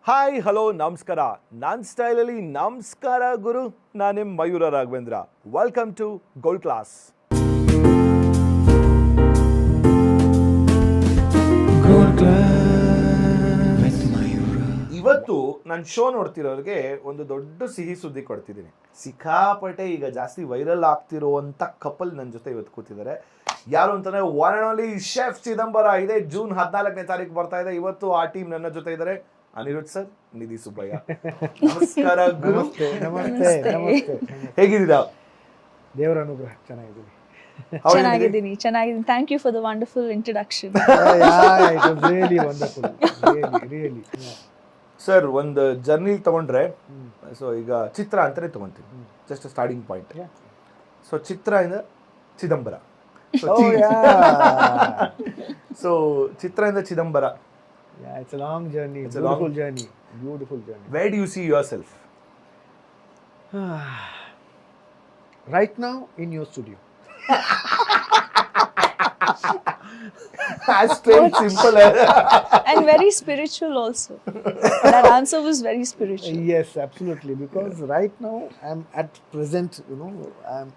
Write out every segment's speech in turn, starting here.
Hi hello ನಮಸ್ಕಾರ. ನನ್ನ ಸ್ಟೈಲಲ್ಲಿ ನಮಸ್ಕಾರ ಗುರು. ನಾನು ನಿಮ್ಮ Mayura Raghavendra. Welcome to gold class. ಇವತ್ತು ನನ್ನ ಶೋ ನೋಡ್ತಿರೋರಿಗೆ ಒಂದು ದೊಡ್ಡ ಸಿಹಿ ಸುದ್ದಿ ಕೊಡ್ತಿದ್ದೀನಿ. ಸಿಕ್ಕಾಪಟ್ಟೆ ಈಗ ಜಾಸ್ತಿ ವೈರಲ್ ಆಗ್ತಿರುವಂಥ ಕಪಲ್ ನನ್ನ ಜೊತೆ ಇವತ್ತು ಕೂತಿದ್ದಾರೆ. ಯಾರು ಅಂತಂದ್ರೆ one and only chef Chidambara. ಇದೆ ಜೂನ್ 14ನೇ ತಾರೀಕು ಬರ್ತಾ ಇದೆ. ಇವತ್ತು ಆ ಟೀಮ್ ನನ್ನ ಜೊತೆ ಇದ್ದಾರೆ. ಅನಿರುದ್ಧ್ ಸರ್, ನಿಧಿ ಸುಬ್ಬಯ್ಯ. ನಮಸ್ಕಾರ ಗುರು. ನಮಸ್ತೆ. ಹೇಗಿದ್ದೀರಾ? ದೇವರ ಅನುಗ್ರಹ. ಚೆನ್ನಾಗಿದ್ದೀನಿ. ಚೆನ್ನಾಗಿದ್ದೀನಿ. Thank you for the wonderful introduction. Really wonderful. Really sir, ಒಂದು ಜರ್ನಿ ತಗೊಂಡ್ರೆ, ಸೊ ಈಗ ಚಿತ್ರ ಅಂತಾನೆ ತಗೊಂತೀನಿ, just starting point. So Chitra ಇಂದ ಚಿದಂಬರ. ಸೊ ಚಿತ್ರದಿಂದ Chidambara. It's a long journey. It's a beautiful journey. Beautiful journey. Where do you see yourself? Right now in your studio. As straight, simple. And very spiritual also. That answer was very spiritual. Yes, absolutely. Because right now I'm at present.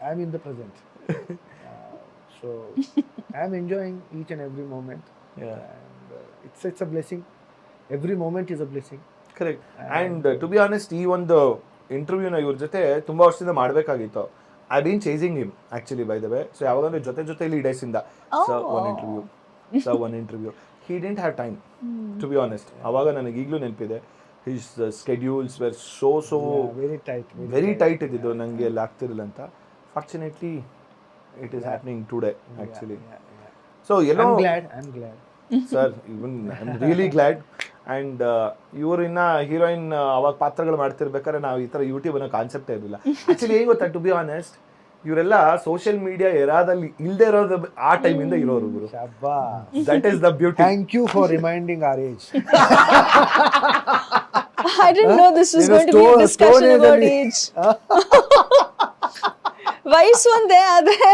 I'm in the present. So I'm enjoying each and every moment. Yeah. It's a blessing. Every moment is a blessing. Correct. And to be honest, ಈ ಒಂದು ಇಂಟರ್ವ್ಯೂನ ಇವ್ರ ಜೊತೆ ತುಂಬಾ ವರ್ಷದಿಂದ ಮಾಡಬೇಕಾಗಿತ್ತು. I been chasing him actually, by the way. So ಯಾವಾಗಂದ್ರೆ ಜೊತೆಲಿ days ಇಂದ sir one interview he didn't have time, to be honest. ಅವಾಗ ನನಗೆ ಈಗಲೂ ನೆನಪಿದೆ, his schedules were so very tight ಇದ್ದಿದ್ದು. ನನಗೆ ಅಲ್ಲಿ ಆಗ್ತಿರಲಿಲ್ಲ ಅಂತ. Fortunately it is happening today actually. So ಎಲ್ಲೋ I'm glad. ಸರ್, even I am really glad. And ಇವರು ಇನ್ನ ಹೀರೋಯಿನ್ ಅವಾಗ ಪಾತ್ರಗಳು ಮಾಡ್ತಿರ್ಬೇಕಾದ್ರೆ ನಾವು ಈ ಥರ ಯೂಟ್ಯೂಬ್ ಅನ್ನೋ ಕಾನ್ಸೆಪ್ಟೇ ಇರಲಿಲ್ಲ. ಆ್ಯಕ್ಚುಲಿ ಏನು ಗೊತ್ತಾ, ಟು ಬಿ ಆನೆಸ್ಟ್, ಇವರೆಲ್ಲ ಸೋಷಿಯಲ್ ಮೀಡಿಯಾ ಎರಾದಲ್ಲಿ ಇಲ್ಲದೆ ಇರೋದು ಆ ಟೈಮಿಂದ ಇರೋರು ಗುರು. That is the beauty. Thank you for reminding our age. I didn't know this was going to be a discussion about age. ವಯಸ್ಸು ಒಂದೇ, ಆದ್ರೆ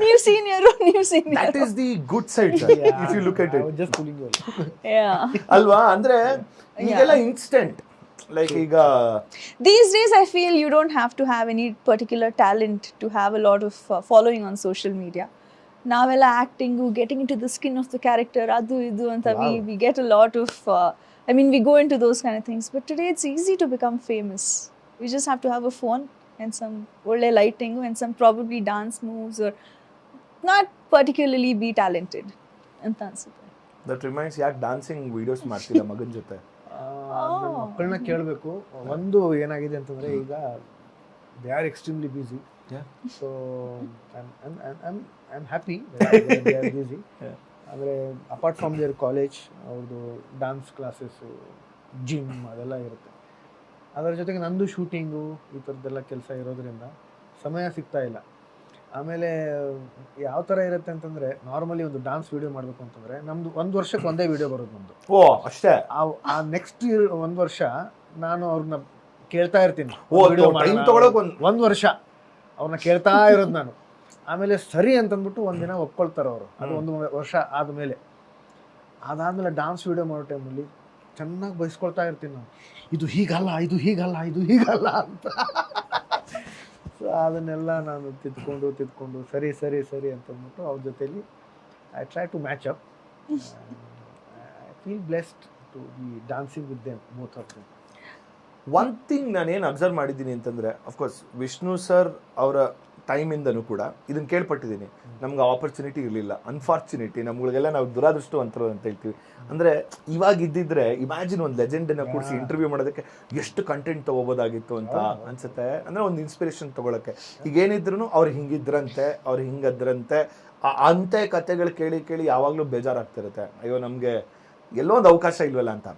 ನೀವು senior. That is the good side if you look at it. Just pulling you. ಅಲ್ವಾ? ಅಂದ್ರೆ ಈಗೆಲ್ಲ instant. Like ಈಗ These days I feel you don't have to have any particular talent to have a lot of following on social media. ನಾವೆಲ್ಲ acting, getting into the skin of the character, ಅದು ಇದು ಅಂತ we get a lot of we go into those kind of things. But today it's easy to become famous. You just have to have a phone and some ಒಳ್ಳೆ lighting and some probably dance moves, or not particularly be talented ಅಂತ ಅನ್ಸುತ್ತೆ. That reminds, ಯಾಕೆ dancing videos ಮಾಡ್ತಿಲ್ಲ ಮಗನ ಜೊತೆ? ಮಕ್ಕಳನ್ನ ಕೇಳಬೇಕು. ಒಂದು ಏನಾಗಿದೆ ಅಂತಂದ್ರೆ, ಈಗ they are extremely busy. So I am happy they are busy. ಅಂದರೆ ಅಪಾರ್ಟ್ ಫ್ರಮ್ ದೇರ್ ಕಾಲೇಜ್, ಅವ್ರದ್ದು ಡಾನ್ಸ್ ಕ್ಲಾಸಸ್ಸು, ಜಿಮ್ ಅದೆಲ್ಲ ಇರುತ್ತೆ. ಅದರ ಜೊತೆಗೆ ನಂದು ಶೂಟಿಂಗು ಈ ಥರದ್ದೆಲ್ಲ ಕೆಲಸ ಇರೋದ್ರಿಂದ ಸಮಯ ಸಿಗ್ತಾ ಇಲ್ಲ. ಆಮೇಲೆ ಯಾವ ಥರ ಇರುತ್ತೆ ಅಂತಂದರೆ, ನಾರ್ಮಲಿ ಒಂದು ಡಾನ್ಸ್ ವಿಡಿಯೋ ಮಾಡಬೇಕು ಅಂತಂದರೆ ನಮ್ಮದು 1 ವರ್ಷಕ್ಕೆ ಒಂದೇ ವಿಡಿಯೋ ಬರೋದು ನಮ್ಮದು. ಓ ಅಷ್ಟೇ. ಆ ನೆಕ್ಸ್ಟ್ 1 ವರ್ಷ ನಾನು ಅವ್ರನ್ನ ಕೇಳ್ತಾ ಇರ್ತೀನಿ. ಒಂದು ವರ್ಷ ಅವ್ರನ್ನ ಕೇಳ್ತಾ ಇರೋದು ನಾನು. ಆಮೇಲೆ ಸರಿ ಅಂತಂದ್ಬಿಟ್ಟು ಒಂದಿನ ಒಪ್ಕೊಳ್ತಾರೆ ಅವರು. ಅದು 1 ವರ್ಷ ಆದಮೇಲೆ, ಅದಾದಮೇಲೆ ಡಾನ್ಸ್ ವಿಡಿಯೋ ಮಾಡೋ ಟೈಮಲ್ಲಿ ಚೆನ್ನಾಗಿ ಬಯಸ್ಕೊಳ್ತಾ ಇರ್ತೀನಿ ನಾನು, ಇದು ಹೀಗಲ್ಲ ಅಂತ. ಸೊ ಅದನ್ನೆಲ್ಲ ನಾನು ತಿದ್ಕೊಂಡು ಸರಿ ಅಂತಂದ್ಬಿಟ್ಟು ಅವ್ರ ಜೊತೆಲಿ I try to match up. I feel blessed to be dancing with them, both of them. One thing ನಾನೇನು ಅಬ್ಸರ್ವ್ ಮಾಡಿದ್ದೀನಿ ಅಂತಂದರೆ, ಅಫ್ಕೋರ್ಸ್ ವಿಷ್ಣು ಸರ್ ಅವರ ಟೈಮಿಂದನೂ ಕೂಡ ಇದನ್ನು ಕೇಳ್ಪಟ್ಟಿದ್ದೀನಿ. ನಮ್ಗೆ ಆಪರ್ಚುನಿಟಿ ಇರಲಿಲ್ಲ, ಅನ್ಫಾರ್ಚುನೇಟಿ. ನಮ್ಗಳಿಗೆಲ್ಲ ನಾವು ದುರಾದೃಷ್ಟವಂತರು ಅಂತ ಹೇಳ್ತೀವಿ. ಅಂದರೆ ಇವಾಗ ಇದ್ದಿದ್ರೆ, ಇಮ್ಯಾಜಿನ್ ಒಂದು ಲೆಜೆಂಡನ್ನು ಕೂರಿಸಿ ಇಂಟರ್ವ್ಯೂ ಮಾಡೋದಕ್ಕೆ ಎಷ್ಟು ಕಂಟೆಂಟ್ ತೊಗೋಬೋದಾಗಿತ್ತು ಅಂತ ಅನ್ಸುತ್ತೆ. ಅಂದರೆ ಒಂದು ಇನ್ಸ್ಪಿರೇಷನ್ ತೊಗೊಳಕ್ಕೆ. ಈಗೇನಿದ್ರು ಅವ್ರು ಹಿಂಗಿದ್ರಂತೆ, ಅವ್ರು ಹಿಂಗದ್ರಂತೆ, ಅಂತೆ ಕತೆಗಳು ಕೇಳಿ ಯಾವಾಗಲೂ ಬೇಜಾರಾಗ್ತಿರುತ್ತೆ. ಅಯ್ಯೋ ನಮಗೆ ಎಲ್ಲೋ ಒಂದು ಅವಕಾಶ ಇಲ್ವಲ್ಲ ಅಂತ.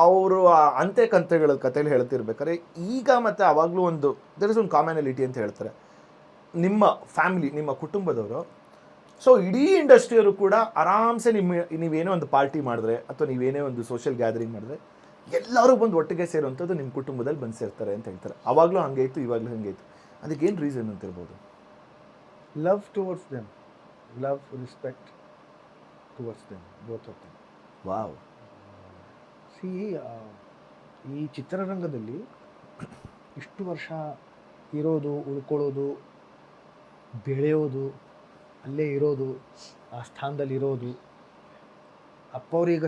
ಅವರು ಅಂತೆ ಕತೆಗಳು ಹೇಳ್ತಿರ್ಬೇಕಾದ್ರೆ ಈಗ ಮತ್ತೆ ಅವಾಗಲೂ ದೇರ್ ಇಸ್ ಒಂದು ಕಾಮನಾಲಿಟಿ ಅಂತ ಹೇಳ್ತಾರೆ. ನಿಮ್ಮ ಫ್ಯಾಮಿಲಿ, ನಿಮ್ಮ ಕುಟುಂಬದವರು, ಸೊ ಇಡೀ ಇಂಡಸ್ಟ್ರಿಯವರು ಕೂಡ ಆರಾಮ್ಸೆ ನೀವೇನೋ ಒಂದು ಪಾರ್ಟಿ ಮಾಡಿದ್ರೆ ಅಥವಾ ನೀವೇನೇ ಒಂದು ಸೋಷಿಯಲ್ ಗ್ಯಾದರಿಂಗ್ ಮಾಡಿದ್ರೆ ಎಲ್ಲರೂ ಬಂದು ಒಟ್ಟಿಗೆ ಸೇರುವಂಥದ್ದು ನಿಮ್ಮ ಕುಟುಂಬದಲ್ಲಿ ಬಂದು ಸೇರ್ತಾರೆ ಅಂತ ಹೇಳ್ತಾರೆ. ಅವಾಗಲೂ ಹಂಗೆ ಇತ್ತು, ಇವಾಗಲೂ ಹಂಗೆ ಇತ್ತು. ಅದಕ್ಕೇನು ರೀಸನ್ ಅಂತ ಇರ್ಬೋದು? Love towards them, love respect towards them, both of them. Wow. C ಈ ಚಿತ್ರರಂಗದಲ್ಲಿ ಇಷ್ಟು ವರ್ಷ ಇರೋದು, ಉಳ್ಕೊಳ್ಳೋದು, ಬೆಳೆಯೋದು, ಅಲ್ಲೇ ಇರೋದು, ಆ ಸ್ಥಾನದಲ್ಲಿ ಇರೋದು. ಅಪ್ಪವ್ರೀಗ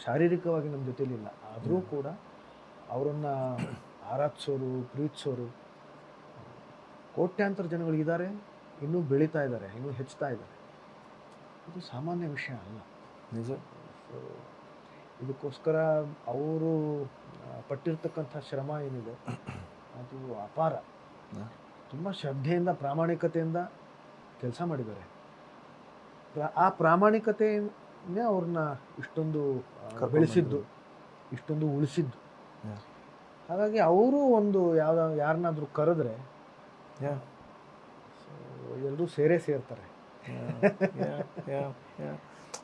ಶಾರೀರಿಕವಾಗಿ ನಮ್ಮ ಜೊತೆಲಿಲ್ಲ, ಆದರೂ ಕೂಡ ಅವರನ್ನು ಆರಾಧಿಸೋರು, ಪ್ರೀತಿಸೋರು ಕೋಟ್ಯಾಂತರ ಜನಗಳಿದ್ದಾರೆ, ಇನ್ನೂ ಬೆಳೀತಾ ಇದ್ದಾರೆ, ಇನ್ನೂ ಹೆಚ್ಚುತ್ತಾ ಇದ್ದಾರೆ. ಇದು ಸಾಮಾನ್ಯ ವಿಷಯ ಅಲ್ಲ. ನಿಜ. ಸೊ ಇದಕ್ಕೋಸ್ಕರ ಅವರು ಪಟ್ಟಿರ್ತಕ್ಕಂಥ ಶ್ರಮ ಏನಿದೆ ಅದು ಅಪಾರ. ತುಂಬ ಶ್ರದ್ಧೆಯಿಂದ, ಪ್ರಾಮಾಣಿಕತೆಯಿಂದ ಕೆಲಸ ಮಾಡಿದ್ದಾರೆ. ಆ ಪ್ರಾಮಾಣಿಕತೆಯೇ ಅವ್ರನ್ನ ಇಷ್ಟೊಂದು ಬೆಳೆಸಿದ್ದು, ಇಷ್ಟೊಂದು ಉಳಿಸಿದ್ದು. ಹಾಗಾಗಿ ಅವರು ಒಂದು ಯಾರನ್ನಾದ್ರೂ ಕರೆದ್ರೆ ಎಲ್ಲರೂ ಸೇರ್ತಾರೆ.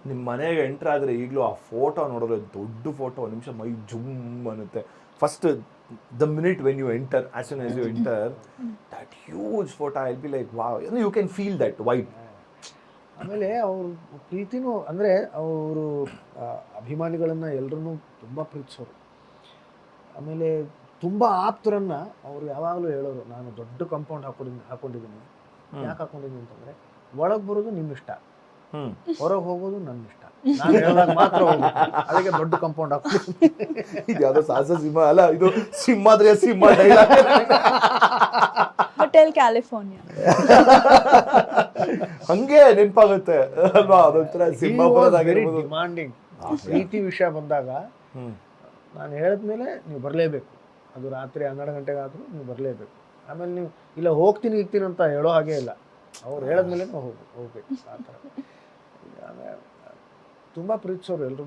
ನಿಮ್ಮ ಮನೆಗೆ ಎಂಟ್ರ್ ಆದರೆ ಈಗಲೂ ಆ ಫೋಟೋ ನೋಡಿದ್ರೆ ದೊಡ್ಡ ಫೋಟೋ, ಒಂದು ನಿಮಿಷ ಮೈ ಜುಮ್ ಅನ್ನುತ್ತೆ. First the minute when you enter, as soon as you enter, that huge photo, I'll be like, wow, you can feel that vibe. ಆಮೇಲೆ ಅವ್ರ ಪ್ರೀತಿನೂ ಅಂದರೆ ಅವರು ಅಭಿಮಾನಿಗಳನ್ನು ಎಲ್ಲರನ್ನೂ ತುಂಬ ಪ್ರೀತಿಸೋರು. ಆಮೇಲೆ ತುಂಬ ಆಪ್ತರನ್ನ ಅವ್ರು ಯಾವಾಗಲೂ ಹೇಳೋರು, ನಾನು ದೊಡ್ಡ ಕಾಂಪೌಂಡ್ ಹಾಕೊಂಡಿದ್ದೀನಿ. ಯಾಕೆ ಹಾಕೊಂಡಿದ್ದೀನಿ ಅಂತಂದರೆ ಒಳಗೆ ಬರೋದು ನಿಮ್ಮ ಇಷ್ಟ, ಹೊರಗೆ ಹೋಗೋದು ನನ್ನ ಇಷ್ಟ, ನಾನು ಹೇಳಿದಾಗ ಮಾತ್ರ ಹೋಗೋದು, ಅದಕ್ಕೆ ದೊಡ್ಡ ಕಾಂಪೌಂಡ್ ಹಾಕೊಂಡಿದ್ದೀನಿ. ಇದು ಯಾವುದೋ ಸಾಹಸ ಸಿಂಹ ಅಲ್ಲ, ಇದು ಸಿಂಹಾದ್ರಿಯ ಸಿಂಹ ಡೈಲಾಗ್. ಹೋಟೆಲ್ ಕ್ಯಾಲಿಫೋರ್ನಿಯಾ ಹಂಗೆ ನೆನಪಾಗುತ್ತೆ ಅಲ್ವಾ? ಅದೊಂಥರ ಸಿಂಹಾಪುರದಾಗಿರ್ಬೋದು. ಡಿಮಾಂಡಿಂಗ್ ಪ್ರೀತಿ ವಿಷಯ ಬಂದಾಗ ನಾನು ಹೇಳಿದ್ಮೇಲೆ ನೀವು ಬರಲೇಬೇಕು. ಅದು ರಾತ್ರಿ 12 ಗಂಟೆಗಾದರೂ ನೀವು ಬರಲೇಬೇಕು. ಆಮೇಲೆ ನೀವು ಇಲ್ಲ ಹೋಗ್ತೀನಿ ಅಂತ ಹೇಳೋ ಹಾಗೆ ಇಲ್ಲ, ಅವ್ರು ಹೇಳಿದ್ಮೇಲೆ ನಾವು ಹೋಗ್ಬೇಕು. ಆ ಥರ ತುಂಬ ಪ್ರೀತಿಸೋರು ಎಲ್ಲರೂ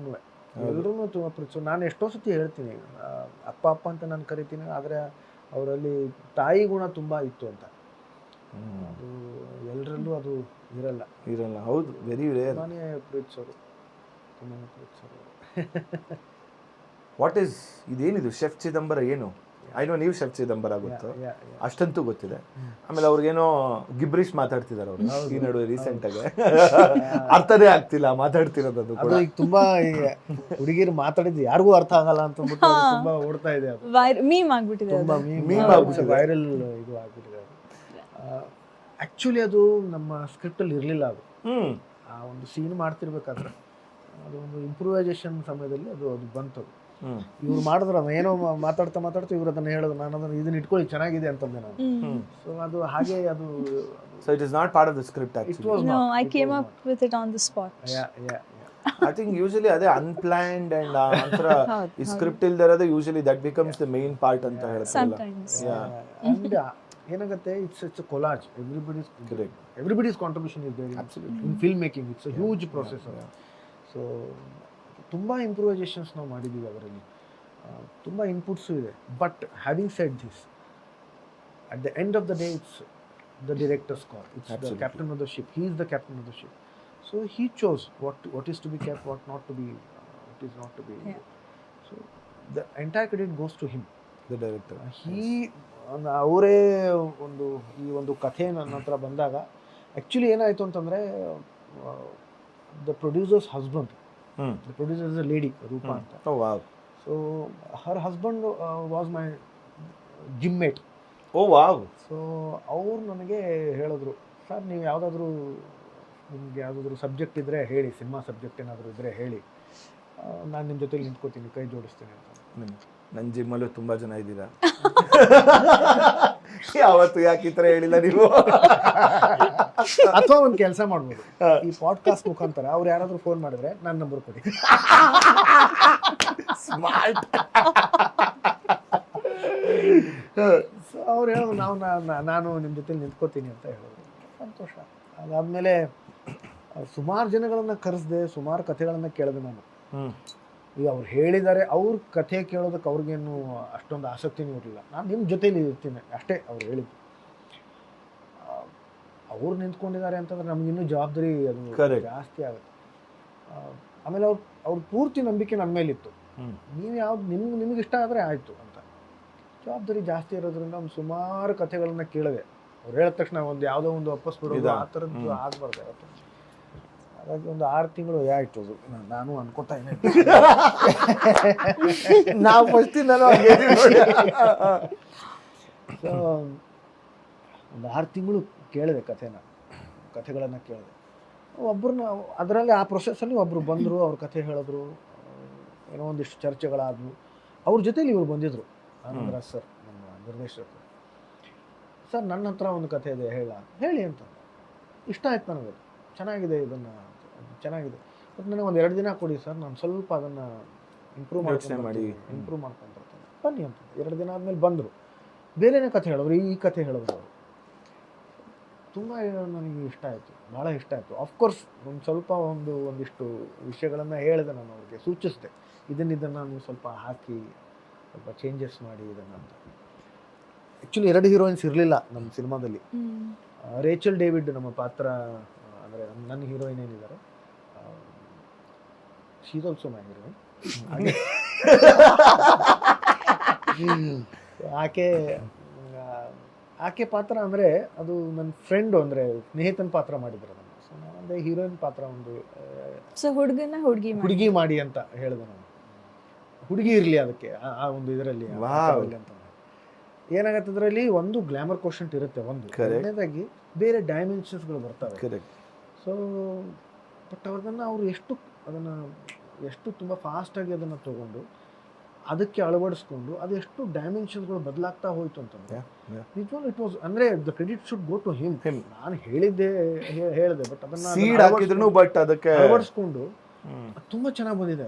ತುಂಬ ಪ್ರೀತಿಸೋರು. ನಾನು ಎಷ್ಟೋ ಸತಿ ಹೇಳ್ತೀನಿ, ಅಪ್ಪ ಅಂತ ನಾನು ಕರಿತೀನಿ, ಆದರೆ ಅವರಲ್ಲಿ ತಾಯಿ ಗುಣ ತುಂಬ ಇತ್ತು ಅಂತ. ಅದು ಎಲ್ಲರಲ್ಲೂ ಅದು ಇರಲ್ಲ. ಹೌದು, ವೆರಿ ರೇರ್. ತುಂಬಾನೇ ಪ್ರೀತಿಸೋರು. ವಾಟ್ ಈಸ್ ಇದೇನಿದು ಶೆಫ್ ಚಿದಂಬರ? ಏನು ಐನೋ ನೀವು ಶೆಫ್ ಚಿದಂಬರ ಗೊತ್ತು, ಅಷ್ಟಂತೂ ಗೊತ್ತಿದೆ. ಆಮೇಲೆ ಅವ್ರಿಗೇನೋ ಗಿಬ್ರಿಷ್ ಮಾತಾಡ್ತಿದ್ದಾರೆ ಅವರು ಈ ನಡುವೆ ರೀಸೆಂಟ್ ಆಗಿ, ಅರ್ಥನೇ ಆಗ್ತಿಲ್ಲ ಮಾತಾಡ್ತಿರೋದು. ಅದು ಕೂಡ ಈಗ ತುಂಬಾ ಹುಡುಗಿರು ಮಾತಾಡಿದ್ದು ಯಾರಿಗೂ ಅರ್ಥ ಆಗಲ್ಲ ಅಂತ ತುಂಬಾ ಓಡ್ತಾ ಇದೆ. ಅದು ಮೀಮ್ ಆಗ್ಬಿಟ್ಟಿದೆ, ವೈರಲ್ ಇದು ಆಗ್ಬಿಟ್ಟಿದೆ. ಆಕ್ಚುಲಿ ಅದು ನಮ್ಮ ಸ್ಕ್ರಿಪ್ಟ್ ಅಲ್ಲಿ ಇರ್ಲಿಲ್ಲ. ಅದು ಆ ಒಂದು ಸೀನ್ ಮಾಡ್ತಿರ್ಬೇಕಾದ್ರೆ ಅದು ಒಂದು ಇಂಪ್ರೂವೈಸೇಷನ್ ಸಮಯದಲ್ಲಿ ಅದು ಬಂತು. ಇವ್ರು ಮಾಡಿದ್ರು ಏನೋ ಮಾತಾಡ್ತಾ ಇವ್ರು ಅದನ್ನ ಹೇಳೋದು, ನಾನು ಅದನ್ನ ಇದನ್ನ ಇಟ್ಕೊಳ್ಳಿ ಚೆನ್ನಾಗಿದೆ ಅಂತಂದೆ ನಾನು. ಸೊ ಅದು ಹಾಗೆ ಅದು So it is not part of the script actually. No, I came up with it on the spot. I think usually ಅದೇ unplanned and ಅಂತರ ಈ ಸ್ಕ್ರಿಪ್ಟ್ ಇಲ್ದೇ ಇರೋದು usually that becomes the main part ಅಂತ ಹೇಳ್ತಾರಲ್ಲ. And ಏನಾಗುತ್ತೆ, it's a collage. Everybody's contribution is there in film making. It's a huge process. So ತುಂಬ improvisations ನಾವು ಮಾಡಿದ್ದೀವಿ ಅದರಲ್ಲಿ, ತುಂಬ ಇನ್ಪುಟ್ಸು ಇದೆ. But having said this, at the end of the day it's the director's call. It's the captain of the ship. He is the captain of the ship. So he chose what is to be kept, what not to be, what is not to be. So the entire credit goes to him, the director. ಅವರೇ ಒಂದು ಕಥೆ ನನ್ನ ಹತ್ರ ಬಂದಾಗ actually ಏನಾಯಿತು ಅಂತಂದರೆ, the producers husband, the producer is a lady, Rupa anta. Oh wow. So her husband was my gym mate. Oh wow. So ಅವರು ನನಗೆ ಹೇಳಿದ್ರು, ಸರ್ ನೀವು ಯಾವುದಾದ್ರೂ ನಿಮ್ಗೆ ಯಾವುದಾದ್ರೂ ಸಬ್ಜೆಕ್ಟ್ ಇದ್ದರೆ ಹೇಳಿ, ಸಿನಿಮಾ ಸಬ್ಜೆಕ್ಟ್ ಏನಾದರೂ ಇದ್ದರೆ ಹೇಳಿ, ನಾನು ನಿಮ್ಮ ಜೊತೆಲಿ ನಿಂತ್ಕೋತೀನಿ, ಕೈ ಜೋಡಿಸ್ತೀನಿ ಅಂತ. ನನ್ನ ಜಿಮ್ಮಲ್ಲೂ ತುಂಬ ಜನ ಇದ್ದೀರಾ, ಯಾವತ್ತು ಯಾಕೆ ಈ ಥರ ಹೇಳಿಲ್ಲ ನೀವು? ಅಥವಾ ಒಂದು ಕೆಲಸ ಮಾಡ್ಬೋದು, ಈ ಪಾಡ್ಕಾಸ್ಟ್ ಮುಖಾಂತರ ಅವ್ರು ಯಾರಾದರೂ ಫೋನ್ ಮಾಡಿದ್ರೆ ನನ್ನ ನಂಬರ್ ಕೊಡಿ. ಸ್ಮಾರ್ಟ್. ಸೊ ಅವ್ರು ಹೇಳೋದು, ನಾನು ನಿಮ್ಮ ಜೊತೆಲಿ ನಿಂತ್ಕೋತೀನಿ ಅಂತ ಹೇಳೋದು. ಸಂತೋಷ. ಅದಾದಮೇಲೆ ಸುಮಾರು ಜನಗಳನ್ನು ಕರೆಸಿದೆ, ಸುಮಾರು ಕಥೆಗಳನ್ನು ಕೇಳಿದೆ ನಾನು. ಈಗ ಅವ್ರು ಹೇಳಿದ್ದಾರೆ, ಅವ್ರ ಕಥೆ ಕೇಳೋದಕ್ಕೆ ಅವ್ರಿಗೇನು ಅಷ್ಟೊಂದು ಆಸಕ್ತಿನೂ ಇರಲಿಲ್ಲ. ನಾನು ನಿಮ್ಮ ಜೊತೆಲಿ ಇರ್ತೀನಿ ಅಷ್ಟೇ ಅವ್ರು ಹೇಳಿದ್ದು. ಅವ್ರು ನಿಂತ್ಕೊಂಡಿದ್ದಾರೆ ಅಂತಂದ್ರೆ ನಮಗಿನ್ನೂ ಜವಾಬ್ದಾರಿ ಅದು ಜಾಸ್ತಿ ಆಗುತ್ತೆ. ಆಮೇಲೆ ಅವ್ರ ಪೂರ್ತಿ ನಂಬಿಕೆ ನನ್ನ ಮೇಲಿತ್ತು. ನೀವು ಯಾವ್ದು ನಿಮ್ಗೆ ಇಷ್ಟ ಆದರೆ ಆಯಿತು ಅಂತ. ಜವಾಬ್ದಾರಿ ಜಾಸ್ತಿ ಇರೋದ್ರಿಂದ ಒಂದು ಸುಮಾರು ಕಥೆಗಳನ್ನ ಕೇಳಿದೆ. ಅವ್ರು ಹೇಳಿದ ತಕ್ಷಣ ಯಾವುದೋ ಒಂದು ವಾಪಸ್ ಬಿಡೋದು, ಆ ಥರದ್ದು ಆಗಬಾರ್ದು. ಹಾಗಾಗಿ ಒಂದು 6 ತಿಂಗಳು ಆಯಿತು ಅದು. ನಾನು ಅನ್ಕೋತಾ ಇದ್ದೀನಿ ನಾವು ಫಸ್ಟಿಂದನೂ ಸೊ ಒಂದು 6 ತಿಂಗಳು ಕೇಳಿದೆ ಕಥೆಗಳನ್ನು ಕೇಳಿದೆ. ಒಬ್ಬರನ್ನ ಅದರಲ್ಲಿ ಆ ಪ್ರೊಸೆಸ್ಸಲ್ಲಿ ಒಬ್ಬರು ಬಂದರು, ಅವ್ರ ಕಥೆ ಹೇಳಿದ್ರು, ಏನೋ ಒಂದಿಷ್ಟು ಚರ್ಚೆಗಳಾದವು. ಅವ್ರ ಜೊತೆಲಿ ಇವರು ಬಂದಿದ್ದರು, ಆನಂದರಾಜ್ ಸರ್, ನಮ್ಮ ನಿರ್ದೇಶಕರು. ಸರ್ ನನ್ನ ಹತ್ರ ಒಂದು ಕಥೆ ಇದೆ, ಹೇಳಿ ಅಂತ. ಇಷ್ಟ ಆಯ್ತು ನನಗೆ, ಚೆನ್ನಾಗಿದೆ, ಇದನ್ನು ಚೆನ್ನಾಗಿದೆ, ಬಟ್ ನನಗೆ ಒಂದು 2 ದಿನ ಕೊಡಿ ಸರ್, ನಾನು ಸ್ವಲ್ಪ ಅದನ್ನು ಇಂಪ್ರೂವ್ ಮಾಡ್ಕೊಂಡ್ಬರ್ತೀನಿ, ಬನ್ನಿ ಅಂತ. 2 ದಿನ ಆದಮೇಲೆ ಬಂದರು, ಬೇರೆನೇ ಕಥೆ ಹೇಳಿದ್ರು, ಈ ಕಥೆ ಹೇಳಿದ್ರು ಅವರು. ತುಂಬ ನನಗೆ ಇಷ್ಟ ಆಯಿತು, ಭಾಳ ಇಷ್ಟ ಆಯಿತು. ಆಫ್ಕೋರ್ಸ್ ಒಂದು ಸ್ವಲ್ಪ ಒಂದಿಷ್ಟು ವಿಷಯಗಳನ್ನು ಹೇಳಿದೆ, ನಾನು ಅವ್ರಿಗೆ ಸೂಚಿಸಿದೆ, ಇದನ್ನು ನೀವು ಸ್ವಲ್ಪ ಹಾಕಿ, ಸ್ವಲ್ಪ ಚೇಂಜಸ್ ಮಾಡಿ ಇದನ್ನು ಅಂತ. ಆ್ಯಕ್ಚುಲಿ 2 ಹೀರೋಯಿನ್ಸ್ ಇರಲಿಲ್ಲ ನಮ್ಮ ಸಿನಿಮಾದಲ್ಲಿ. ರೇಚಲ್ ಡೇವಿಡ್ ನಮ್ಮ ಪಾತ್ರ, ಅಂದರೆ ನನ್ನ ಹೀರೋಯಿನ್ ಏನಿದ್ದಾರೆ, she is also my heroine. ಆಕೆ ಪಾತ್ರ ಅಂದರೆ ಅದು ನನ್ನ ಫ್ರೆಂಡು, ಅಂದರೆ ಸ್ನೇಹಿತನ ಪಾತ್ರ ಮಾಡಿದ್ರು ನಾನು. ಸೊ ನಾನಂದರೆ ಹೀರೋಯಿನ್ ಪಾತ್ರ ಒಂದು ಹುಡುಗಿ ಮಾಡಿ ಅಂತ ಹೇಳಿದೆ ನಾನು. ಹುಡುಗಿ ಇರಲಿ ಅದಕ್ಕೆ, ಆ ಒಂದು ಇದರಲ್ಲಿ ಅಂತ. ಏನಾಗತ್ತೆ ಅದರಲ್ಲಿ ಒಂದು ಗ್ಲಾಮರ್ ಕ್ವಶಂಟ್ ಇರುತ್ತೆ, ಒಂದು ಎರಡನೇದಾಗಿ ಬೇರೆ ಡೈಮೆನ್ಷನ್ಸ್ಗಳು ಬರ್ತವೆ. ಸೊ ಬಟ್ ಅವರು ಎಷ್ಟು ತುಂಬ ಫಾಸ್ಟಾಗಿ ಅದನ್ನು ತೊಗೊಂಡು ಅದಕ್ಕೆ ಅಳವಡಿಸ್ಕೊಂಡು ಅದೆಷ್ಟು ಡೈಮೆನ್ಷನ್ಸ್ಗಳು ಬದಲಾಗ್ತಾ ಹೋಯ್ತು ಅಂತಂದರೆ ನಿಜವಾಗ್ಲೂ ಇಟ್ ವಾಸ್, ಅಂದರೆ the credit should go to him. ನಾನು ಹೇಳಿದೆ, ಬಟ್ ಅದನ್ನು ಅಳವಡಿಸ್ಕೊಂಡು ತುಂಬ ಚೆನ್ನಾಗಿ ಬಂದಿದೆ.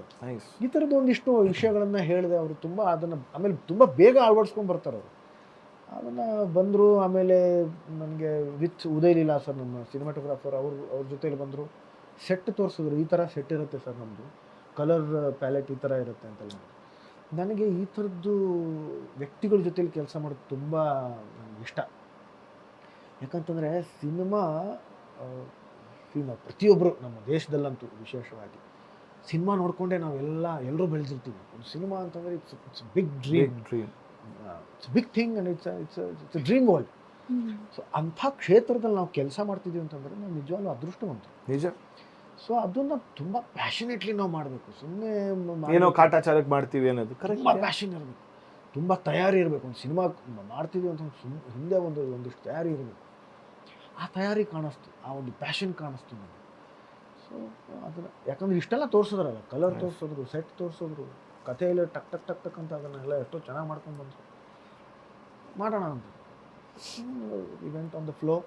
ಈ ಥರದ್ದು ಒಂದಿಷ್ಟು ವಿಷಯಗಳನ್ನು ಹೇಳಿದೆ ಅವರು. ತುಂಬ ಅದನ್ನು ಆಮೇಲೆ ತುಂಬ ಬೇಗ ಅಳವಡಿಸ್ಕೊಂಡು ಬರ್ತಾರೆ ಅವರು. ಅದನ್ನು ಬಂದರು. ಆಮೇಲೆ ನನಗೆ ವಿತ್ ಉದಯ್ ಲೀಲಾ ಸರ್, ನಮ್ಮ ಸಿನಿಮಾಟೋಗ್ರಾಫರ್, ಅವ್ರ ಜೊತೆಲಿ ಬಂದರು. ಸೆಟ್ ತೋರಿಸಿದ್ರು, ಈ ಥರ ಸೆಟ್ ಇರುತ್ತೆ ಸರ್ ನಮ್ಮದು, ಕಲರ್ ಪ್ಯಾಲೆಟ್ ಈ ಥರ ಇರುತ್ತೆ ಅಂತೆಲ್ಲ. ನನಗೆ ಈ ಥರದ್ದು ವ್ಯಕ್ತಿಗಳ ಜೊತೆಲಿ ಕೆಲಸ ಮಾಡೋದು ತುಂಬ ಇಷ್ಟ. ಯಾಕಂತಂದರೆ ಸಿನಿಮಾ ಪ್ರತಿಯೊಬ್ಬರು ನಮ್ಮ ದೇಶದಲ್ಲಂತೂ ವಿಶೇಷವಾಗಿ ಸಿನಿಮಾ ನೋಡಿಕೊಂಡೇ ಎಲ್ಲರೂ ಬೆಳೆದಿರ್ತೀವಿ. ಒಂದು ಸಿನಿಮಾ ಅಂತಂದರೆ it's big dream, it's big thing and it's dream world. So ಅಂಥ ಕ್ಷೇತ್ರದಲ್ಲಿ ನಾವು ಕೆಲಸ ಮಾಡ್ತಿದ್ದೀವಿ ಅಂತಂದರೆ ನಾವು ನಿಜವಾಗ್ಲೂ ಅದೃಷ್ಟವಂತ, ನಿಜ. ಸೊ ಅದನ್ನು ತುಂಬ ಪ್ಯಾಷನೇಟ್ಲಿ ನಾವು ಮಾಡಬೇಕು. ಸುಮ್ಮನೆ ಏನೋ ಕಾಟಾಚಾರಕ್ಕೆ ಮಾಡ್ತೀವಿ ಅನ್ನೋದು ತುಂಬ ಪ್ಯಾಷನ್ ಇರಬೇಕು, ತುಂಬ ತಯಾರಿ ಇರಬೇಕು. ಒಂದು ಸಿನಿಮಾ ಮಾಡ್ತೀವಿ ಅಂತ ಹಿಂದೆ ಒಂದಿಷ್ಟು ತಯಾರಿ ಇರಬೇಕು. ಆ ತಯಾರಿ ಕಾಣಿಸ್ತು, ಆ ಒಂದು ಪ್ಯಾಷನ್ ಕಾಣಿಸ್ತು ನನಗೆ. ಸೊ ಅದನ್ನು ಯಾಕಂದರೆ ಇಷ್ಟೆಲ್ಲ ತೋರಿಸಿದ್ರಲ್ಲ, ಕಲರ್ ತೋರಿಸಿದ್ರು, ಸೆಟ್ ತೋರಿಸಿದ್ರು, ಕಥೆಯಲ್ಲಿ ಟಕ್ ಟಕ್ ಟಕ್ ಟಕ್ ಅಂತ ಅದನ್ನೆಲ್ಲ ಎಷ್ಟೋ ಚೆನ್ನಾಗಿ ಮಾಡ್ಕೊಂಡು ಬಂದರು. ಮಾಡೋಣ ಅಂತ ಇವೆಂಟ್ ಆನ್ ದ ಫ್ಲೋ.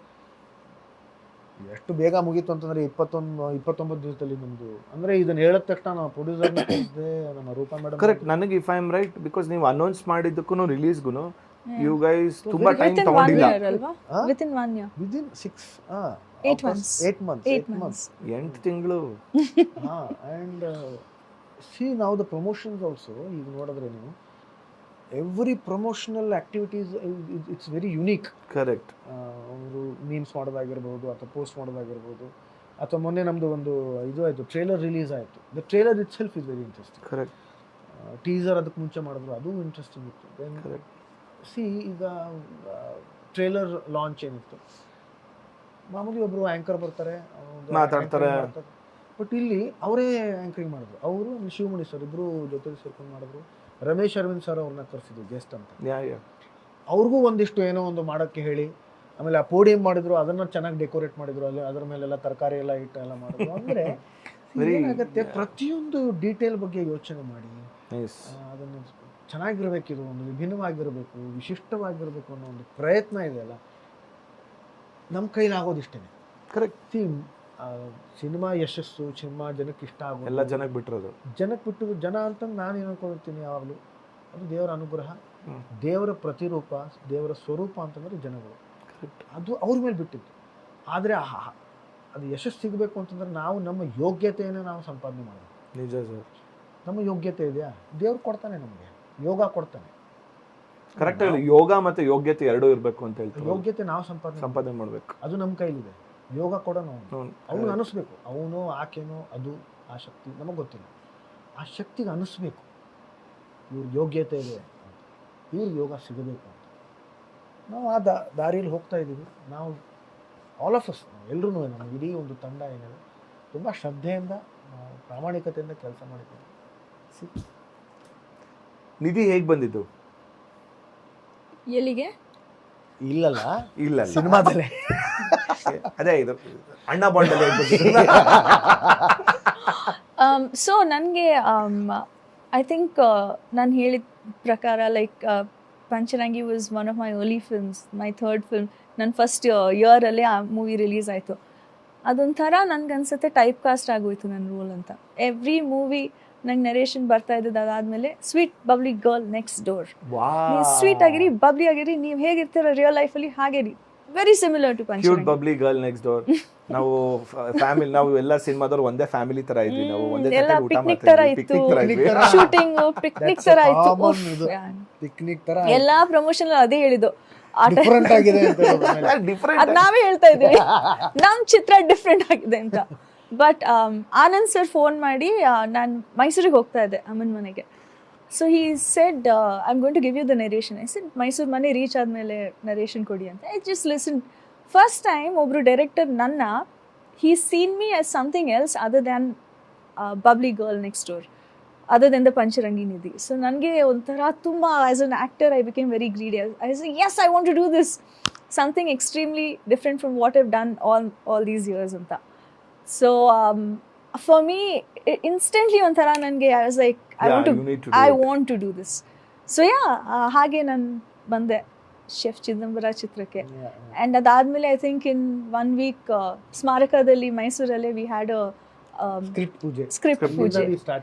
ಎಷ್ಟು ಬೇಗ ಮುಗೀತು ಅಂತಂದರೆ 29 ದಿವಸದಲ್ಲಿ ನಮ್ಮದು. ಅಂದರೆ ಇದನ್ನು ಹೇಳಿದ ತಕ್ಷಣ ನಾವು ಪ್ರೊಡ್ಯೂಸರ್ನ ಕಳಿಸಿದೆ, ನಮ್ಮ ರೂಪಾ ಮೇಡಮ್. ಕರೆಕ್ಟ್. ನನಗೆ if I am right, because ನೀವು ಅನೌನ್ಸ್ ಮಾಡಿದ್ದಕ್ಕೂ ರಿಲೀಸ್ಗೂ ಯು ಗೈಸ್ ತುಂಬ ಟೈಮ್ ತಗೊಂಡಿಲ್ಲ. ವಿತಿನ್ 1 year, ವಿತಿನ್ 8 months 8 ತಿಂಗಳು. ಆ್ಯಂಡ್ ಸಿ ನಾವು ದ ಪ್ರಮೋಷನ್ಸ್ ಆಲ್ಸೋ, ಈಗ ನೋಡಿದ್ರೆ ನೀವು every promotional activities it's very unique. Correct. ಅವರು ಮೀಮ್ಸ್ ಮಾಡೋದಾಗಿರ್ಬೋದು, ಅಥವಾ ಪೋಸ್ಟ್ ಮಾಡೋದಾಗಿರ್ಬೋದು, ಅಥವಾ ಮೊನ್ನೆ ನಮ್ಮದು ಒಂದು ಇದು ಆಯಿತು, ಟ್ರೇಲರ್ ರಿಲೀಸ್ ಆಯಿತು. The trailer it self is very interesting. Correct. Teaser ಅದಕ್ಕೆ ಮುಂಚೆ ಮಾಡಿದ್ರು, ಅದು ಇಂಟ್ರೆಸ್ಟಿಂಗ್ ಇತ್ತು. ದೆನ್ ಸಿ ಈಗ ಟ್ರೇಲರ್ ಲಾಂಚ್ ಏನಿತ್ತು, ಮಾಮೂಲಿ ಒಬ್ಬರು ಆ್ಯಂಕರ್ ಬರ್ತಾರೆ, ಮಾತಾಡ್ತಾರೆ. ಬಟ್ ಇಲ್ಲಿ ಅವರೇ ಆ್ಯಂಕರಿಂಗ್ ಮಾಡಿದ್ರು. ಅವರು ಶಿವಮಣಿ ಸರ್ ಇಬ್ಬರು ಜೊತೆಲಿ ಸೇರ್ಕೊಂಡು ಮಾಡಿದ್ರು. ರಮೇಶ್ ಅರವಿಂದ್ ಸರ್ ಅವ್ರನ್ನ ಕರೆಸಿದ್ರು ಗೆಸ್ಟ್ ಅಂತ. ಅವ್ರಿಗೂ ಒಂದಿಷ್ಟು ಏನೋ ಒಂದು ಮಾಡೋಕ್ಕೆ ಹೇಳಿ, ಆಮೇಲೆ ಆ ಪೋಡಿಯಂ ಮಾಡಿದ್ರು, ಅದನ್ನು ಚೆನ್ನಾಗಿ ಡೆಕೋರೇಟ್ ಮಾಡಿದ್ರು. ಅಲ್ಲಿ ಅದರ ಮೇಲೆಲ್ಲ ತರಕಾರಿ ಎಲ್ಲ ಇಟ್ಟು ಎಲ್ಲ ಮಾಡಿದ್ರು. ಅಂದರೆ ಏನಾಗುತ್ತೆ, ಪ್ರತಿಯೊಂದು ಡೀಟೇಲ್ ಬಗ್ಗೆ ಯೋಚನೆ ಮಾಡಿ ಅದನ್ನು ಚೆನ್ನಾಗಿರ್ಬೇಕಿದು, ಒಂದು ವಿಭಿನ್ನವಾಗಿರಬೇಕು, ವಿಶಿಷ್ಟವಾಗಿರಬೇಕು ಅನ್ನೋ ಒಂದು ಪ್ರಯತ್ನ ಇದೆಯಲ್ಲ, ನಮ್ಮ ಕೈಲಾಗೋದಿಷ್ಟೇ. ಕರೆಕ್ಟ್. ಸಿನಿಮಾ ಯಶಸ್ಸು, ಸಿನಿಮಾ ಜನಕ್ಕೆ ಇಷ್ಟ ಆಗೋದು, ಎಲ್ಲ ಜನಕ್ಕೆ ಬಿಟ್ಟಿರೋದು, ಜನ ಅಂತಂದು ನಾನು ಏನು ಅನ್ಕೊಳ್ತೀನಿ ಯಾವಾಗಲೂ, ಅದು ದೇವರ ಅನುಗ್ರಹ, ದೇವರ ಪ್ರತಿರೂಪ, ದೇವರ ಸ್ವರೂಪ ಅಂತಂದರೆ ಜನಗಳು. ಅದು ಅವ್ರ ಮೇಲೆ ಬಿಟ್ಟಿದ್ದು. ಆದರೆ ಅದು ಯಶಸ್ಸು ಸಿಗಬೇಕು ಅಂತಂದ್ರೆ ನಾವು ನಮ್ಮ ಯೋಗ್ಯತೆಯನ್ನು ನಾವು ಸಂಪಾದನೆ ಮಾಡಬೇಕು. ನಿಜ ಸರ್. ನಮ್ಮ ಯೋಗ್ಯತೆ ಇದೆಯಾ, ದೇವ್ರು ಕೊಡ್ತಾನೆ, ನಮಗೆ ಯೋಗ ಕೊಡ್ತಾನೆ. ಕರೆಕ್ಟ್. ಯೋಗ ಮತ್ತು ಯೋಗ್ಯತೆ ಎರಡೂ ಇರಬೇಕು ಅಂತ ಹೇಳ್ತಾರೆ. ಯೋಗ್ಯತೆ ನಾವು ಸಂಪಾದನೆ ಮಾಡಬೇಕು, ಅದು ನಮ್ಮ ಕೈಲಿದೆ. ಯೋಗ ಕೊಡೋನು ಅವನು ಅನಿಸ್ಬೇಕು, ಅವನು ಆಕೆನೋ ಅದು ಆ ಶಕ್ತಿ ನಮಗೆ ಗೊತ್ತಿಲ್ಲ. ಆ ಶಕ್ತಿಗೆ ಅನಿಸ್ಬೇಕು ಇವ್ರ ಯೋಗ್ಯತೆ ಇದೆ, ಇವ್ರಿಗೆ ಯೋಗ ಸಿಗಬೇಕು ಅಂತ. ನಾವು ಆ ದಾರಿಯಲ್ಲಿ ಹೋಗ್ತಾ ಇದ್ದೀವಿ. ನಾವು ಆಲ್ ಆಫ್ ಅಸ್, ಎಲ್ಲರೂ, ನಮ್ಮ ಇಡೀ ಒಂದು ತಂಡ ಏನಿದೆ ತುಂಬ ಶ್ರದ್ಧೆಯಿಂದ ಪ್ರಾಮಾಣಿಕತೆಯಿಂದ ಕೆಲಸ ಮಾಡಿದ್ದೀನಿ. ನಿಧಿ ಹೇಗೆ ಬಂದಿದ್ದು? ಎಲ್ಲಿಗೆ? ಇಲ್ಲಲ್ಲ, ಇಲ್ಲ ಸಿನಿಮಾದಲ್ಲೇ. ಅದೇ ಇದು ಅಣ್ಣ ಬಾಂಡಲ್ಲಿ ಸೊ ನನಗೆ ಐ ಥಿಂಕ್ ನಾನು ಹೇಳಿದ ಪ್ರಕಾರ like Panchrangi was one of my early films, my third film. ನನ್ನ ಫಸ್ಟ್ ಇಯರಲ್ಲೇ ಆ ಮೂವಿ ರಿಲೀಸ್ ಆಯಿತು. ಅದೊಂಥರ ನನಗನ್ಸುತ್ತೆ ಟೈಪ್ ಕಾಸ್ಟ್ ಆಗೋಯ್ತು ನನ್ನ ರೋಲ್ ಅಂತ. ಎವ್ರಿ ಮೂವಿ ನಂಗೆ ನರೇಷನ್ ಬರ್ತಾ ಇದ್ದದ್ದು ಅದಾದಮೇಲೆ sweet bubbly girl next door, ನೀವು ಸ್ವೀಟ್ ಆಗಿರಿ, ಬಬ್ಲಿ ಆಗಿರಿ, ನೀವು ಹೇಗಿರ್ತೀರ ರಿಯಲ್ ಲೈಫಲ್ಲಿ ಹಾಗೇರಿ. Very similar to cute bubbly girl next door. ನಾವು ಫ್ಯಾಮಿಲಿ, ನಾವು ಎಲ್ಲ ಸಿನಿಮಾದವ್ರು ಒಂದೇ ಫ್ಯಾಮಿಲಿ ತರ ಇದ್ವಿ. ನಾವು ಒಂದೇ ಎಲ್ಲ ತಟ್ಟೆಲಿ ಊಟ ಪಿಕ್ನಿಕ್ ತರ ಮಾಡ್ತಾ ಇತ್ತು, ಇದ್ವಿ. ಶೂಟಿಂಗ್ ಪಿಕ್ನಿಕ್ ತರ ಇತ್ತು. ಪಿಕ್ನಿಕ್ ತರ ಎಲ್ಲಾ ಪ್ರಮೋಷನ್ ಅದೇ ಹೇಳಿದ್ದು, ಡಿಫರೆಂಟ್ ಆಗಿದೆ ಅಂತ ಡಿಫ್ರೆಂಟ್ ಅದ್ ನಾವೇ ಹೇಳ್ತಾ ಇದ್ದೀವಿ ನಮ್ ಚಿತ್ರ ಡಿಫ್ರೆಂಟ್ ಆಗಿದೆ ಅಂತ. ಬಟ್ ಆನಂದ್ ಸರ್ ಫೋನ್ ಮಾಡಿ ನಾನು ಮೈಸೂರಿಗೆ ಹೋಗ್ತಾ ಇದ್ದೆ ಅಮ್ಮನ ಮನೆಗೆ. So he said I am going to give you the narration. I said Mysuru ಮನೆ ರೀಚ್ ಆದಮೇಲೆ ನರೇಷನ್ ಕೊಡಿ ಅಂತ. I just listen. First time ಒಬ್ರು ಡೈರೆಕ್ಟರ್ ನನ್ನ he seen me as something else other than bubbly girl next door, other than the Pancharangi Nidhi. So ನನಗೆ ಒಂಥರ ತುಂಬ as an actor I became very greedy. I said yes, I want to do this, something extremely different from what I've done all these years ಅಂತ. So for me instantly ಒಂಥರ ನನಗೆ I was like I want to do this. So yeah, ಹಾಗೆ ನಾನು ಬಂದೆ chef Chidambara ಚಿತ್ರಕ್ಕೆ. And ಅದಾದಮೇಲೆ I think in 1 week ಸ್ಮಾರಕದಲ್ಲಿ ಮೈಸೂರಲ್ಲಿ we had script ಪೂಜೆ.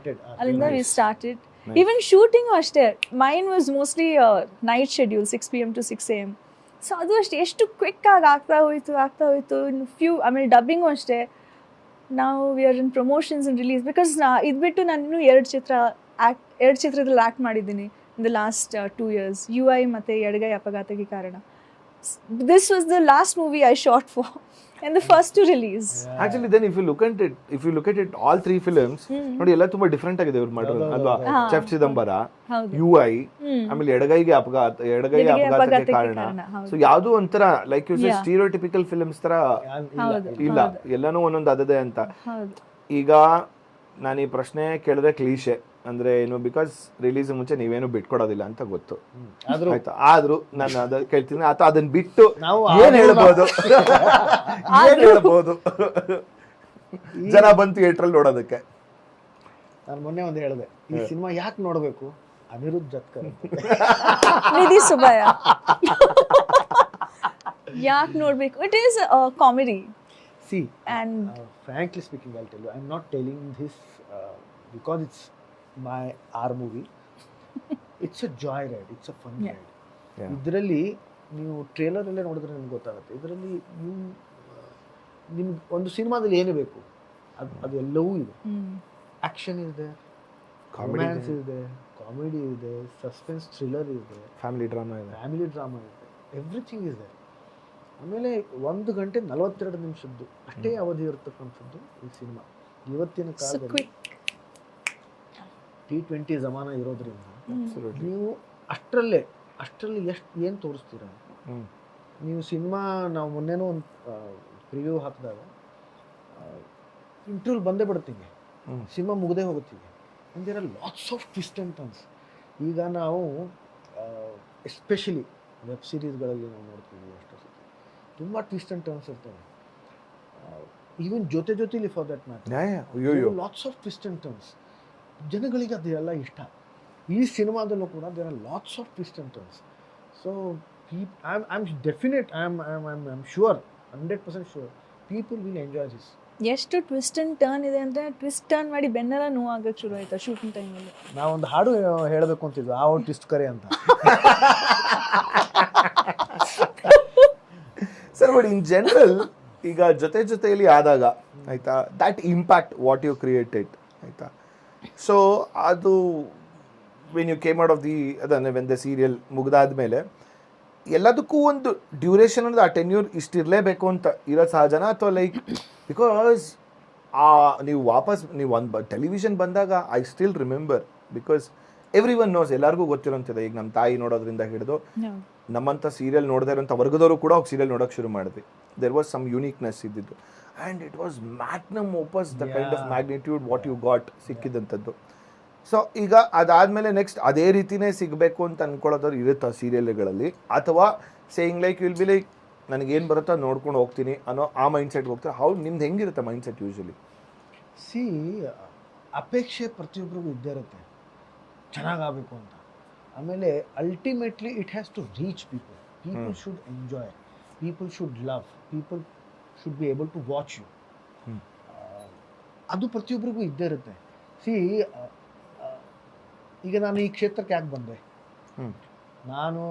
ಅಲ್ಲಿಂದ ವಿ ಸ್ಟಾರ್ಟೆಡ್. ಈವನ್ ಶೂಟಿಂಗು ಅಷ್ಟೇ, main was mostly night schedule 6 PM to 6 AM. So ಅದು ಅಷ್ಟೇ ಎಷ್ಟು ಕ್ವಿಕ್ಕಾಗಿ ಆಗ್ತಾ ಹೋಯಿತು. ಇನ್ನು ಆಮೇಲೆ ಡಬ್ಬಿಂಗು ಅಷ್ಟೇ. ನಾವು we are in promotions and release. Because ಇದು ಬಿಟ್ಟು ನಾನು ಇನ್ನೂ 2 ಚಿತ್ರದಲ್ಲಿ ಆ್ಯಕ್ಟ್ ಮಾಡಿದ್ದೀನಿ in the last 2 years. UI ಮತ್ತೆ ಎಡಗೈ ಅಪಘಾತಕ್ಕೆ ಕಾರಣ. This was the last movie I shot for and the first to release. Actually then if you look at it all 3 films ನೋಡಿ ಎಲ್ಲ ತುಂಬಾ ಡಿಫರೆಂಟ್ ಆಗಿದೆ ಇವ್ರು ಮಾಡಿರೋದು ಅಲ್ವಾ. ಚೆಫ್ ಚಿದಂಬರ, UI, ಆಮೇಲೆ ಎಡಗೈಗೆ ಅಪಘಾತಕ್ಕೆ ಕಾರಣ. ಸೊ ಯಾವುದು ಒಂಥರ ಲೈಕ್ ಯು ಸೇ ಸ್ಟೀರಿಯೋಟಿಪಿಕಲ್ ಫಿಲ್ಮ್ಸ್ ತರ ಇಲ್ಲ, ಎಲ್ಲಾನು ಒಂದೊಂದು ಅದದೇ ಅಂತ. ಈಗ ನಾನು ಈ ಪ್ರಶ್ನೆ ಕೇಳಿದ್ರೆ ಕ್ಲೀಶೆ ಅಂದ್ರೆ ಏನು, ಬಿಕಾಸ್ ರಿಲೀಸ್ ಮುಂಚೆ ನೀವೇನು ಬಿಟ್ಕೊಡೋದಿಲ್ಲ ಅಂತ ಗೊತ್ತು. ಆಯ್ತಾ, ಆದ್ರೂ ನಾನು ಅದ ಕೇಳ್ತೀನಿ, ಅಥವಾ ಅದನ್ನ ಬಿಟ್ಟು ಏನ್ ಹೇಳ್ಬೋದು ಜನ ಬಂತು ಥಿಯೇಟ್ರಲ್ಲಿ ನೋಡೋದಕ್ಕೆ. ನಾನು ಮೊನ್ನೆ ಒಂದು ಹೇಳಿದೆ, ಈ ಸಿನಿಮಾ ಯಾಕೆ ನೋಡ್ಬೇಕು, ಅನಿರುದ್ಧ್ ಜತ್ಕರ್ ನಿಧಿ ಸುಬ್ಬಯ್ಯ ಯಾಕೆ ನೋಡ್ಬೇಕು. It is comedy. See, and frankly speaking, I'll tell you, I'm not telling this because it's our movie. It's a joy ride, it's a fun ride. ಇದರಲ್ಲಿ ನೀವು ಟ್ರೇಲರ್ ಅಲ್ಲೇ ನೋಡಿದ್ರೆ ನಿಮ್ಗೆ ಗೊತ್ತಾಗುತ್ತೆ. ಇದರಲ್ಲಿ ನಿಮ್ಗೆ ಒಂದು ಸಿನಿಮಾದಲ್ಲಿ ಏನು ಬೇಕು ಅದು ಎಲ್ಲವೂ ಇದೆ. ಆಕ್ಷನ್ ಇದೆ, ರೊಮ್ಯಾನ್ಸ್ ಇದೆ, ಕಾಮಿಡಿ ಇದೆ, ಸಸ್ಪೆನ್ಸ್ ಥ್ರಿಲ್ಲರ್ ಇದೆ, ಫ್ಯಾಮಿಲಿ ಡ್ರಾಮಾ ಇದೆ, ಎವ್ರಿಥಿಂಗ್ ಇದೆ. ಆಮೇಲೆ 1 ಗಂಟೆ 42 ನಿಮಿಷದ್ದು ಅಷ್ಟೇ ಅವಧಿ ಇರತಕ್ಕಂಥದ್ದು ಈ ಸಿನಿಮಾ. ಇವತ್ತಿನ ಕಾಲದಲ್ಲಿ T20 ಜಮಾನ ಇರೋದ್ರಿಂದ ನೀವು ಅಷ್ಟರಲ್ಲಿ ಏನು ತೋರಿಸ್ತೀರಾ ನೀವು ಸಿನಿಮಾ. ನಾವು ಮೊನ್ನೆನೂ ಒಂದು ಪ್ರಿವ್ಯೂ ಹಾಕಿದಾಗ ಇಂಟರ್ವ್ಯೂ ಬಂದೇ ಬಿಡ್ತೀವಿ, ಸಿನಿಮಾ ಮುಗದೆ ಹೋಗುತ್ತೀವಿ. And there are lots of twist and turns. ಈಗ ನಾವು ಎಸ್ಪೆಷಲಿ ವೆಬ್ ಸೀರೀಸ್ಗಳಲ್ಲಿ ನಾವು ನೋಡ್ತೀವಿ, ಅಷ್ಟೇ ತುಂಬ ಟ್ವಿಸ್ಟ್ ಆ್ಯಂಡ್ ಟರ್ನ್ಸ್ ಇರ್ತವೆ. ಈವನ್ ಜೊತೆಲಿ for that matter lots of twist and turns. ಜನಗಳಿಗೆ ಅದೆಲ್ಲ ಇಷ್ಟ. ಈ ಸಿನಿಮಾದಲ್ಲೂ ಕೂಡ there are lots of twist and turns. So I am sure 100% sure people will enjoy this. ಎಷ್ಟು ಟ್ವಿಸ್ಟ್ ಆ್ಯಂಡ್ ಟರ್ನ್ ಇದೆ ಅಂದರೆ ಟ್ವಿಸ್ಟ್ ಟರ್ನ್ ಮಾಡಿ ಬೆನ್ನೆಲ್ಲ ನೋವಾಗಕ್ಕೆ ಶುರು ಆಯ್ತಾ ಶೂಟಿಂಗ್ ಟೈಮಲ್ಲಿ. ನಾವೊಂದು ಹಾಡು ಹೇಳಬೇಕು ಅಂತಿದ್ವಿ, ಆ ಟ್ವಿಸ್ಟ್ ಕರೆ ಅಂತ. ಸರ್, ಬಟ್ ಇನ್ ಜನರಲ್ ಈಗ ಜೊತೆಯಲ್ಲಿ ಆದಾಗ ಆಯ್ತಾ, that impact what you created ಆಯ್ತಾ. ಸೊ ಅದು when you came out of ಅದನ್ನು ವೆನ್ ದ ಸೀರಿಯಲ್ ಮುಗ್ದಾದ್ಮೇಲೆ ಎಲ್ಲದಕ್ಕೂ ಒಂದು ಡ್ಯೂರೇಷನ್ ಅನ್ನೋದು ಆ ಟೆನ್ಯೂರ್ ಇಷ್ಟಿರಲೇಬೇಕು ಅಂತ ಇರೋ ಸಹಜನ, ಅಥವಾ ಲೈಕ್ ಬಿಕಾಸ್ ನೀವು ವಾಪಸ್ ಒಂದು ಟೆಲಿವಿಷನ್ ಬಂದಾಗ I still remember, because everyone knows, ಎಲ್ಲರಿಗೂ ಗೊತ್ತಿರೋಂಥದ್ದು. ಈಗ ನಮ್ಮ ತಾಯಿ ನೋಡೋದ್ರಿಂದ ಹಿಡಿದು ನಮ್ಮಂಥ ಸೀರಿಯಲ್ ನೋಡದೇ ಇರೋಂಥ ವರ್ಗದವರು ಕೂಡ ಹೋಗಿ ಸೀರಿಯಲ್ ನೋಡೋಕೆ ಶುರು ಮಾಡಿದ್ವಿ. ದೇರ್ ವಾಸ್ ಸಮ್ ಯೂನಿಕ್ನೆಸ್ ಇದ್ದಿದ್ದು. And it was magnum opus the kind of magnitude what you got ಸಿಕ್ಕಿದಂಥದ್ದು. ಸೊ ಈಗ ಅದಾದಮೇಲೆ ನೆಕ್ಸ್ಟ್ ಅದೇ ರೀತಿನೇ ಸಿಗಬೇಕು ಅಂತ ಅಂದ್ಕೊಳ್ಳೋದು ಇರುತ್ತಾ ಸೀರಿಯಲ್ಗಳಲ್ಲಿ, ಅಥವಾ saying like will be like ನನಗೇನು ಬರುತ್ತೋ ನೋಡ್ಕೊಂಡು ಹೋಗ್ತೀನಿ ಅನ್ನೋ ಆ ಮೈಂಡ್ಸೆಟ್ಗೆ ಹೋಗ್ತಾರೆ? ಹೌ ನಿಮ್ದು ಹೆಂಗಿರುತ್ತೆ ಮೈಂಡ್ಸೆಟ್ ಯೂಶಲಿ? ಸಿ, ಅಪೇಕ್ಷೆ ಪ್ರತಿಯೊಬ್ಬರಿಗೂ ಇದ್ದೇ ಇರುತ್ತೆ ಚೆನ್ನಾಗಾಗಬೇಕು ಅಂತ. ಆಮೇಲೆ ultimately it has to reach people. People should enjoy, people should love, people should be able to watch you. ಅದು ಪ್ರತಿಯೊಬ್ಬರಿಗೂ ಇದ್ದೇ ಇರುತ್ತೆ. ಸಿ, ಈಗ ನಾನು ಈ ಕ್ಷೇತ್ರಕ್ಕೆ ಯಾಕೆ ಬಂದೆ, ನಾನು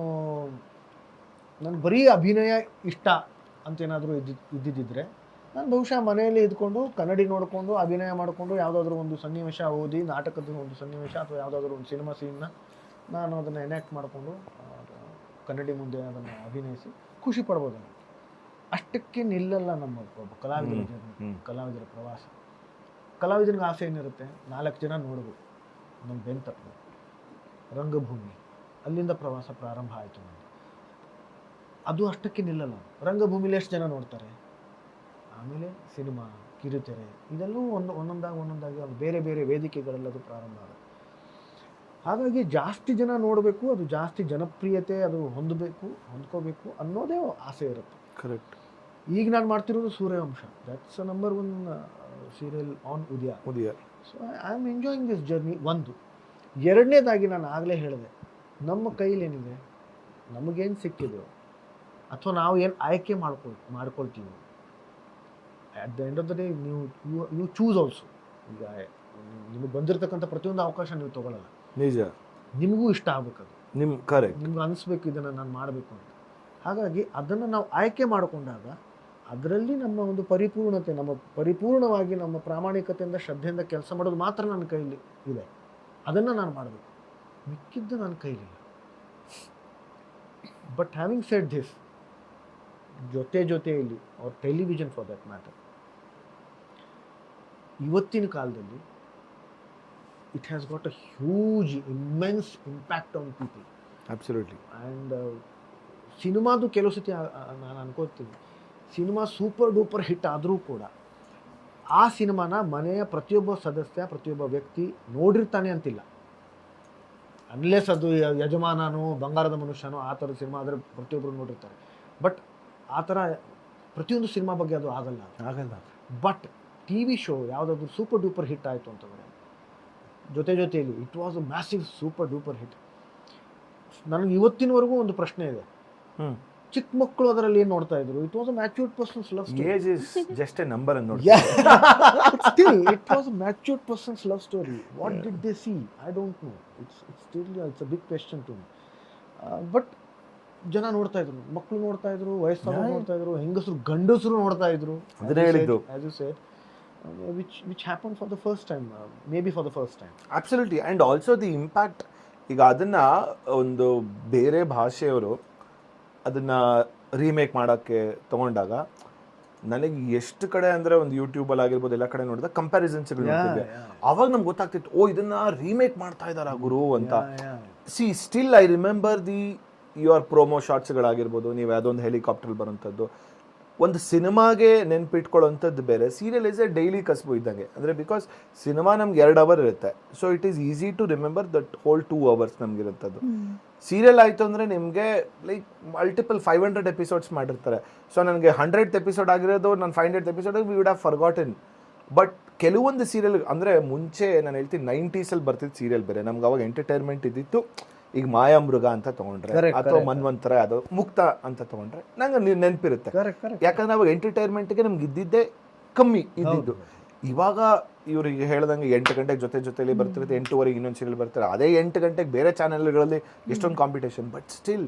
ಬರೀ ಅಭಿನಯ ಇಷ್ಟ ಅಂತೇನಾದರೂ ಇದ್ದಿದ್ದರೆ ನಾನು ಬಹುಶಃ ಮನೆಯಲ್ಲಿ ಇದ್ಕೊಂಡು ಕನ್ನಡಿ ನೋಡಿಕೊಂಡು ಅಭಿನಯ ಮಾಡಿಕೊಂಡು ಯಾವುದಾದ್ರೂ ಒಂದು ಸನ್ನಿವೇಶ ಓದಿ, ನಾಟಕದ ಒಂದು ಸನ್ನಿವೇಶ ಅಥವಾ ಯಾವುದಾದ್ರೂ ಒಂದು ಸಿನಿಮಾ ಸೀನ್ನ ನಾನು ಅದನ್ನು ಎನ್ಯಾಕ್ಟ್ ಮಾಡಿಕೊಂಡು ಕನ್ನಡಿ ಮುಂದೆ ಅದನ್ನು ಅಭಿನಯಿಸಿ ಖುಷಿ ಪಡ್ಬೋದು. ಅಷ್ಟಕ್ಕೆ ನಿಲ್ಲಲ್ಲ ನಮ್ಮ ಕಲಾವಿದರ ಪ್ರವಾಸ. ಕಲಾವಿದನಿಗೆ ಆಸೆ ಏನಿರುತ್ತೆ, 4 ಜನ ನೋಡಬೇಕು, ನಮ್ಮ ಬೆಂತಪ್ಪು ರಂಗಭೂಮಿ, ಅಲ್ಲಿಂದ ಪ್ರವಾಸ ಪ್ರಾರಂಭ ಆಯಿತು ನನಗೆ. ಅದು ಅಷ್ಟಕ್ಕೆ ನಿಲ್ಲಲ್ಲ. ರಂಗಭೂಮಿಲಿ ಎಷ್ಟು ಜನ ನೋಡ್ತಾರೆ, ಆಮೇಲೆ ಸಿನಿಮಾ, ಕಿರುತೆರೆ, ಇದೆಲ್ಲವೂ ಒಂದೊಂದಾಗಿ ಅದು ಬೇರೆ ಬೇರೆ ವೇದಿಕೆಗಳೆಲ್ಲದು ಪ್ರಾರಂಭ ಆಗುತ್ತೆ. ಹಾಗಾಗಿ ಜಾಸ್ತಿ ಜನ ನೋಡಬೇಕು, ಅದು ಜಾಸ್ತಿ ಜನಪ್ರಿಯತೆ ಅದು ಹೊಂದ್ಕೋಬೇಕು ಅನ್ನೋದೇ ಆಸೆ ಇರುತ್ತೆ. ಕರೆಕ್ಟ್. ಈಗ ನಾನು ಮಾಡ್ತಿರೋದು Suryavamsha, that's number 1 serial on Udaya. So I am enjoying this journey. ಒಂದು. ಎರಡನೇದಾಗಿ ನಾನು ಆಗಲೇ ಹೇಳಿದೆ, ನಮ್ಮ ಕೈಲೇನಿದೆ, ನಮಗೇನು ಸಿಕ್ಕಿದೆ ಅಥವಾ ನಾವು ಏನು ಆಯ್ಕೆ ಮಾಡ್ಕೊಳ್ತೀವಿ, at the end of the day ನೀವು ಚೂಸ್ ಆಲ್ಸೋ. ಈಗ ನಿಮಗೆ ಬಂದಿರತಕ್ಕಂಥ ಪ್ರತಿಯೊಂದು ಅವಕಾಶ ನೀವು ತೊಗೊಳ್ಳಲ್ಲ. ನಿಜ. ನಿಮಗೂ ಇಷ್ಟ ಆಗಬೇಕದು, ಕರೆಕ್ಟ್, ನಿಮ್ಗೆ ಅನಿಸ್ಬೇಕು ಇದನ್ನು ನಾನು ಮಾಡಬೇಕು ಅಂತ. ಹಾಗಾಗಿ ಅದನ್ನು ನಾವು ಆಯ್ಕೆ ಮಾಡಿಕೊಂಡಾಗ ಅದರಲ್ಲಿ ನಮ್ಮ ಒಂದು ಪರಿಪೂರ್ಣತೆ, ಪರಿಪೂರ್ಣವಾಗಿ ನಮ್ಮ ಪ್ರಾಮಾಣಿಕತೆಯಿಂದ ಶ್ರದ್ಧೆಯಿಂದ ಕೆಲಸ ಮಾಡೋದು ಮಾತ್ರ ನನ್ನ ಕೈಲಿ ಇದೆ. ಅದನ್ನು ನಾನು ಮಾಡಬೇಕು, ಮಿಕ್ಕಿದ್ದು ನನ್ನ ಕೈಲಿಲ್ಲ. ಬಟ್ ಹ್ಯಾವಿಂಗ್ ಸೆಡ್ ದಿಸ್, ಜೊತೆಯಲ್ಲಿ ಅವ್ರ ಟೆಲಿವಿಷನ್ ಫಾರ್ ದಟ್ ಮ್ಯಾಟರ್, ಇವತ್ತಿನ ಕಾಲದಲ್ಲಿ it has got a huge immense impact on people. Absolutely. And ಸಿನಿಮಾದು ಕೆಲವು ಸತಿ ನಾನು ಅನ್ಕೋತೀನಿ, ಸಿನಿಮಾ ಸೂಪರ್ ಡೂಪರ್ ಹಿಟ್ ಆದರೂ ಕೂಡ ಆ ಸಿನಿಮಾನ ಮನೆಯ ಪ್ರತಿಯೊಬ್ಬ ಸದಸ್ಯ, ಪ್ರತಿಯೊಬ್ಬ ವ್ಯಕ್ತಿ ನೋಡಿರ್ತಾನೆ ಅಂತಿಲ್ಲ. ಅನ್ಲೆಸ್ ಅದು ಯಜಮಾನನೋ ಬಂಗಾರದ ಮನುಷ್ಯನೋ ಆ ಥರದ ಸಿನಿಮಾ ಆದರೆ ಪ್ರತಿಯೊಬ್ಬರು ನೋಡಿರ್ತಾರೆ. ಬಟ್ ಆ ಥರ ಪ್ರತಿಯೊಂದು ಸಿನಿಮಾ ಬಗ್ಗೆ ಅದು ಆಗಲ್ಲ. ಬಟ್ ಟಿ ವಿ ಶೋ ಯಾವುದಾದ್ರೂ ಸೂಪರ್ ಡೂಪರ್ ಹಿಟ್ ಆಯಿತು ಅಂತಂದರೆ ಜೊತೆಯಲ್ಲಿ it was a massive super duper hit. ನನಗೆ ಇವತ್ತಿನವರೆಗೂ ಒಂದು ಪ್ರಶ್ನೆ ಇದೆ, ಚಿಕ್ಕ ಮಕ್ಕಳು ಅದರಲ್ಲಿ ಏನು ನೋಡ್ತಾ ಇದ್ರು? It was a matured persons love story. Age is just a number ಅನ್ನು ನೋಡಿ. Still, it was a matured person's love story. What did they see? I don't know. It's a big question to me. But ಜನ ನೋಡ್ತಾ ಇದ್ರು, ಮಕ್ಕಳು ನೋಡ್ತಾ ಇದ್ರು, ವಯಸ್ಸಾದವರು ನೋಡ್ತಾ ಇದ್ರು, ಹೆಂಗಸರು ಗಂಡಸರು ನೋಡ್ತಾ ಇದ್ರು. ಅದನ್ನೇ ಹೇಳಿದ್ದು. As you said, which happened for the first time, maybe for the first time. Absolutely. And also the impact, ಈಗ ಅದನ್ನ ಒಂದು ಬೇರೆ ಭಾಷೆಯವರು ಅದನ್ನ ರೀಮೇಕ್ ಮಾಡೋಕ್ಕೆ ತಗೊಂಡಾಗ ನನಗೆ ಎಷ್ಟು ಕಡೆ ಅಂದರೆ ಒಂದು ಯೂಟ್ಯೂಬಲ್ಲಿ ಆಗಿರ್ಬೋದು, ಎಲ್ಲ ಕಡೆ ನೋಡಿದಾಗ ಕಂಪ್ಯಾರಿಸನ್ಸ್ಗಳು ನೋಡ್ತಿದ್ದೆ. ಅವಾಗ ನಮ್ಗೆ ಗೊತ್ತಾಗ್ತಿತ್ತು, ಓ ಇದನ್ನ ರೀಮೇಕ್ ಮಾಡ್ತಾ ಇದ್ದಾರಾ ಗುರು ಅಂತ. See still I remember your promo ಶಾರ್ಟ್ಸ್ಗಳಾಗಿರ್ಬೋದು, ನೀವು ಯಾವುದೊಂದು ಹೆಲಿಕಾಪ್ಟರ್ ಬರೋಂಥದ್ದು, ಒಂದು ಸಿನಿಮಾಗೆ ನೆನ್ಪಿಟ್ಕೊಳ್ಳೋಂಥದ್ದು ಬೇರೆ. ಸೀರಿಯಲ್ ಇಸ್ ಎ ಡೈಲಿ ಕಸಬು ಇದ್ದಂಗೆ. ಅಂದರೆ ಬಿಕಾಸ್ ಸಿನಿಮಾ ನಮ್ಗೆ 2 ಅವರ್ ಇರುತ್ತೆ, so it is easy to remember that whole 2 hours ನಮಗಿರುತ್ತದು. ಸೀರಿಯಲ್ ಆಯಿತು ಅಂದರೆ ನಿಮಗೆ ಲೈಕ್ ಮಲ್ಟಿಪಲ್ 500 ಎಪಿಸೋಡ್ಸ್ ಮಾಡಿರ್ತಾರೆ. ಸೊ ನನಗೆ 100th ಎಪಿಸೋಡ್ ಆಗಿರೋದು ನಾನು 500th episode we would have forgotten. But ಕೆಲವೊಂದು ಸೀರಿಯಲ್ ಅಂದರೆ ಮುಂಚೆ ನಾನು ಹೇಳ್ತೀನಿ 90s ಬರ್ತಿದ್ದು ಸೀರಿಯಲ್ ಬೇರೆ, ನಮ್ಗೆ ಅವಾಗ ಎಂಟರ್ಟೈನ್ಮೆಂಟ್ ಇದ್ದಿತ್ತು. ಈಗ ಮಾಯಾಮೃಗ ಅಂತ ತೊಗೊಂಡ್ರೆ ಅಥವಾ ಮನ್ವಂತರ ಅದು ಮುಕ್ತ ಅಂತ ತೊಗೊಂಡ್ರೆ ನಂಗೆ ನೆನಪಿರುತ್ತೆ. ಯಾಕಂದ್ರೆ ಅವಾಗ ಎಂಟರ್ಟೈನ್ಮೆಂಟ್ಗೆ ನಮ್ಗೆ ಇದ್ದಿದ್ದೇ ಕಮ್ಮಿ ಇದ್ದಿದ್ದು. ಇವಾಗ ಇವ್ರಿಗೆ ಹೇಳ್ದಂಗೆ 8 ಗಂಟೆಗೆ ಜೊತೆಲಿ ಬರ್ತಿರುತ್ತೆ, 8:15 ಇನ್ನೊಂದು ಸೀರಿಯಲ್ ಬರ್ತಾರೆ. ಅದೇ 8 ಗಂಟೆಗೆ ಬೇರೆ ಚಾನೆಲ್ಗಳಲ್ಲಿ ಎಷ್ಟೊಂದು competition. But still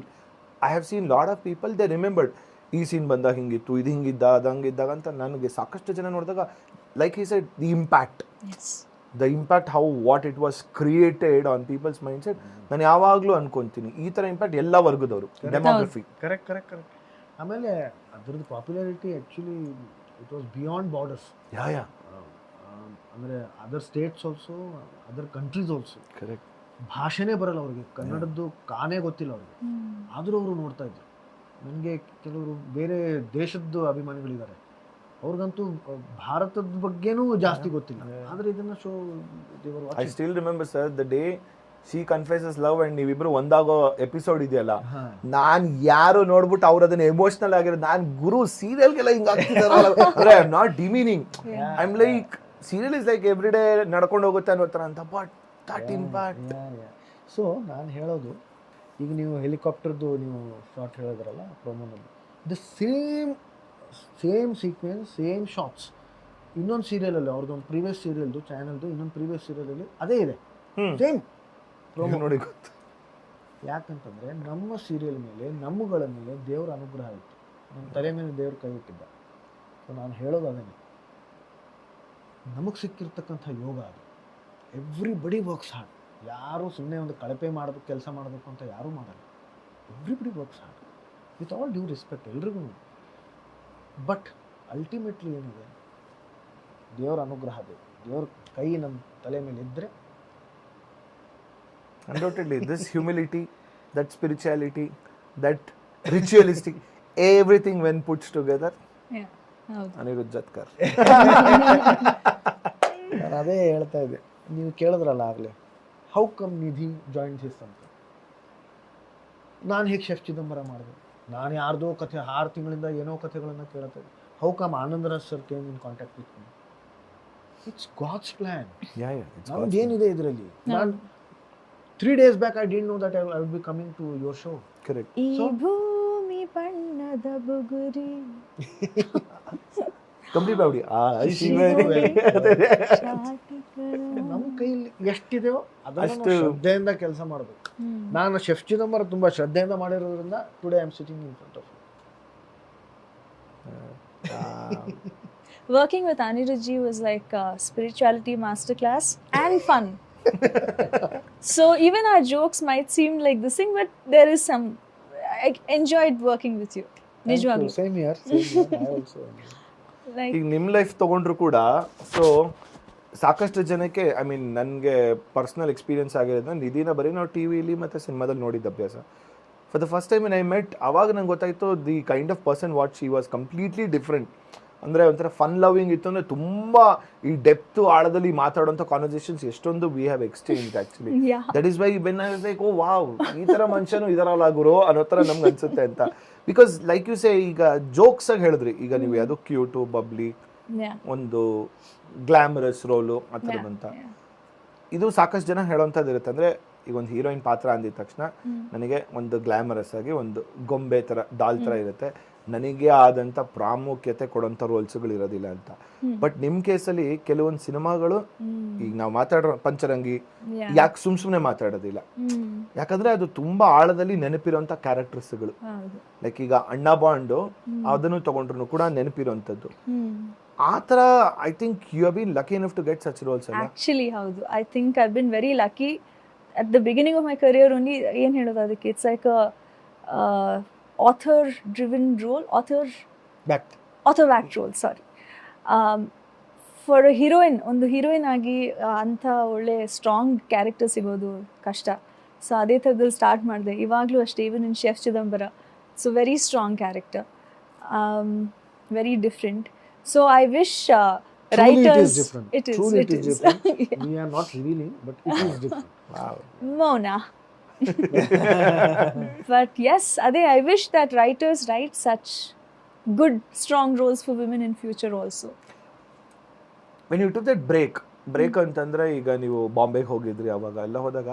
I have seen lot of people they remembered, ಈ ಸೀನ್ ಬಂದಾಗ ಹಿಂಗಿತ್ತು, ಇದು ಹಿಂಗಿದ್ದ, ಅದು ಹಂಗಿದ್ದಾಗ ಅಂತ. ನನಗೆ ಸಾಕಷ್ಟು ಜನ ನೋಡಿದಾಗ ಲೈಕ್ ಈ said the impact how what it was created on people's mindset. ನಾನು ಯಾವಾಗಲೂ ಅನ್ಕೊಂತೀನಿ ಈ ಥರ ಇಂಪ್ಯಾಕ್ಟ್ ಎಲ್ಲ ವರ್ಗದವರು, ಡೆಮೋಗ್ರಫಿ. ಕರೆಕ್ಟ್. ಆಮೇಲೆ ಅದರದ್ದು popularity actually it was beyond borders. ಅಂದರೆ other states also, other countries also. Correct. ಭಾಷೆನೇ ಬರಲ್ಲ ಅವ್ರಿಗೆ, ಕನ್ನಡದ್ದು ಕಾನೇ ಗೊತ್ತಿಲ್ಲ ಅವ್ರಿಗೆ, ಆದರೂ ಅವರು ನೋಡ್ತಾ ಇದ್ರು. ನನಗೆ ಕೆಲವರು ಬೇರೆ ದೇಶದ್ದು ಅಭಿಮಾನಿಗಳಿದ್ದಾರೆ, ಅವ್ರಿಗಂತೂ ಭಾರತದ ಬಗ್ಗೆನೂ ಜಾಸ್ತಿ ಗೊತ್ತಿಲ್ಲ, ಆದ್ರೆ ಇದನ್ನ show I still remember sir the day she confesses love and ನೀವಿಬ್ರು ಒಂದಾಗೋ ಎಪಿಸೋಡ್ ಇದೆಯಲ್ಲ, ನಾನ್ ಯಾರು ನೋಡ್ಬಿಟ್ಟು ಅವ್ರ ಅದನ್ನ ಎಮೋಷನಲ್ ಆಗಿರೋದು, ನಾನ್ ಗುರು ಸೀರಿಯಲ್ಗೆಲ್ಲ ಹಿಂಗ ಆಗ್ತಿದಾರೆ, I am not demeaning, I am like serial is like every day ನಡ್ಕೊಂಡು ಹೋಗುತ್ತೆ ಅನ್ನೋ ತರ ಅಂತ, ಬಟ್ ದಟ್ ಇಂಪ್ಯಾಕ್ಟ್. ಸೊ ನಾನು ಹೇಳೋದು, ಈಗ ನೀವು ಹೆಲಿಕಾಪ್ಟರ್ದು ನೀವು ಶಾರ್ಟ್ ಹೇಳಿದ್ರಲ್ಲ ಪ್ರೊಮೋನಲ್ಲಿ, the same sequence, same shots ಇನ್ನೊಂದು ಸೀರಿಯಲಲ್ಲಿ, ಅವ್ರದ್ದೊಂದು ಪ್ರೀವಿಯಸ್ ಸೀರಿಯಲ್ದು ಚಾನಲ್ದು ಇನ್ನೊಂದು ಪ್ರೀವಿಯಸ್ ಸೀರಿಯಲಲ್ಲಿ ಅದೇ ಇದೆ, ಸೇಮ್ ಪ್ರೊಮೋ ನೋಡಿ ಗೊತ್ತು. ಯಾಕಂತಂದರೆ ನಮ್ಮ ಸೀರಿಯಲ್ ಮೇಲೆ, ನಮ್ಮಗಳ ಮೇಲೆ ದೇವರ ಅನುಗ್ರಹ ಇತ್ತು, ನಮ್ಮ ತಲೆ ಮೇಲೆ ದೇವ್ರ ಕೈ ಇಟ್ಟಿದ್ದ. ಸೊ ನಾನು ಹೇಳೋದು ಅದನ್ನೇ, ನಮಗೆ ಸಿಕ್ಕಿರ್ತಕ್ಕಂಥ ಯೋಗ ಅದು. Everybody works hard. ಯಾರು ಸುಮ್ಮನೆ ಒಂದು ಕಳಪೆ ಮಾಡಬೇಕು, ಕೆಲಸ ಮಾಡಬೇಕು ಅಂತ ಯಾರೂ ಮಾಡಲ್ಲ. Everybody works hard with all due respect ಎಲ್ರಿಗೂ. ಬಟ್ ಅಲ್ಟಿಮೇಟ್ಲಿ ಏನಿದೆ, ದೇವರ ಅನುಗ್ರಹ ಬೇಕು, ದೇವ್ರ ಕೈ ನಮ್ಮ ತಲೆ ಮೇಲೆ ಇದ್ದರೆ. Undoubtedly, this humility, that spirituality, that ritualistic, everything when put together, Anirudh Jatkar. ನಾನು ಅದೇ ಹೇಳ್ತಾ ಇದ್ದೆ, ನೀವು ಕೇಳಿದ್ರಲ್ಲ ಆಗಲೇ, how come Nidhi join his ಅಂತ. ನಾನು ಹೇಗೆ ಶೆಫ್ ಚಿದಂಬರ ಮಾಡಿದೆ, ನಾನು ಯಾರ್ದೋ ಕಥೆ 6 ತಿಂಗಳಿಂದ ಏನೋ ಕಥೆಗಳನ್ನು ಕೇಳ್ತಾ ಇದ್ದೆ. How come Anandraj sir came in contact with me. It's God's plan. ನಮ್ದು ಏನಿದೆ ಇದರಲ್ಲಿ. ನಾನು 3 days back I didn't know that I would be coming to your show. Correct. ಈ ಭೂಮಿ ಬಣ್ಣದ ಬುಗುರಿ ಕಂಪ್ಲೀಟ್ ಮಾಡಿ ನಮ್ಮ ಕೈಯಲ್ಲಿ ಎಷ್ಟಿದೆಯೋ ಅದನ್ನು ಶ್ರದ್ಧೆಯಿಂದ ಕೆಲಸ ಮಾಡಬೇಕು. ನಾನು ಶೆಫ್ ಚಿದಂಬರ ತುಂಬಾ ಶ್ರದ್ಧೆಯಿಂದ ಮಾಡಿರೋದ್ರಿಂದ today I am sitting in front of you. Working with Anirudh ji was like a spirituality masterclass and fun. So even our jokes might seem like this thing, but there is some. I enjoyed working with you. Nijwaglu. Same here. I also. Like ಈಗ ನಿಮ್ಮ life ತಗೊಂಡ್ರು ಕೂಡ, so ಸಾಕಷ್ಟು ಜನಕ್ಕೆ, I mean ನನಗೆ personal experience ಆಗಿರೋದು, ನಿಧಿನ ಬರೀ ನಾವು ಟಿ ವಿಲಿ ಮತ್ತು ಸಿನಿಮಾದಲ್ಲಿ ನೋಡಿದ್ದ ಅಭ್ಯಾಸ. For the first time I met, ಅವಾಗ ನಂಗೆ ಗೊತ್ತಾಯಿತು the kind of person what she was completely different. ಅಂದರೆ ಒಂಥರ ಫನ್ ಲವಿಂಗ್ ಇತ್ತು, ಅಂದರೆ ತುಂಬ ಈ ಡೆಪ್ತು ಆಳದಲ್ಲಿ ಮಾತಾಡೋಂಥ ಕಾನ್ವರ್ಸೇಷನ್ಸ್ ಎಷ್ಟೊಂದು we have exchange actually. That is why when I was like, oh wow, ಈ ಥರ ಮನುಷ್ಯನು ಇದರಲ್ಲ ಗುರು ಅನ್ನೋ ಥರ ನಮ್ಗೆ ಅನ್ಸುತ್ತೆ ಅಂತ. ಬಿಕಾಸ್ ಲೈಕ್ ಯು ಸೇ, ಈಗ ಜೋಕ್ಸಾಗಿ ಹೇಳಿದ್ರಿ, ಈಗ ನೀವು ಯಾವುದೋ ಕ್ಯೂಟು, ಬಬ್ಲಿ, ಒಂದು ಗ್ಲಾಮರಸ್ ರೋಲು ಆ ಥರದಂತ, ಇದು ಸಾಕಷ್ಟು ಜನ ಹೇಳೋಂಥದ್ದು ಇರುತ್ತೆ. ಅಂದರೆ ಈಗ ಒಂದು ಹೀರೋಯಿನ್ ಪಾತ್ರ ಅಂದಿದ ತಕ್ಷಣ ನನಗೆ ಒಂದು ಗ್ಲಾಮರಸ್ ಆಗಿ ಒಂದು ಗೊಂಬೆ ಥರ, ಡಾಲ್ ಥರ ಇರುತ್ತೆ, ನನಗೆ ಆದಂಥ ಪ್ರಾಮುಖ್ಯತೆ ಕೊಡೋಂಥ ರೋಲ್ಸ್ಗಳು ಇರೋದಿಲ್ಲ ಅಂತ. ಬಟ್ ನಿಮ್ಮ ಕೇಸಲ್ಲಿ ಕೆಲವೊಂದು ಸಿನಿಮಾಗಳು, ಈಗ ನಾವು ಮಾತಾಡೋ ಪಂಚರಂಗಿ, ಯಾಕೆ ಸುಮ್ಮನೆ ಮಾತಾಡೋದಿಲ್ಲ, ಯಾಕಂದ್ರೆ ಅದು ತುಂಬಾ ಆಳದಲ್ಲಿ ನೆನಪಿರೋಂಥ ಕ್ಯಾರೆಕ್ಟರ್ಸ್ಗಳು. ಲೈಕ್ ಈಗ ಅಣ್ಣ ಬಾಂಡು, ಅದನ್ನು ತಗೊಂಡ್ರು ಕೂಡ ನೆನಪಿರೋಂಥದ್ದು. ಆ ಥರ I think you have been lucky enough to get such roles. Actually ಹೌದು, I think I been very lucky at the beginning of my career only. ಏನು ಹೇಳೋದು ಅದಕ್ಕೆ, it's like author driven role, author backed role, sorry. For a heroine, ಒಂದು heroine ಆಗಿ ಅಂಥ ಒಳ್ಳೆ strong character ಸಿಗೋದು ಕಷ್ಟ. ಸೊ ಅದೇ ಥರದಲ್ಲಿ ಸ್ಟಾರ್ಟ್ ಮಾಡಿದೆ. ಇವಾಗಲೂ ಅಷ್ಟೇ, even in chef Chidambara, so very strong character, very different. So I wish writers, it is different. We are not revealing, but it is different. Wow. Mona. But yes, I wish that writers write such good, strong roles for women in future also. When you took that break ಅಂತಂದ್ರೆ, ಈಗ ನೀವು ಬಾಂಬೆಗೆ ಹೋಗಿದ್ರಿ, ಅವಾಗ ಎಲ್ಲ ಹೋದಾಗ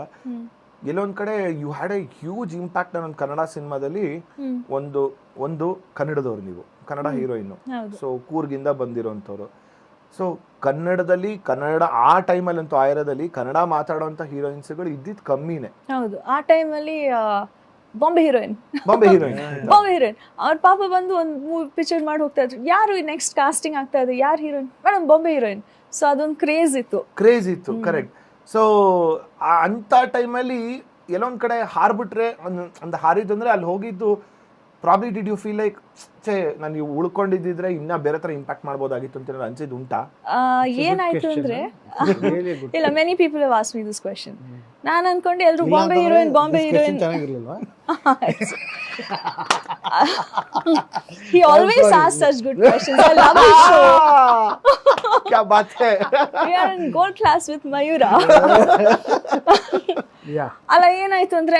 ಎಲ್ಲೊಂದ್ ಕಡೆ you had a huge impact. ನನ್ನ ಕನ್ನಡ ಸಿನಿಮಾದಲ್ಲಿ ಒಂದು ಕನ್ನಡದವ್ರು, ನೀವು ಕನ್ನಡ ಹೀರೋಯಿನ್, ಸೊ ಕೂರ್ಗಿಂದ ಬಂದಿರೋಂಥವ್ರು. ಸೊ ಕನ್ನಡದಲ್ಲಿ, ಆ ಟೈಮಲ್ಲಂತೂ ಆಯರದಲ್ಲಿ ಕನ್ನಡ ಮಾತಾಡೋಂಥ ಹೀರೋಯಿನ್ಸ್ಗಳು ಇದ್ದಿದ್ದು ಕಮ್ಮಿನೇ. ಹೌದು, ಆ ಟೈಮಲ್ಲಿ ಬಾಂಬೆ ಹೀರೋಯಿನ್ ಅವ್ರ ಪಾಪ ಬಂದು ಒಂದು ಮೂವಿ ಪಿಕ್ಚರ್ ಮಾಡಿ ಹೋಗ್ತಾ ಇದ್ರು, ಯಾರು ನೆಕ್ಸ್ಟ್ ಕಾಸ್ಟಿಂಗ್ ಆಗ್ತಾ ಇದೆ, ಯಾರು heroine, madam Bombay heroine. So ಅದೊಂದು ಕ್ರೇಜ್ ಇತ್ತು. ಕರೆಕ್ಟ್. ಸೊ ಅಂಥ ಟೈಮಲ್ಲಿ ಎಲ್ಲೊಂದ್ ಕಡೆ ಹಾರ್ಬಿಟ್ರೆ, ಒಂದು ಹಾರಿದಂದ್ರೆ ಅಲ್ಲಿ ಹೋಗಿದ್ದು, probably did you feel like, ನಾನು ಉಳ್ಕೊಂಡಿದ್ದಿದ್ರೆ ಇನ್ನ ಬೇರೆ ತರ ಇಂಪ್ಯಾಕ್ಟ್ ಮಾಡ್ಬೋದಾಗಿತ್ತು ಅಂತ ಅನ್ಸಿದ್ದು ಉಂಟಾ? ಏನಾಯ್ತು ಅಂದ್ರೆ, ಇಲ್ಲ, many people have asked me this question. ನಾನು ಅನ್ಕೊಂಡೆ ಎಲ್ಲರೂ Bombay heroine He always sorry. asks such good questions. I love his show. क्या बात है. We are in gold class with Mayura. ಯಾ ಅಲ್ಲ ಏನಾಯ್ತು ಅಂದ್ರೆ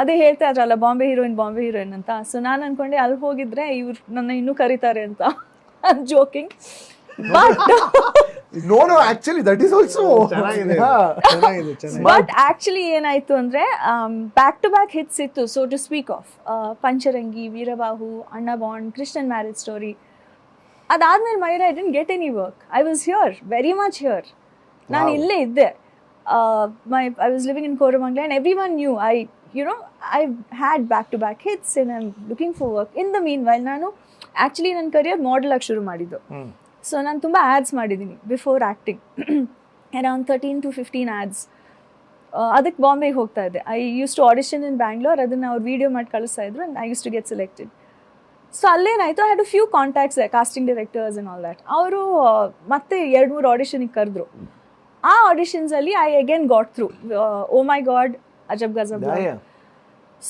ಅದೇ ಹೇಳ್ತಾ ಇದ್ರಲ್ಲ ಬಾಂಬೆ ಹೀರೋಯಿನ್ ಅಂತ. ಸೊ ನಾನು ಅನ್ಕೊಂಡೆ ಅಲ್ಲಿ ಹೋಗಿದ್ರೆ ಇವ್ರು ನನ್ನ ಇನ್ನೂ ಕರೀತಾರೆ ಅಂತ. Joking. But No, actually that is also. ಚೆನ್ನಾಗಿದೆ Yeah. ಚೆನ್ನಾಗಿದೆ ಚೆನ್ನಾಗಿದೆ ಬಟ್ ಆಕ್ಚುಲಿ ಏನಾಯ್ತು ಅಂದ್ರೆ ಬ್ಯಾಕ್ ಟು ಬ್ಯಾಕ್ ಹಿಟ್ಸ್ ಇತ್ತು, ಸೊ ಟು ಸ್ಪೀಕ್ ಆಫ್. ಪಂಚರಂಗಿ, ವೀರಬಾಹು, ಅಣ್ಣ ಬಾಂಡ್, ಕೃಷ್ಣನ್ ಮ್ಯಾರೇಜ್ ಸ್ಟೋರಿ. ಅದಾದ್ಮೇಲೆ Myra I didn't get any work. I was here, very much here. ನಾನು ಇಲ್ಲೇ ಇದ್ದೆ. I was living in Koramangala and everyone knew I had back to back hits and I'm looking for work. In the meanwhile ನಾನು actually ನನ್ನ career model ಆಗಿ ಶುರು ಮಾಡಿದ್ದು. ಸೊ ನಾನು ತುಂಬ ಆ್ಯಡ್ಸ್ ಮಾಡಿದ್ದೀನಿ before acting. Around 13 to 15 ads. ಅದಕ್ಕೆ ಬಾಂಬೆಗೆ ಹೋಗ್ತಾ ಇದ್ದೆ. I use to audition in Bangalore. ಅದನ್ನು ಅವ್ರು ವೀಡಿಯೋ ಮಾಡಿ ಕಳಿಸ್ತಾ ಇದ್ರು and I use to get selected. So ಅಲ್ಲೇನಾಯಿತು, I had few contacts casting directors and all that. ಅವರು ಮತ್ತೆ 2-3 ಆಡಿಷನಿಗೆ ಕರೆದ್ರು. ಆ ಆಡಿಷನ್ಸಲ್ಲಿ I again got through. Oh my god, ಅಜಬ್ Gajab.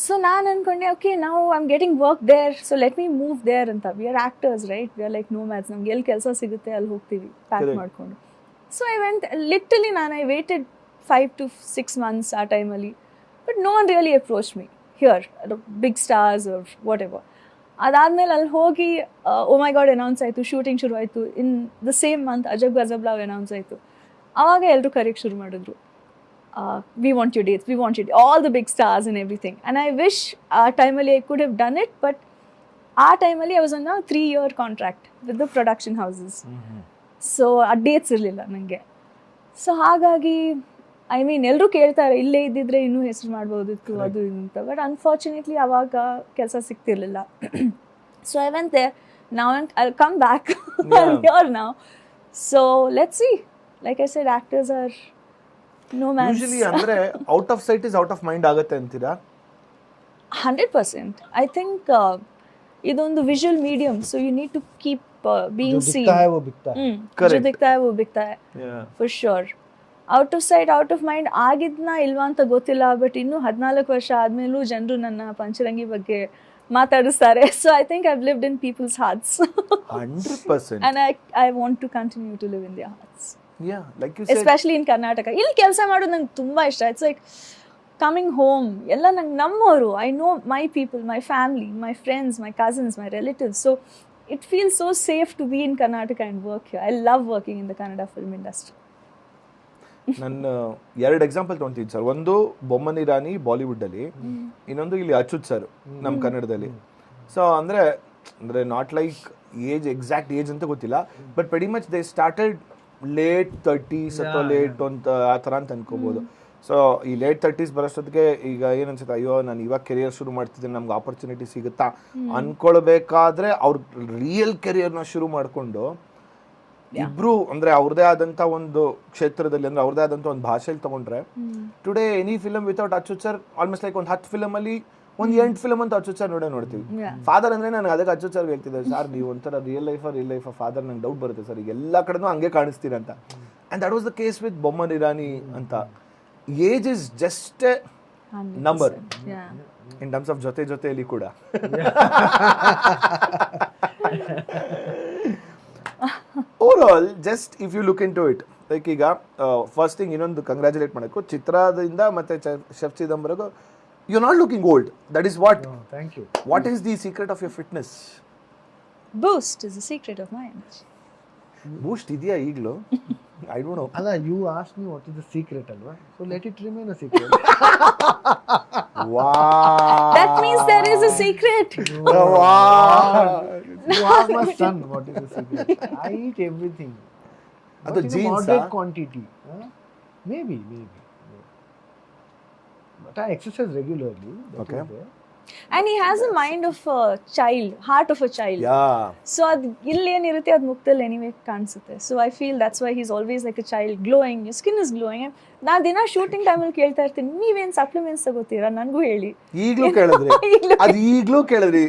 So ನಾನು ಅನ್ಕೊಂಡೆ ಓಕೆ ನಾವು I am getting work there, so let me move there ಅಂತ. We are actors right, we are like no maths. ನಮ್ಗೆ ಎಲ್ಲಿ ಕೆಲಸ ಸಿಗುತ್ತೆ ಅಲ್ಲಿ ಹೋಗ್ತೀವಿ ಪ್ಯಾಕ್ ಮಾಡಿಕೊಂಡು. So I went literally. ನಾನು ಐ ವೇಟೆಡ್ 5 to 6 months ಆ ಟೈಮಲ್ಲಿ. But no one really approach me here, big stars or whatever. ಅದಾದಮೇಲೆ ಅಲ್ಲಿ ಹೋಗಿ ಓ ಮೈ ಗಾಡ್ ಅನೌನ್ಸ್ ಆಯಿತು, ಶೂಟಿಂಗ್ ಶುರು ಆಯಿತು. In the same month Ajab Gajab love announce ಆಯಿತು. ಆವಾಗ ಎಲ್ಲರೂ ಕರೆಯಕ್ಕೆ ಶುರು ಮಾಡಿದ್ರು. We want your dates, we want your all the big stars and everything. And I wish timely I could have done it, but timely I was on a 3-year contract with the production houses. So dates irliಲ್ಲ ನನಗೆ. So ಹಾಗಾಗಿ I mean ಎಲ್ಲರೂ ಕೇಳ್ತಾರೆ ಇಲ್ಲೇ ಇದ್ದಿದ್ರೆ ಇನ್ನೂ ಹೆಸರು ಮಾಡ್ಬೋದಿತ್ತು ಅದು ಇದು ಅಂತ. ಬಟ್ ಅನ್ಫಾರ್ಚುನೇಟ್ಲಿ ಆವಾಗ ಕೆಲಸ ಸಿಗ್ತಿರ್ಲಿಲ್ಲ. So I went there. Now I'll come back. I'm here now. So let's see. Like I said, actors are no man's. Usually ಅಂದ್ರೆ out of sight is out of mind ಆಗುತ್ತೆ ಅಂತೀರಾ? 100%. I think ಇದೊಂದು visual medium, so you need to keep being seen. Correct. जो दिखता है वो बिकता है, for sure. Out of sight out of mind ಆಗಿದ್ನ ಇಲ್ವಾ ಅಂತ ಗೊತ್ತಿಲ್ಲ. ಬಟ್ ಇನ್ನೂ 14 ವರ್ಷ ಆದ್ಮೇಲೂ ಜನರು ನನ್ನ ಪಂಚರಂಗಿ ಬಗ್ಗೆ ಮಾತಾಡಿಸ್ತಾರೆ. So I think I've lived in people's hearts. 100%. And I want to continue to live in their hearts. Yeah, like you said. Especially in Karnataka. ಇಲ್ಲಿ ಕೆಲಸ ಮಾಡೋದು ನಂಗೆ ತುಂಬ ಇಷ್ಟ. It's like coming home. ಎಲ್ಲ ನಂಗೆ ನಮ್ಮವರು. I know my people, my family, my friends, my cousins, my relatives. So it feels so safe to be in Karnataka and work here. I love working in the Kannada film industry. ನನ್ನ 2 example ತೊಗೊಂತೀನಿ sir. ಒಂದು ಬೊಮ್ಮನ್ ಇರಾನಿ ಬಾಲಿವುಡ್ಡಲ್ಲಿ, ಇನ್ನೊಂದು ಇಲ್ಲಿ Achyuth sir ನಮ್ಮ ಕನ್ನಡದಲ್ಲಿ. So ಅಂದರೆ not like age, exact age ಅಂತ ಗೊತ್ತಿಲ್ಲ, but very much they started late 30s ಅಥವಾ ಲೇಟ್ ಅಂತ ಆ ಥರ ಅಂತ ಅನ್ಕೋಬೋದು. ಸೊ ಈ ಲೇಟ್ 30s ಬರೋಷ್ಟೊತ್ತಿಗೆ ಈಗ ಏನು ಅನ್ಸುತ್ತೆ, ಅಯ್ಯೋ ನಾನು ಇವಾಗ ಕೆರಿಯರ್ ಶುರು ಮಾಡ್ತಿದ್ದೀನಿ, ನಮ್ಗೆ ಆಪರ್ಚುನಿಟಿ ಸಿಗುತ್ತಾ ಅನ್ಕೊಳ್ಬೇಕಾದ್ರೆ ಅವ್ರ ರಿಯಲ್ ಕೆರಿಯರ್ನ ಶುರು ಮಾಡಿಕೊಂಡು ಇಬ್ರು ಅಂದ್ರೆ ಅವ್ರದೇ ಆದಂತ ಒಂದು ಕ್ಷೇತ್ರದಲ್ಲಿ, ಅಂದ್ರೆ ಅವ್ರದೇ ಆದಂತ ಒಂದು ಭಾಷೆಯಲ್ಲಿ ತಗೊಂಡ್ರೆ, today any film without Achyut sir almost like ಒಂದು 10 ಫಿಲಮ್ ಅಲ್ಲಿ ಒಂದು 8 ಫಿಲಮ್ ಅಂತ ಅಚ್ಯುತ್ ಸರ್ ನೋಡ್ತೀವಿ. ಫಾದರ್ ಅಂದ್ರೆ ನಾನು ಅದಕ್ಕೆ ಅಚ್ಯುತ್ ಸರ್ ಹೇಳ್ತಿದ್ದೆ, ಸರ್ ನೀವು ಒಂಥರ ರಿಯಲ್ ಲೈಫ್ ಫಾದರ್ ನಂಗೆ ಡೌಟ್ ಬರುತ್ತೆ ಸರ್, ಈಗ ಎಲ್ಲ ಕಡೆನೂ ಹಂಗೆ ಕಾಣಿಸ್ತೀರ ಅಂತ. And that was the case with Boman Irani ಅಂತ. Age is just a number in terms of ಜೊತೆಯಲ್ಲಿ ಕೂಡ. Overall just if you look in to it, like ಈಗ ಫಸ್ಟ್ ಥಿಂಗ್ ಇನ್ನೊಂದು ಕಂಗ್ರ್ಯಾಚುಲೇಟ್ ಮಾಡಬೇಕು, ಚಿತ್ರದಿಂದ ಮತ್ತೆ ಶೆಫ್ ಚಿದಂಬರಗೂ you are not looking old. That is what. Thank you. What is the secret of your fitness? Boost is the secret of my image. Boost ಇದೆಯಾ ಈಗಲೂ? I don't know. ಅಲ್ಲ, you ask me what is the secret ಅಲ್ವಾ, so let it remain a secret. Wow. That means there is a secret. Wow. You ask my son what is the secret. I eat everything. Ado But in a jeans, moderate quantity. Maybe. But I exercise regularly. That Okay. is there. And he has a mind of a child, heart of a child. Yeah. So ಅದು ಇಲ್ಲೇನಿರುತ್ತೆ ಅದು ಮುಖದಲ್ಲಿ anyway ಕಾಣಿಸುತ್ತೆ. So I feel that's why he's always like a child, glowing, skin is glowing. ನಾ ದಿನ shooting ಟೈಮಲ್ಲಿ ಕೇಳ್ತಾ ಇರ್ತೀನಿ, ನೀವೇನು ಸಪ್ಲಿಮೆಂಟ್ಸ್ ತಗೋತೀರಾ ನನಗೂ ಹೇಳಿ. ಈಗಲೂ ಕೇಳಿದ್ರಿ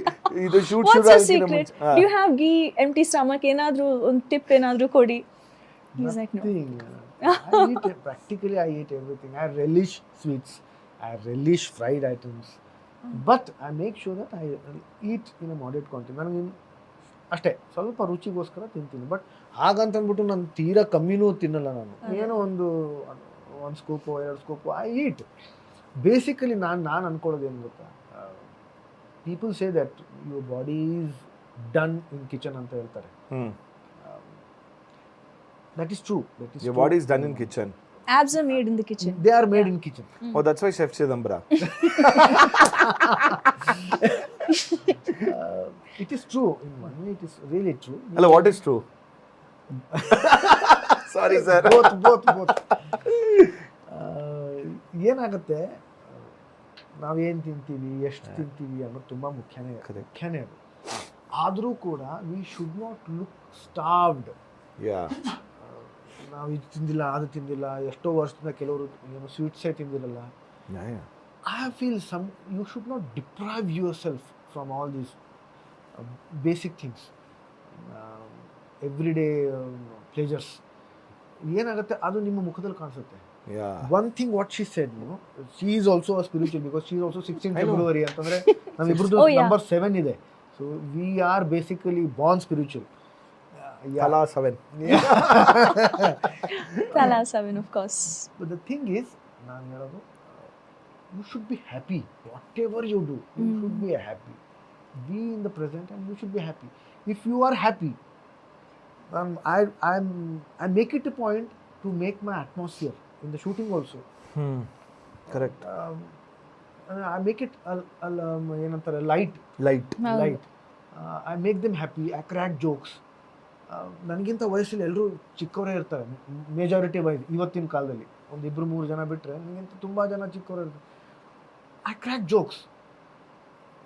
ಇದು ಶೂಟ್ ಶುರು What's your secret? Do you have ghee, empty stomach? ಏನಾದರೂ ಒಂದು ಟಿಪ್ ಏನಾದರೂ ಕೊಡಿ. He's like no. Practically I eat everything. I relish sweets. I relish fried items. But I make sure that I eat in a moderate quantity. ನನಗೆ ಅಷ್ಟೇ ಸ್ವಲ್ಪ ರುಚಿಗೋಸ್ಕರ ತಿಂತೀನಿ. But ಹಾಗಂತಂದ್ಬಿಟ್ಟು ನಾನು ತೀರಾ ಕಮ್ಮಿನೂ ತಿನ್ನಲ್ಲ ನಾನು. ಏನೋ ಒಂದು scoop 2 scoop I eat. Basically ನಾನು ಅನ್ಕೊಳ್ಳೋದು ಏನು ಗೊತ್ತಾ, people say that your body is done in kitchen ಅಂತ ಹೇಳ್ತಾರೆ. That is true. Your body is done in kitchen. Abs are made in the kitchen. They are made in kitchen. Oh, that's why Chef Chidambara. It is true. In one way, it is really true. Hello, what is true? Sorry, sir. both. ಏನಾಗುತ್ತೆ, ನಾವೇನು ತಿಂತೀವಿ, ಎಷ್ಟು ತಿಂತೀವಿ ಅನ್ನೋದು ತುಂಬ ಮುಖ್ಯನೇ ಅದು. ಆದರೂ ಕೂಡ we should not look starved. ನಾವು ಇದು ತಿಂದಿಲ್ಲ, ಅದು ತಿಂದಿಲ್ಲ, ಎಷ್ಟೋ ವರ್ಷದಿಂದ ಕೆಲವರು ಏನು ಸ್ವೀಟ್ಸೇ ತಿಂದಿರಲ್ಲ. I feel you should not deprive yourself from all these basic things, every day pleasures. ಏನಾಗುತ್ತೆ ಅದು ನಿಮ್ಮ ಮುಖದಲ್ಲಿ ಕಾಣಿಸುತ್ತೆ. One thing what she said, she is also a spiritual, because she is also 16th February ಅಂತಂದ್ರೆ ನಮ್ಮಿಬ್ರದ್ದು number 7 ಇದೆ. So we are basically born spiritual. Tala 7. Tala 7, of course. But the thing is, ನಾನು ಹೇಳೋದು, you should be happy. Whatever you do, you should be happy. Be in the present and you should be happy. If you are happy, I make it a point to make my atmosphere in the shooting also. Correct. I make it ಏನಂತಾರೆ light. I make them happy. I crack jokes. ನನಗಿಂತ ವಯಸ್ಸಲ್ಲಿ ಎಲ್ಲರೂ ಚಿಕ್ಕವರೇ ಇರ್ತಾರೆ, majority wise ಇವತ್ತಿನ ಕಾಲದಲ್ಲಿ. ಒಂದು 2-3 ಜನ ಬಿಟ್ಟರೆ ನನಗಿಂತ ತುಂಬ ಜನ ಚಿಕ್ಕವರೇ ಇರ್ತಾರೆ. I crack jokes.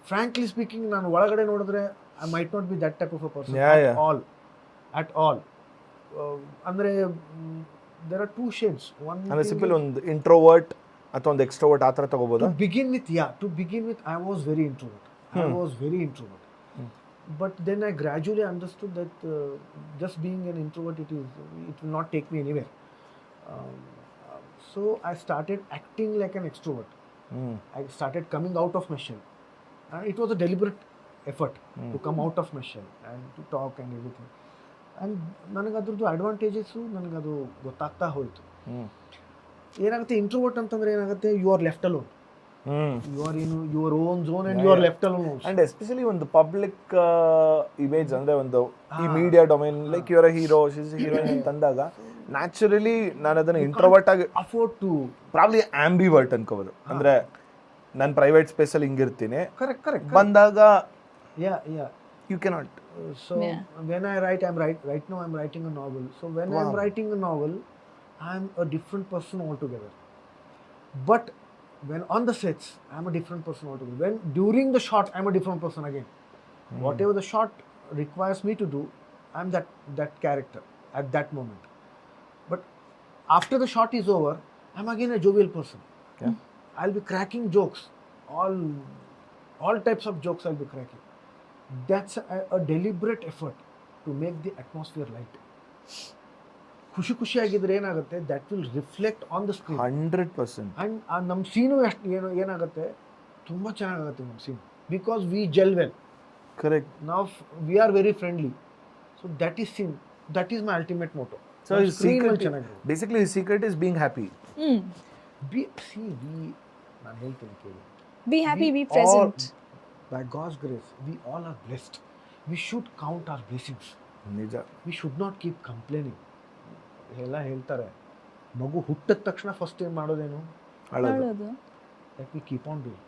Frankly speaking, ನಾನು ಒಳಗಡೆ ನೋಡಿದ್ರೆ I might not be that type of a person at all. ಅಂದರೆ there are 2 shades. One ಅಂದ್ರೆ ಸಿಂಪಲ್ ಒಂದು ಇಂಟ್ರೋವರ್ಟ್ ಅಥವಾ ಒಂದು ಎಕ್ಸ್ಟ್ರೋವರ್ಟ್ ಆ ಥರ ತಗೋಬೋದಾ? To begin with, I was very introvert. But then I gradually understood that just being an introvert, it will not take me anywhere. So I started acting like an extrovert. I started coming out of my shell. It was a deliberate effort to come out of my shell and to talk and everything. And ನನಗದ್ರದ್ದು advantages ನನಗದು ಗೊತ್ತಾಗ್ತಾ ಹೋಯಿತು. ಏನಾಗುತ್ತೆ, introvert ಅಂತಂದರೆ ಏನಾಗುತ್ತೆ, you are left alone. You are in your own zone and you are left alone. And especially ಒಂದು public image ಅಂದರೆ ಒಂದು ಈ media domain, like your hero, she's heroine ಅಂತಂದಾಗ ನ್ಯಾಚುರಲಿ ನಾನು ಅದನ್ನು ಇಂಟ್ರೋವರ್ಟ್ ಆಗಿ ಅಫೋರ್ಡ್ ಟು ಪ್ರಾಬ್ಲಿ ಆಂಬಿವರ್ಟ್ ಅನ್ಕೋಬೋದು. ಅಂದರೆ ನಾನು ಪ್ರೈವೇಟ್ ಸ್ಪೇಸಲ್ಲಿ ಹಿಂಗಿರ್ತೀನಿ, ಕರೆಕ್ಟ್ ಬಂದಾಗ you cannot. So when I write, right now I'm writing a novel. So when I'm writing a novel, I'm a different person altogether. But when on the sets, I'm a different person altogether. When during the shot, I'm a different person again. Whatever the shot requires me to do, I'm that character at that moment. But after the shot is over, I'm again a jovial person. I'll be cracking jokes, all types of jokes I'll be cracking. That's a deliberate effort to make the atmosphere light. ಖುಷಿಯಾಗಿದ್ರೆ ಏನಾಗುತ್ತೆ, that will reflect on the screen 100%. and ನಮ್ಮ ಸೀನು ಏನಾಗುತ್ತೆ, ತುಂಬ ಚೆನ್ನಾಗಾಗುತ್ತೆ ನಮ್ಮ ಸೀನು, because we gel well. Correct. Now we are very friendly, so that is my ultimate motto. So his secret, basically his secret is being happy. ನಾನು ಹೇಳ್ತೀನಿ ಕೇಳಿ, be happy, be present. By God's grace, we all are blessed. We should count our blessings. ನಿಜ. We should not keep complaining. ಎಲ್ಲ ಹೇಳ್ತಾರೆ, ಮಗು ಹುಟ್ಟಿದ ತಕ್ಷಣ first ಏನು ಮಾಡೋದೇನು, ಅಳೋದು. Let me keep on doing.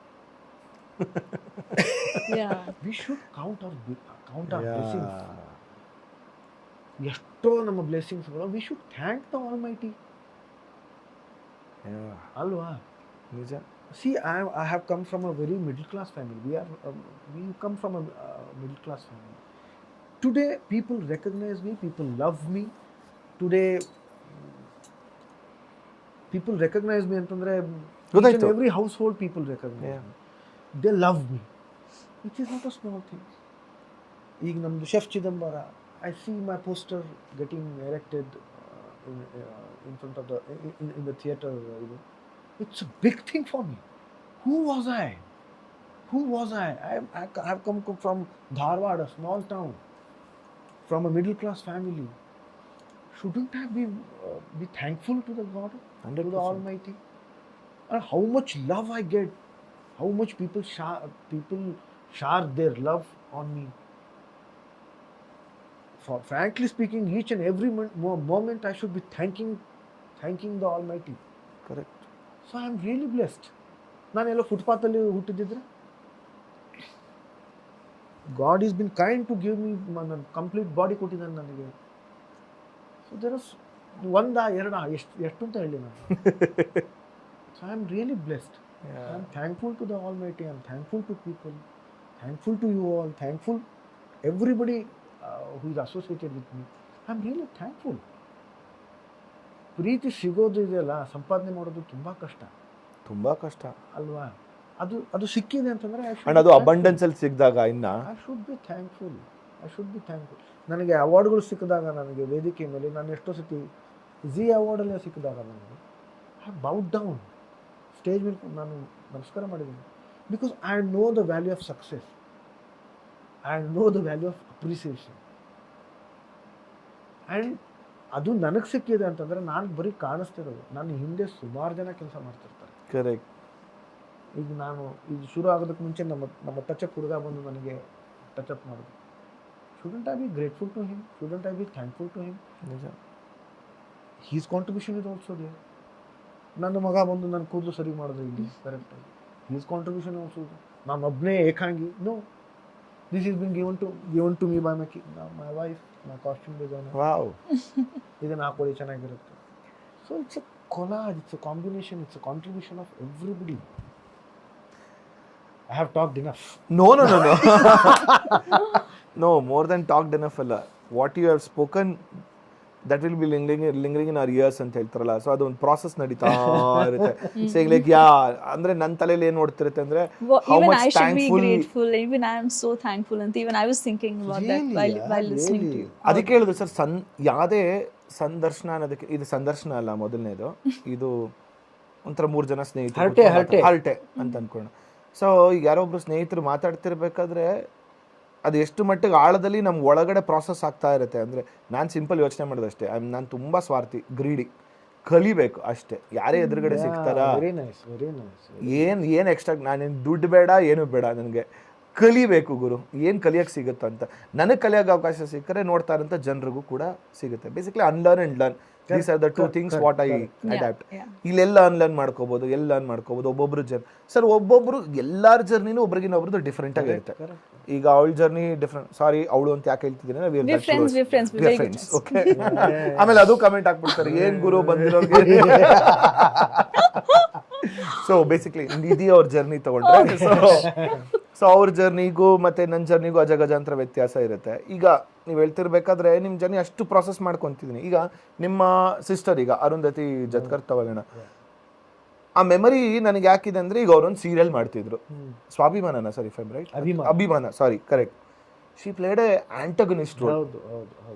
We should count our blessings. ಎಷ್ಟೋ ನಮ್ಮ ಬ್ಲೆಸ್ಸಿಂಗ್ಸ್ಗಳು, we should thank the Almighty. ಅಲ್ವಾ? ನಿಜ. See, I have come from a very middle class family. We come from a middle class family. Today, people recognize me. People love me. Today, people recognize me. Antandre, each and every household, people recognize me. They love me, which is not a small thing. ಈಗ ನಮ್ದು Chef Chidambara, I see my poster getting erected in front of in the theatre. It's a big thing for me. Who was I? Who was I? I've come from Dharwad, a small town, from a middle class family. Shouldn't I be thankful to the God, to the 100%. Almighty? And how much love I get, how much people shower their love on me. Frankly speaking, each and every moment I should be thanking the Almighty. Correct. So I am really blessed. ನಾನೆಲ್ಲೋ ಫುಟ್ಪಾತಲ್ಲಿ ಹುಟ್ಟಿದ್ರೆ God is been kind to give me complete body ಕೊಟ್ಟಿದ್ದಾನೆ ನನಗೆ. So there is ಒಂದಾ ಎರಡಾ ಎಷ್ಟು ಅಂತ ಹೇಳಿ ನಾನು. So I am really blessed. I am thankful to the Almighty. I am thankful to people, thankful to you all, thankful everybody who is associated with me. I am really thankful. ಪ್ರೀತಿ ಸಿಗೋದು ಇದೆಯಲ್ಲ, ಸಂಪಾದನೆ ಮಾಡೋದು ತುಂಬ ಕಷ್ಟ ಅಲ್ವಾ? ಅದು ಸಿಕ್ಕಿದೆ ಅಂತಂದ್ರೆ ಅದು ಅಬಂಡೆನ್ಸ್ ಅಲ್ಲಿ ಸಿಕ್ಕಿದಾಗ ಐ ಶುಡ್ ಬಿ ಥ್ಯಾಂಕ್ಫುಲ್. ನನಗೆ ಅವಾರ್ಡ್ಗಳು ಸಿಕ್ಕಿದಾಗ, ನನಗೆ ವೇದಿಕೆ ಮೇಲೆ ನಾನು ಎಷ್ಟೋ ಸತಿ ಝೀ ಅವಾರ್ಡಲ್ಲೇ ಸಿಕ್ಕಿದಾಗ ನನಗೆ ಐ ಬೌಡ್ ಡೌನ್ ಸ್ಟೇಜ್ ಮೇಲೆ ನಾನು ನಮಸ್ಕಾರ ಮಾಡಿದ್ದೀನಿ. Because I know the value of success, I know the value of appreciation. And ಅದು ನನಗೆ ಸಿಕ್ಕಿದೆ ಅಂತಂದರೆ ನಾನು ಬರೀ ಕಾಣಿಸ್ತಿರೋದು, ನಾನು ಹಿಂದೆ ಸುಮಾರು ಜನ ಕೆಲಸ ಮಾಡ್ತಿರ್ತಾರೆ. ಕರೆಕ್ಟ್. ಈಗ ನಾನು ಇದು ಶುರು ಆಗೋದಕ್ಕೆ ಮುಂಚೆ ನಮ್ಮ ಟಚಪ್ ಹುಡುಗ ಬಂದು ನನಗೆ ಟಚಪ್ ಮಾಡೋದು. Shouldn't I be grateful to him? Shouldn't I be thankful to him? ನಿಜ. He's contribution is also there. ನನ್ನ ಮಗ ಬಂದು ನನ್ನ ಕೂದಲು ಸರಿ ಮಾಡಿದ್ರೆ ಇಲ್ಲಿ ಕರೆಕ್ಟಾಗಿ, ಹೀಸ್ ಕಾಂಟ್ರಿಬ್ಯೂಷನ್ ಆಲ್ಸೋ. ನಾನು ಒಬ್ಬನೇ ಏಕಾಂಗಿ? No, this is been given to me by my wife, my costume designer. Wow. ಇದನ್ನು ಹಾಕೊಳ್ಳಿ ಚೆನ್ನಾಗಿರುತ್ತೆ. So it's a collage, it's a combination, it's a contribution of everybody. I have talked enough. No. No, more than talked enough alla. What you have spoken, that will be lingering in our ears ಅಂತ ಹೇಳ್ತಾರಲ್ಲ. So ಅದೊಂದು process ನಡೀತಾ ಇರುತ್ತೆ. ಸೇಗ್ like ಅಂದ್ರೆ ನನ್ನ ತಲೆಯಲ್ಲಿ ಏನು ಓಡ್ತಿರುತ್ತೆ ಅಂದ್ರೆ how much thankful, even I am so thankful, and even I was thinking about that while listening to you. ಅದಕ್ಕೆ ಹೇಳಿದ್ರು ಸರ್, ಯಾವುದೇ ಸಂದರ್ಶನ ಅನ್ನೋದಕ್ಕೆ, ಇದು ಸಂದರ್ಶನ ಅಲ್ಲ ಮೊದಲನೇದು, ಇದು ಒಂಥರ 3 ಜನ ಸ್ನೇಹಿತರು ಹರಟೆ ಅಂತ ಅನ್ಕೋಣ. ಸೊ ಈಗ ಯಾರೋ ಒಬ್ರು ಸ್ನೇಹಿತರು ಮಾತಾಡ್ತಿರ್ಬೇಕಾದ್ರೆ ಅದು ಎಷ್ಟು ಮಟ್ಟಿಗೆ ಆಳದಲ್ಲಿ ನಮ್ಮ ಒಳಗಡೆ ಪ್ರಾಸೆಸ್ ಆಗ್ತಾ ಇರುತ್ತೆ ಅಂದರೆ, ನಾನು ಸಿಂಪಲ್ ಯೋಚನೆ ಮಾಡೋದಷ್ಟೇ, ನಾನು ತುಂಬ ಸ್ವಾರ್ಥಿ, ಗ್ರೀಡಿ, ಕಲಿಬೇಕು ಅಷ್ಟೇ. ಯಾರೇ ಎದುರುಗಡೆ ಸಿಗ್ತಾರಾ, ಏನು ಎಕ್ಸ್ಟ್ರಾ, ನಾನೇನು ದುಡ್ಡು ಬೇಡ, ಏನು ಬೇಡ, ನನಗೆ ಕಲಿಬೇಕು ಗುರು, ಏನು ಕಲಿಯೋಕ್ಕೆ ಸಿಗುತ್ತೋ ಅಂತ. ನನಗೆ ಕಲಿಯೋಕ್ಕೆ ಅವಕಾಶ ಸಿಕ್ಕರೆ ನೋಡ್ತಾ ಇರೋಂಥ ಜನರಿಗೂ ಕೂಡ ಸಿಗುತ್ತೆ. Basically unlearn and learn, these are the 2 things what I adapt. ಇಲ್ಲೆಲ್ಲ ಅನ್ಲರ್ನ್ ಮಾಡ್ಕೋಬೋದು, ಒಬ್ಬೊಬ್ರು ಸರ್ ಒಬ್ಬೊಬ್ರು ಎಲ್ಲಾರ ಜರ್ನಿನೂ ಒಬ್ರಿಗಿನ ಒಬ್ರದ್ದು ಡಿಫ್ರೆಂಟ್ ಆಗಿರುತ್ತೆ. ಈಗ ಅವಳ ಜರ್ನಿ ಡಿಫ್ರೆಂಟ್, ಸಾರಿ ಅವಳು ಅಂತ ಯಾಕೆ ಹೇಳ್ತಿದ್ದೀನಿ, ಓಕೆ. ಆಮೇಲೆ ಅದು ಕಮೆಂಟ್ ಹಾಕ್ಬಿಡ್ತಾರೆ, ಏನ್ ಗುರು ಬಂದಿರೋರಿಗೆ. ಸೊ ಬೇಸಿಕ್ಲಿ ನಿಧಿ ಅವ್ರ ಜರ್ನಿ ತಗೊಂಡ್ರೆ, ಸೊ ಅವ್ರ ಜರ್ನಿಗೂ ಮತ್ತೆ ನನ್ನ ಜರ್ನಿಗೂ ಅಜಗಜಾಂತರ ವ್ಯತ್ಯಾಸ ಇರುತ್ತೆ. ಈಗ ನೀವು ಹೇಳ್ತಿರ್ಬೇಕಾದ್ರೆ ನಿಮ್ಮ ಜರ್ನಿ ಅಷ್ಟು ಪ್ರಾಸೆಸ್ ಮಾಡ್ಕೊತಿದ್ದೀನಿ. ಈಗ ನಿಮ್ಮ ಸಿಸ್ಟರ್, ಈಗ ಅರುಂಧತಿ ಜತ್ಕರ್ ತಗೊಳ್ಳೋಣ, ಆ ಮೆಮರಿ ನನಗೆ ಯಾಕಿದೆ ಅಂದ್ರೆ, ಈಗ ಅವರೊಂದು ಸೀರಿಯಲ್ ಮಾಡ್ತಿದ್ರು, ಸ್ವಾಭಿಮಾನನ, sorry if I am right, Abhimana, sorry correct. She played a antagonist role.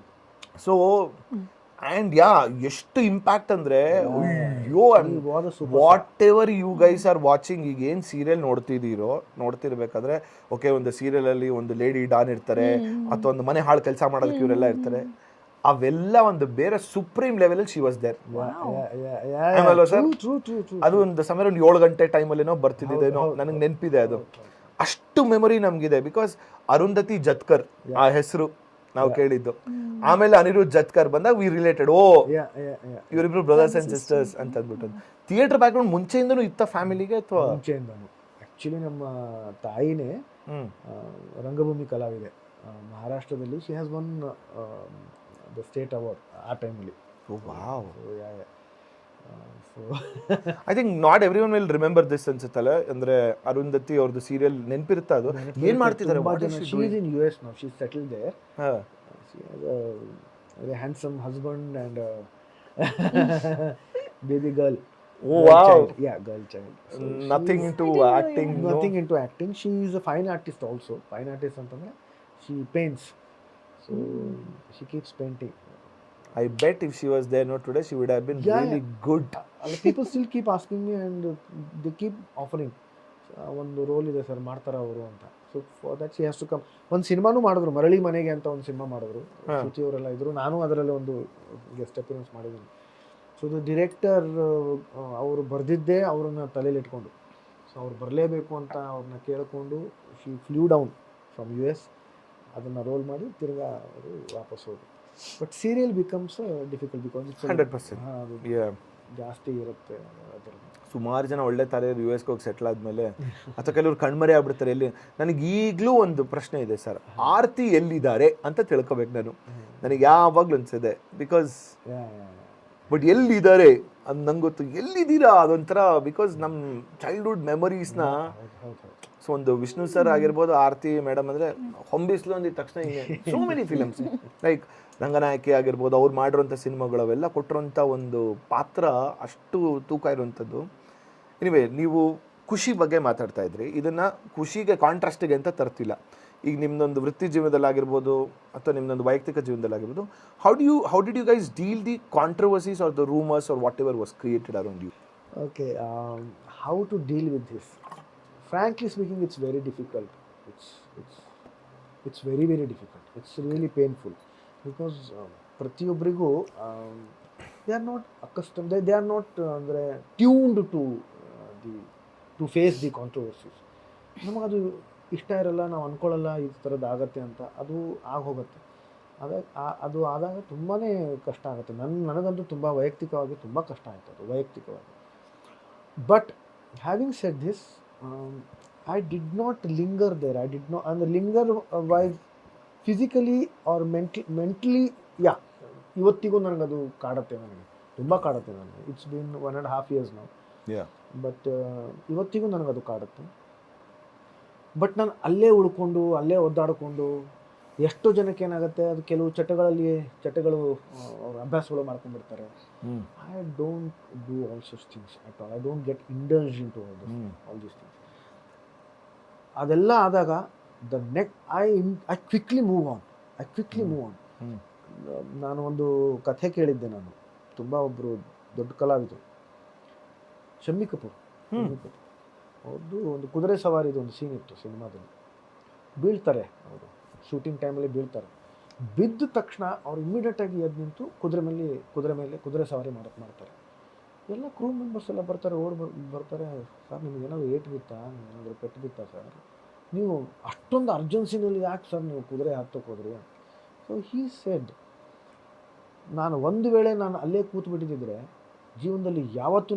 So and ಎಷ್ಟು ಇಂಪ್ಯಾಕ್ಟ್ ಅಂದರೆ, ಅಯ್ಯೋ, whatever you guys are watching, ಈಗ ಏನು ಸೀರಿಯಲ್ ನೋಡ್ತಿರ್ಬೇಕಾದ್ರೆ, ಓಕೆ, ಒಂದು ಸೀರಿಯಲಲ್ಲಿ ಒಂದು ಲೇಡಿ ಡಾನ್ ಇರ್ತಾರೆ, ಅಥವಾ ಒಂದು ಮನೆ ಹಾಳು ಕೆಲಸ ಮಾಡೋದಕ್ಕೆ ಇವರೆಲ್ಲ ಇರ್ತಾರೆ, ಅವೆಲ್ಲ ಒಂದು ಬೇರೆ supreme level she was there. ಅದು ಒಂದು ಸಮಯ ಒಂದು 7 ಗಂಟೆ ಟೈಮಲ್ಲೇನೋ ಬರ್ತಿದ್ದೇನೋ, ನನಗೆ ನೆನಪಿದೆ ಅದು. ಅಷ್ಟು ಮೆಮೊರಿ ನಮಗಿದೆ, ಬಿಕಾಸ್ ಅರುಂಧತಿ ಜತ್ಕರ್ ಆ ಹೆಸರು ನಾವು ಕೇಳಿದ್ದು. ಆಮೇಲೆ ಅನಿರುದ್ಧ್ ಜತ್ಕರ್ ಬಂದಾಗ ವಿ ರಿಲೇಟೆಡ್, ಇವರಿಬ್ರು ಬ್ರದರ್ಸ್ ಅಂಡ್ ಸಿಸ್ಟರ್ಸ್ ಅಂತ ಅಂದ್ಬಿಟ್ಟು. ಥಿಯೇಟರ್ ಬ್ಯಾಕ್ಗ್ರೌಂಡ್ ಮುಂಚೆಯಿಂದನೂ ಇತ್ತ ಫ್ಯಾಮಿಲಿಗೆ, ಅಥವಾ ಮುಂಚೆಯಿಂದನೂ? ಆಕ್ಚುಲಿ ನಮ್ಮ ತಾಯಿನೇ ರಂಗಭೂಮಿ ಕಲಾವಿದೆ ಮಹಾರಾಷ್ಟ್ರದಲ್ಲಿ. She has won the state award ಆ ಟೈಮಲ್ಲಿ. Wow. I think not every one will remember this ಅನ್ಸುತ್ತಲ್ಲ, ಅಂದ್ರೆ ಅರುಂಧತಿ ಅವ್ರದ್ದು ಸೀರಿಯಲ್ ನೆನಪಿರುತ್ತಾ? ಅದು ಏನ್ ಮಾಡ್ತಿದ್ದಾರೆ? She is in US now, she is settled there. She has a very handsome husband and baby girl. Oh wow. Girl child. So nothing into acting. Nothing into acting. She is a fine artist also. Fine artist antandre she paints. So she keeps painting. I bet if she was there today, she would have been really good. People still keep asking me and they keep offering. So ಒಂದು role ಇದೆ sir, ಮಾಡ್ತಾರೆ ಅವರು ಅಂತ. So for that she has to come. ಒಂದು ಸಿನಿಮಾನೂ ಮಾಡಿದ್ರು, ಮರಳಿ ಮನೆಗೆ ಅಂತ ಒಂದು ಸಿನಿಮಾ ಮಾಡಿದ್ರು, ಶ್ರುತಿ ಅವರೆಲ್ಲ ಇದ್ರು, ನಾನು ಅದರಲ್ಲಿ ಒಂದು ಗೆಸ್ಟ್ ಅಪಿಯರೆನ್ಸ್ ಮಾಡಿದ್ದೀನಿ. ಸೊ ದ ಡಿರೆಕ್ಟರ್ ಅವರು ಬರೆದಿದ್ದೇ ಅವ್ರನ್ನ ತಲೆಯಲ್ಲಿ ಇಟ್ಕೊಂಡು, ಸೊ ಅವ್ರು ಬರಲೇಬೇಕು ಅಂತ ಅವ್ರನ್ನ ಕೇಳಿಕೊಂಡು she flew down from US, ಅದನ್ನು ರೋಲ್ ಮಾಡಿ ತಿರ್ಗಾ ಅವರು ವಾಪಸ್ ಹೋದ್ರು. But serial becomes difficult because 100%. ಜಾಸ್ತಿ ಇರುತ್ತೆ ಅದರ. ಸುಮಾರು ಜನ ಒಳ್ಳೆ ತಾರೆ US ಹೋಗಿ ಸೆಟ್ಲ್ ಆದಮೇಲೆ ಅಥವಾ ಕೆಲವರು ಕಣ್ಮರೆ ಆಗ್ಬಿಡ್ತಾರೆ. ಎಲ್ಲಿ ನನಗೆ ಈಗಲೂ ಒಂದು ಪ್ರಶ್ನೆ ಇದೆ ಸರ್, ಆರ್ತಿ ಎಲ್ಲಿದ್ದಾರೆ ಅಂತ ತಿಳ್ಕೊಬೇಕು ನಾನು. ನನಗೆ ಯಾವಾಗಲೂ ಅನ್ಸಿದೆ ಬಿಕಾಸ್ ಬಟ್ ಎಲ್ಲಿದ್ದಾರೆ ಅದು ನಂಗೆ ಗೊತ್ತು, ಎಲ್ಲಿದ್ದೀರಾ ಅದೊಂಥರ ಬಿಕಾಸ್ ನಮ್ಮ ಚೈಲ್ಡ್ಹುಡ್ ಮೆಮೊರೀಸ್ನ. ಸೊ ಒಂದು ವಿಷ್ಣು ಸರ್ ಆಗಿರ್ಬೋದು, ಆರ್ತಿ ಮೇಡಮ್ ಅಂದರೆ ಹೊಂಬಿಸ್ಲು ಅಂದಿದ ತಕ್ಷಣ ಹಿಂಗೆ so many films like Ranganayaki ಆಗಿರ್ಬೋದು, ಅವ್ರು ಮಾಡಿರೋಂಥ ಸಿನಿಮಾಗಳು ಅವೆಲ್ಲ ಕೊಟ್ಟಿರೋಂಥ ಒಂದು ಪಾತ್ರ ಅಷ್ಟು ತೂಕ ಇರುವಂಥದ್ದು. ಎನಿವೆ, ನೀವು ಖುಷಿ ಬಗ್ಗೆ ಮಾತಾಡ್ತಾ ಇದ್ರಿ, ಇದನ್ನು ಖುಷಿಗೆ ಕಾಂಟ್ರಾಸ್ಟಿಗೆ ಅಂತ ತರ್ತಿಲ್ಲ. ಈಗ ನಿಮ್ಮದೊಂದು ವೃತ್ತಿ ಜೀವನದಲ್ಲಾಗಿರ್ಬೋದು ಅಥವಾ ನಿಮ್ಮದೊಂದು ವೈಯಕ್ತಿಕ ಜೀವನದಲ್ಲಾಗಿರ್ಬೋದು, how did you guys deal the controversies or the rumours or whatever was created around you? Okay, how to deal with this? Frankly speaking, it's very difficult. It's very, very difficult. It's really painful because ಪ್ರತಿಯೊಬ್ಬರಿಗೂ they are not accustomed, they are not ಅಂದರೆ tuned to face the controversies. ನಮಗದು ಇಷ್ಟ ಇರಲ್ಲ, ನಾವು ಅಂದ್ಕೊಳ್ಳಲ್ಲ ಈ ಥರದ್ದು ಆಗತ್ತೆ ಅಂತ, ಅದು ಆಗೋಗುತ್ತೆ. ಅದು ಆದಾಗ ತುಂಬಾ ಕಷ್ಟ ಆಗುತ್ತೆ. ನನಗಂತೂ ತುಂಬ ವೈಯಕ್ತಿಕವಾಗಿ ತುಂಬ ಕಷ್ಟ ಆಯಿತು ಅದು ವೈಯಕ್ತಿಕವಾಗಿ. But having said this, I did not linger there. I did not, and linger wise physically or mentally, yeah, ಇವತ್ತಿಗೂ ನನಗದು ಕಾಡುತ್ತೆ, ನನಗೆ ತುಂಬ ಕಾಡುತ್ತೆ. ನನಗೆ it's been 1.5 years now. But ಇವತ್ತಿಗೂ ನನಗದು ಕಾಡುತ್ತೆ. ಬಟ್ ನಾನು ಅಲ್ಲೇ ಉಳ್ಕೊಂಡು ಅಲ್ಲೇ ಒದ್ದಾಡಿಕೊಂಡು ಎಷ್ಟೋ ಜನಕ್ಕೆ ಏನಾಗುತ್ತೆ, ಅದು ಕೆಲವು ಚಟಗಳು ಅವ್ರ ಅಭ್ಯಾಸಗಳು ಮಾಡ್ಕೊಂಡ್ಬಿಡ್ತಾರೆ. I don't do all such things at all. I don't get indulge in to all these things. ಅದೆಲ್ಲ ಆದಾಗ ಐ ಕ್ವಿಕ್ಲಿ ಮೂವ್ ಆನ್. ನಾನು ಒಂದು ಕಥೆ ಕೇಳಿದ್ದೆ. ನಾನು ತುಂಬ ಒಬ್ಬರು ದೊಡ್ಡ ಕಲಾವಿದರು, ಶಮ್ಮಿ ಕಪೂರ್, ಅವ್ರದ್ದು ಒಂದು ಕುದುರೆ ಸವಾರಿದು ಒಂದು ಸೀನ್ ಇತ್ತು ಸಿನಿಮಾದಲ್ಲಿ. ಬೀಳ್ತಾರೆ ಅವರು, ಶೂಟಿಂಗ್ ಟೈಮಲ್ಲಿ ಬೀಳ್ತಾರೆ. ಬಿದ್ದ ತಕ್ಷಣ ಅವ್ರು ಇಮಿಡಿಯೇಟಾಗಿ ಎದ್ದು ನಿಂತು ಕುದುರೆ ಸವಾರಿ ಮಾಡ್ತಾರೆ. ಎಲ್ಲ ಕ್ರೂ ಮೆಂಬರ್ಸ್ ಎಲ್ಲ ಬರ್ತಾರೆ, ಬರ್ತಾರೆ. ಸರ್ ನಿಮಗೇನಾದ್ರು ಏಟು ಬಿತ್ತಾ, ಏನಾದರೂ ಪೆಟ್ಟು ಬಿತ್ತಾ ಸರ್, ನೀವು ಅಷ್ಟೊಂದು ಅರ್ಜೆನ್ಸಿನಲ್ಲಿ ಯಾಕೆ ಸರ್ ನೀವು ಕುದುರೆ ಹತ್ತಕ್ಕೆ ಹೋದ್ರಿ? ಸೊ ಹೀ ಸೆಡ್, ನಾನು ಒಂದು ವೇಳೆ ನಾನು ಅಲ್ಲೇ ಕೂತು ಬಿಟ್ಟಿದ್ದರೆ ಜೀವನದಲ್ಲಿ ಯಾವತ್ತೂ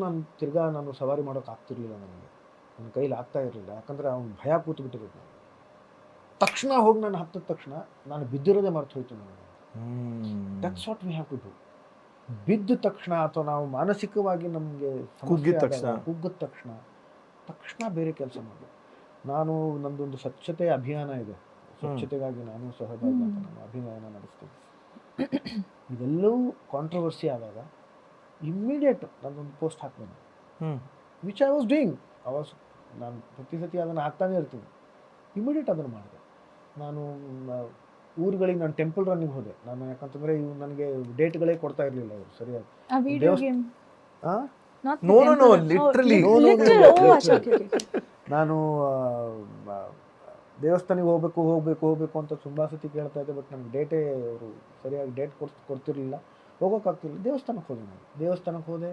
ನಾನು ಸವಾರಿ ಮಾಡೋಕೆ ಆಗ್ತಿರ್ಲಿಲ್ಲ. ನನ್ನ ಕೈಲಿ ಆಗ್ತಾ ಇರಲಿಲ್ಲ. ಯಾಕಂದರೆ ಅವ್ನು ಭಯ ಕೂತು ಬಿಟ್ಟಿರೋದು. ತಕ್ಷಣ ಹೋಗಿ ನಾನು ಹತ್ತಿದ ತಕ್ಷಣ ನಾನು ಬಿದ್ದಿರೋದೇ ಮರ್ತು ಹೋಯ್ತು ನನಗೆ. That's what we have to do. ಬಿದ್ದ ತಕ್ಷಣ ಅಥವಾ ನಾವು ಮಾನಸಿಕವಾಗಿ ನಮಗೆ ಕುಗ್ಗಿದ ತಕ್ಷಣ ಬೇರೆ ಕೆಲಸ ಮಾಡಬೇಕು. ನಾನು ನನ್ನದೊಂದು ಸ್ವಚ್ಛತೆ ಅಭಿಯಾನ ಇದೆ, ಸ್ವಚ್ಛತೆಗಾಗಿ ನಾನು ಸಹಭಾಗಿ ಅಂತ ನಾನು ಅಭಿಯಾನ ನಡೆಸ್ತೀನಿ. ಇದೆಲ್ಲವೂ ಕಾಂಟ್ರವರ್ಸಿ ಆದಾಗ ಇಮ್ಮಿಡಿಯೇಟ್ ನನ್ನೊಂದು ಪೋಸ್ಟ್ ಹಾಕ್ತೀನಿ, ವಿಚ್ ಐ ವಾಸ್ ಡೂಯಿಂಗ್. ನಾನು ಪ್ರತಿ ಸತಿ ಅದನ್ನು ಹಾಕ್ತಾನೆ ಇರ್ತೀನಿ. ಇಮಿಡಿಯೇಟ್ ಅದನ್ನು ಮಾಡಿದೆ. ನಾನು ಊರುಗಳಿಗೆ ನಾನು ಟೆಂಪಲ್ ರನ್ನಿಂಗ್ ಹೋದೆ. ನಾನು ಯಾಕಂತಂದರೆ ಇವು ನನಗೆ ಡೇಟ್ಗಳೇ ಕೊಡ್ತಾ ಇರಲಿಲ್ಲ ಅವರು ಸರಿಯಾಗಿ. ನಾನು ದೇವಸ್ಥಾನಕ್ಕೆ ಹೋಗಬೇಕು ಅಂತ ತುಂಬ ಸತಿ ಕೇಳ್ತಾ ಇದ್ದೆ. ಬಟ್ ನನಗೆ ಡೇಟೇ ಅವರು ಸರಿಯಾಗಿ ಡೇಟ್ ಕೊಡ್ತಿರ್ಲಿಲ್ಲ, ಹೋಗೋಕ್ಕಾಗ್ತಿರ್ಲಿಲ್ಲ. ದೇವಸ್ಥಾನಕ್ಕೆ ಹೋದೆ.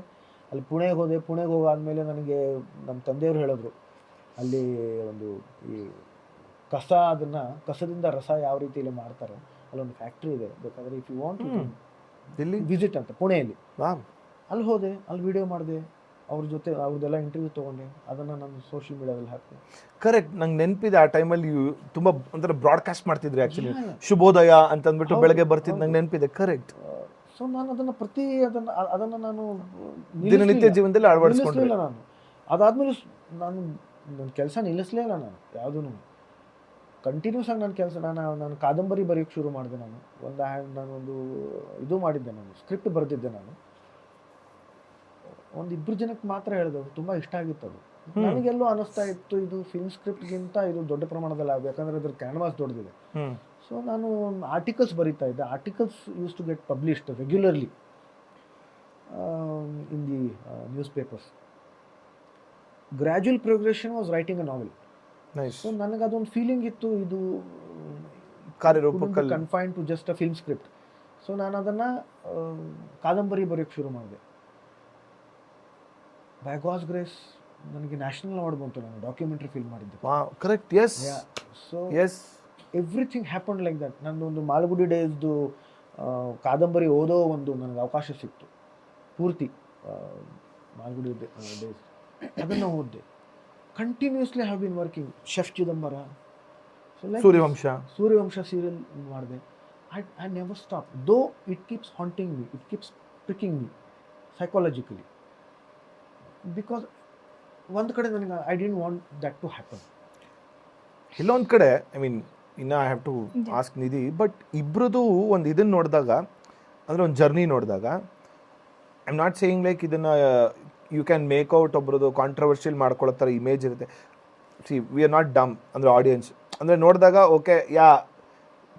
ಅಲ್ಲಿ ಪುಣೆಗೆ ಹೋಗಾದ್ಮೇಲೆ ನನಗೆ ನಮ್ಮ ತಂದೆಯವರು ಹೇಳಿದ್ರು, ಅಲ್ಲಿ ಒಂದು ಈ ಕಸದಿಂದ ರಸ ಯಾವ ರೀತಿಯಲ್ಲಿ ಮಾಡ್ತಾರೆ, ಅಲ್ಲೊಂದು ಫ್ಯಾಕ್ಟ್ರಿ ಇದೆ, ಬೇಕಾದರೆ ಇಫ್ ಯು ವಾಂಟ್ ವಿಸಿಟ್ ಅಂತ ಪುಣೆಯಲ್ಲಿ. ಅಲ್ಲಿ ಹೋದೆ, ಅಲ್ಲಿ ವಿಡಿಯೋ ಮಾಡಿದೆ, ಅವ್ರ ಜೊತೆ ಅವ್ರದ್ದೆಲ್ಲ ಇಂಟರ್ವ್ಯೂ ತೊಗೊಂಡೆ, ಅದನ್ನು ನಾನು ಸೋಷಿಯಲ್ ಮೀಡಿಯಾದಲ್ಲಿ ಹಾಕಿದೆ. ಕರೆಕ್ಟ್, ನಂಗೆ ನೆನಪಿದೆ ಆ ಟೈಮಲ್ಲಿ ತುಂಬ ಒಂಥರ ಬ್ರಾಡ್ಕಾಸ್ಟ್ ಮಾಡ್ತಿದ್ರಿ ಆ್ಯಕ್ಚುಲಿ, ಶುಭೋದಯ ಅಂತ ಅಂದ್ಬಿಟ್ಟು ಬೆಳಗ್ಗೆ ಬರ್ತಿದ್ದು ನಂಗೆ ನೆನಪಿದೆ. ಕರೆಕ್ಟ್. ಸೊ ನಾನು ಅದನ್ನು ನಾನು ದಿನನಿತ್ಯ ಜೀವನದಲ್ಲಿ ಅಳವಡಿಸ್ಕೊಂಡಿಲ್ಲ. ನಾನು ಅದಾದಮೇಲೆ ನನ್ನ ಕೆಲಸ ನಿಲ್ಲಿಸಲೇ ಇಲ್ಲ. ನಾನು ಯಾವುದೂ ಕಂಟಿನ್ಯೂಸ್ ಆಗಿ ನನ್ನ ಕೆಲಸ, ನಾನು ಕಾದಂಬರಿ ಬರೆಯೋಕ್ಕೆ ಶುರು ಮಾಡಿದೆ. ನಾನೊಂದು ಇದು ಮಾಡಿದ್ದೆ, ನಾನು ಸ್ಕ್ರಿಪ್ಟ್ ಬರೆದಿದ್ದೆ. ನಾನು ಒಂದಿಬ್ಬರು ಜನಕ್ಕೆ ಮಾತ್ರ ಹೇಳಿದೆ, ತುಂಬ ಇಷ್ಟ ಆಗಿತ್ತು ಅದು. ನನಗೆಲ್ಲೋ ಅನಿಸ್ತಾ ಇತ್ತು, ಇದು ಫಿಲ್ಮ್ ಸ್ಕ್ರಿಪ್ಟ್ಗಿಂತ ಇದು ದೊಡ್ಡ ಪ್ರಮಾಣದಲ್ಲಿ ಆಗಬೇಕು, ಯಾಕಂದರೆ ಇದ್ರ ಕ್ಯಾನ್ವಾಸ್ ದೊಡ್ಡದಿದೆ. ಸೊ ನಾನು ಆರ್ಟಿಕಲ್ಸ್ ಬರೀತಾ ಇದ್ದೆ. Articles use to get published regularly in the newspapers. Gradual progression was writing a novel. Nice. So ನನಗೆ ಅದೊಂದು ಫೀಲಿಂಗ್ ಇತ್ತು, ಇದು ಕಾರ್ಯರೂಪಕ್ಕಲ್ಲಿ confine to just a film script. So ನಾನು ಅದನ್ನು ಕಾದಂಬರಿ ಬರೆಯೋಕ್ಕೆ ಶುರು ಮಾಡಿದೆ. ಬೈ ಗಾಡ್ಸ್ ಗ್ರೇಸ್ ನನಗೆ ನ್ಯಾಷನಲ್ ಅವಾರ್ಡ್ ಬಂತು, ನಾನು ಡಾಕ್ಯುಮೆಂಟ್ರಿ ಫಿಲ್ಮ್ ಮಾಡಿದ್ದೆ. Correct. Yes. So yes, everything happen like that. ನನ್ನೊಂದು ಮಾಲ್ಗುಡಿ ಡೇಸ್ದು ಕಾದಂಬರಿ ಓದೋ ಒಂದು ನನಗೆ ಅವಕಾಶ ಸಿಕ್ತು, ಪೂರ್ತಿ ಮಾಲ್ಗುಡಿ ಡೇಸ್ ಅದನ್ನು ಓದಿದೆ. Continuously have been working. Chef Chidambara, Suryavamsha serial ಮಾಡಿದೆ. I never stop, though it keeps haunting me, it keeps pricking me psychologically, because ಒಂದು ಕಡೆ ನನಗೆ I didn't want that to happen. ಇಲ್ಲೊಂದು ಕಡೆ ಐ ಮೀನ್ ಇನ್ನು I have to ask Nidhi, but ಇಬ್ರದ್ದು ಒಂದು ಇದನ್ನು ನೋಡಿದಾಗ, ಅಂದರೆ ಒಂದು ಜರ್ನಿ ನೋಡಿದಾಗ, I am not saying like ಇದನ್ನು ಯು ಕ್ಯಾನ್ ಮೇಕ್ ಔಟ್ ಒಬ್ರದ್ದು ಕಾಂಟ್ರವರ್ಷಿಯಲ್ ಮಾಡ್ಕೊಳ್ಳೋ ಥರ ಇಮೇಜ್ ಇರುತ್ತೆ. ಸಿ ವಿ ಆರ್ ನಾಟ್ ಡಮ್ ಅಂದರೆ ಆಡಿಯನ್ಸ್, ಅಂದರೆ ನೋಡಿದಾಗ okay yeah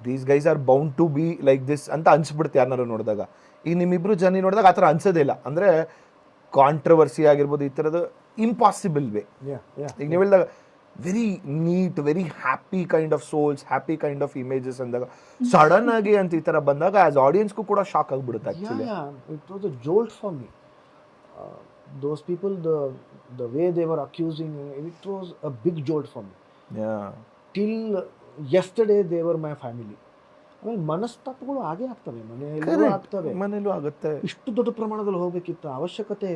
these guys are bound to be like this ಅಂತ ಅನ್ಸ್ಬಿಡುತ್ತೆ ಯಾರನ್ನಾರು ನೋಡಿದಾಗ. ಈಗ ನಿಮ್ಮಿಬ್ರು ಜರ್ನಿ ನೋಡಿದಾಗ ಆ ಥರ ಅನ್ಸೋದೇ ಇಲ್ಲ. ಅಂದರೆ ಕಾಂಟ್ರವರ್ಸಿ ಆಗಿರ್ಬೋದು, ಈ ಥರದ್ದು ಇಂಪಾಸಿಬಲ್ ವೇ. ಈಗ ನೀವು ಹೇಳಿದಾಗ very neat, very happy kind of souls, happy kind of images ಅಂದಾಗ ಸಡನ್ ಆಗಿ ಅಂತ ಈ ಥರ ಬಂದಾಗ ಆಸ್ ಆಡಿಯನ್ಸ್ಗೂ ಕೂಡ ಶಾಕ್ ಆಗಿಬಿಡುತ್ತೆ actually. It was a jolt for me. Those people, the way they were accusing, it was a big jolt for me. Till yesterday they were my family. ಆಮೇಲೆ ಮನಸ್ತಾಪಗಳು ಆಗೇ ಆಗ್ತವೆ, ಮನೆಯಲ್ಲೂ ಆಗುತ್ತೆ. ಇಷ್ಟು ದೊಡ್ಡ ಪ್ರಮಾಣದಲ್ಲಿ ಹೋಗ್ಬೇಕಿತ್ತ, ಅವಶ್ಯಕತೆ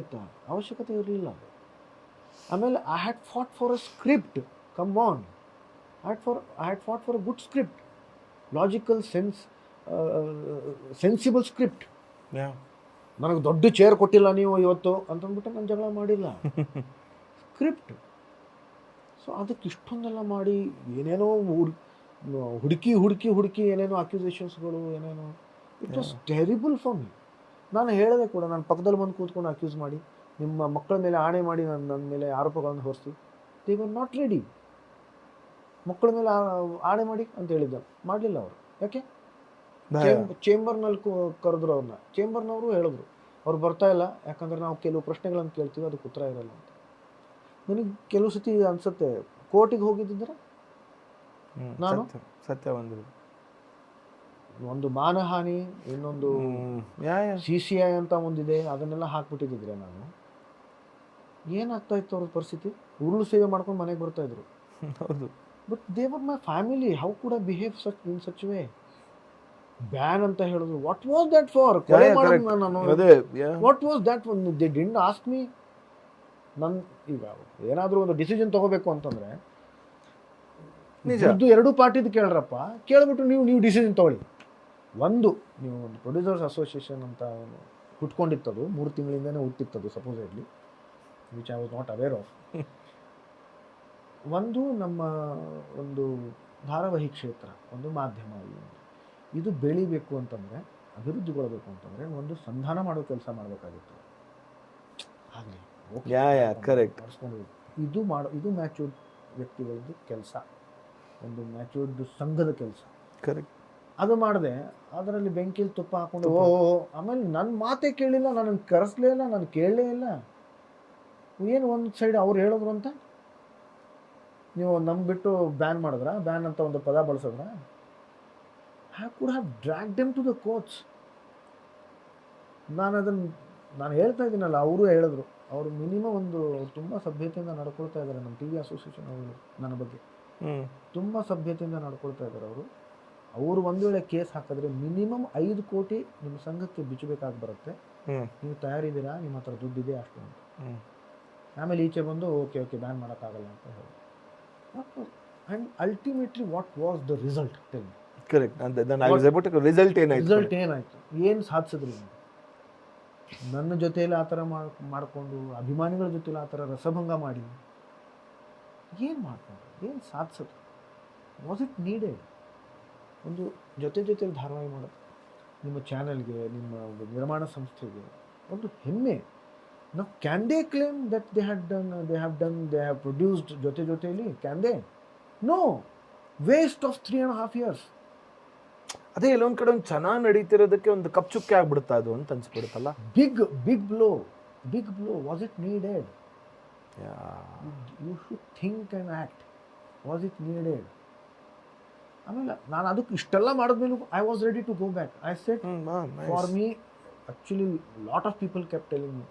ಇರಲಿಲ್ಲ. ಆಮೇಲೆ I had fought for a script, come on, I had fought for a good script, logical sensible script. ನನಗೆ ದೊಡ್ಡ ಚೇರ್ ಕೊಟ್ಟಿಲ್ಲ ನೀವು ಇವತ್ತು ಅಂತಂದ್ಬಿಟ್ಟು ನಾನು ಜಗಳ ಮಾಡಿಲ್ಲ, ಸ್ಕ್ರಿಪ್ಟ್. ಸೊ ಅದಕ್ಕೆ ಇಷ್ಟೊಂದೆಲ್ಲ ಮಾಡಿ ಏನೇನೋ ಹುಡುಕಿ ಏನೇನೋ ಅಕ್ಯೂಸೇಷನ್ಸ್ಗಳು ಏನೇನೋ, it was terrible for me. ನಾನು ಹೇಳಿದೆ ಕೂಡ, ನಾನು ಪಕ್ಕದಲ್ಲಿ ಬಂದು ಕೂತ್ಕೊಂಡು ಅಕ್ಯೂಸ್ ಮಾಡಿ, ನಿಮ್ಮ ಮಕ್ಕಳ ಮೇಲೆ ಆಣೆ ಮಾಡಿ ನನ್ನ ಮೇಲೆ ಆರೋಪಗಳನ್ನು ಹೊರಿಸಿ, ದೇ ವರ್ ನಾಟ್ ರೆಡಿ. ಮಕ್ಕಳ ಮೇಲೆ ಆಣೆ ಮಾಡಿ ಅಂತ ಹೇಳಿದ್ದ, ಮಾಡಲಿಲ್ಲ ಅವರು. ಯಾಕೆ? ಚೇಂಬರ್ನಲ್ಲಿ ಕರೆದ್ರು ಅವ್ರನ್ನ, ಚೇಂಬರ್ನವರು ಹೇಳಿದ್ರು ಅವ್ರು ಬರ್ತಾ ಇಲ್ಲ, ಯಾಕಂದ್ರೆ ನಾವು ಕೆಲವು ಪ್ರಶ್ನೆಗಳನ್ನು ಕೇಳ್ತೀವಿ, ಅದಕ್ಕೆ ಉತ್ತರ ಇರಲ್ಲ ಅಂತ. ನನಗೆ ಕೆಲವು ಸತಿ ಅನ್ಸುತ್ತೆ, ಕೋರ್ಟಿಗೆ ಹೋಗಿದ್ದಿದ್ರೆ ನಾನು ಸತ್ಯ ಒಂದು ಮಾನಹಾನಿ, ಇನ್ನೊಂದು CCI ಅಂತ ಒಂದಿದೆ, ಅದನ್ನೆಲ್ಲ ಹಾಕ್ಬಿಟ್ಟಿದ್ರೆ ನಾನು ಏನಾಗ್ತಾ ಇತ್ತು ಅವ್ರ ಪರಿಸ್ಥಿತಿ? ಉರುಳು ಸೇವೆ ಮಾಡ್ಕೊಂಡು ಮನೆಗೆ ಬರ್ತಾ ಇದ್ರು. But they were my family, how could I behave in such way? Ban ಅಂತ ಹೇಳಿದ್ರು, what was that for? What was that? They didn't ask me. ಈಗ ಏನಾದರೂ ಒಂದು ಡಿಸಿಷನ್ ತಗೋಬೇಕು ಅಂತಂದ್ರೆ ಎರಡೂ ಪಾರ್ಟಿದು ಕೇಳ್ರಪ್ಪ, ಕೇಳ್ಬಿಟ್ಟು ನೀವು ಡಿಸಿಷನ್ ತಗೊಳ್ಳಿ. ನೀವು ಒಂದು ಪ್ರೊಡ್ಯೂಸರ್ಸ್ ಅಸೋಸಿಯೇಷನ್ ಅಂತ ಹುಟ್ಕೊಂಡಿತ್ತದು, 3 ತಿಂಗಳಿಂದನೇ ಹುಟ್ಟಿತ್ತದು supposedly, which I was not aware of. ನಮ್ಮ ಒಂದು ಧಾರಾವಾಹಿ ಕ್ಷೇತ್ರ, ಒಂದು ಮಾಧ್ಯಮ, ಇದು ಬೆಳಿಬೇಕು ಅಂತಂದರೆ, ಅಭಿವೃದ್ಧಿಗೊಳ್ಳಬೇಕು ಅಂತಂದರೆ ಒಂದು ಸಂಧಾನ ಮಾಡೋ ಕೆಲಸ ಮಾಡಬೇಕಾಗಿತ್ತು. ಆಗಲಿ, ಕರೆಕ್ಟ್. ಇದು ಮ್ಯಾಚೂರ್ಡ್ ವ್ಯಕ್ತಿಗಳದ್ದು ಕೆಲಸ, ಒಂದು ಮ್ಯಾಚೂರ್ಡ್ ಸಂಘದ ಕೆಲಸ. ಕರೆಕ್ಟ್. ಅದು ಮಾಡಿದೆ, ಅದರಲ್ಲಿ ಬೆಂಕಿಲಿ ತುಪ್ಪ ಹಾಕೊಂಡು ಆಮೇಲೆ ನನ್ನ ಮಾತೇ ಕೇಳಿಲ್ಲ, ನನ್ನನ್ನು ಕರೆಸಲೇ ಇಲ್ಲ, ನಾನು ಕೇಳಲೇ ಇಲ್ಲ. ಏನು ಒಂದು ಸೈಡ್ ಅವ್ರು ಹೇಳಿದ್ರು ಅಂತ ನೀವು ನಂಬಿಟ್ಟು ಬ್ಯಾನ್ ಮಾಡಿದ್ರ, ಬ್ಯಾನ್ ಅಂತ ಒಂದು ಪದ ಬಳಸಿದ್ರ? I could have dragged them to the courts. ನಾನು ಹೇಳ್ತಾ ಇದ್ದೀನಲ್ಲ, ಅವರು ಹೇಳಿದ್ರು, ಅವರು ಮಿನಿಮಮ್ ತುಂಬ ಸಭ್ಯತೆಯಿಂದ ನಡ್ಕೊಳ್ತಾ ಇದ್ದಾರೆ. ನಮ್ಮ TV ಅಸೋಸಿಯೇಷನ್ ಅವರು ನನ್ನ ಬಗ್ಗೆ ತುಂಬ ಸಭ್ಯತೆಯಿಂದ ನಡ್ಕೊಳ್ತಾ ಇದ್ದಾರೆ. ಅವರು ಒಂದು ವೇಳೆ ಕೇಸ್ ಹಾಕಿದ್ರೆ ಮಿನಿಮಮ್ 5 ಕೋಟಿ ನಿಮ್ಮ ಸಂಘಕ್ಕೆ ಬಿಚ್ಚಬೇಕಾಗಿ ಬರುತ್ತೆ, ನೀವು ತಯಾರಿದ್ದೀರಾ, ನಿಮ್ಮ ಹತ್ರ ದುಡ್ಡಿದೆ ಅಷ್ಟು ಅಂತ. ಆಮೇಲೆ ಈಚೆ ಬಂದು ಓಕೆ ಬ್ಯಾನ್ ಮಾಡೋಕ್ಕಾಗಲ್ಲ ಅಂತ ಹೇಳಿ. And ultimately what was the result? Correct. Result ಏನಾಯ್ತು? ಏನು ಸಾಧಿಸಿದ್ರಿ? ನನ್ನ ಜೊತೆಯಲ್ಲಿ ಆ ಥರ ಮಾಡಿಕೊಂಡು, ಅಭಿಮಾನಿಗಳ ಜೊತೆಲಿ ಆ ಥರ ರಸಭಂಗ ಮಾಡಿ ಏನು ಮಾಡ್ಕೊಂಡು ಏನು ಸಾಧಿಸಿದ್ರು? Was it needed? ಒಂದು ಜೊತೆಲಿ ಧಾರಾವಾಹಿ ಮಾಡೋದು, ನಿಮ್ಮ ಚಾನೆಲ್ಗೆ, ನಿಮ್ಮ ನಿರ್ಮಾಣ ಸಂಸ್ಥೆಗೆ ಒಂದು ಹೆಮ್ಮೆ. ನಾವು can they claim that they have produced ಜೊತೆಲಿ? Can they? No. Waste of 3.5 years. ಅದೇ ಎಲ್ಲೊಂದ್ ಕಡೆ ಒಂದು ಚೆನ್ನಾಗಿ ನಡೀತಿರೋದಕ್ಕೆ ಒಂದು ಕಪ್ ಚುಕ್ಕೆ ಆಗ್ಬಿಡುತ್ತಾ ಅದು ಅಂತ ಅನ್ಸ್ಬಿಡುತ್ತಲ್ಲ. Big blow. Was it needed? You should think and act. Was it needed? ಆಮೇಲೆ ನಾನು ಅದಕ್ಕೆ ಇಷ್ಟೆಲ್ಲ ಮಾಡಿದ್ಮೇಲೂ I was ready to go back. I set for me actually lot of people kept telling me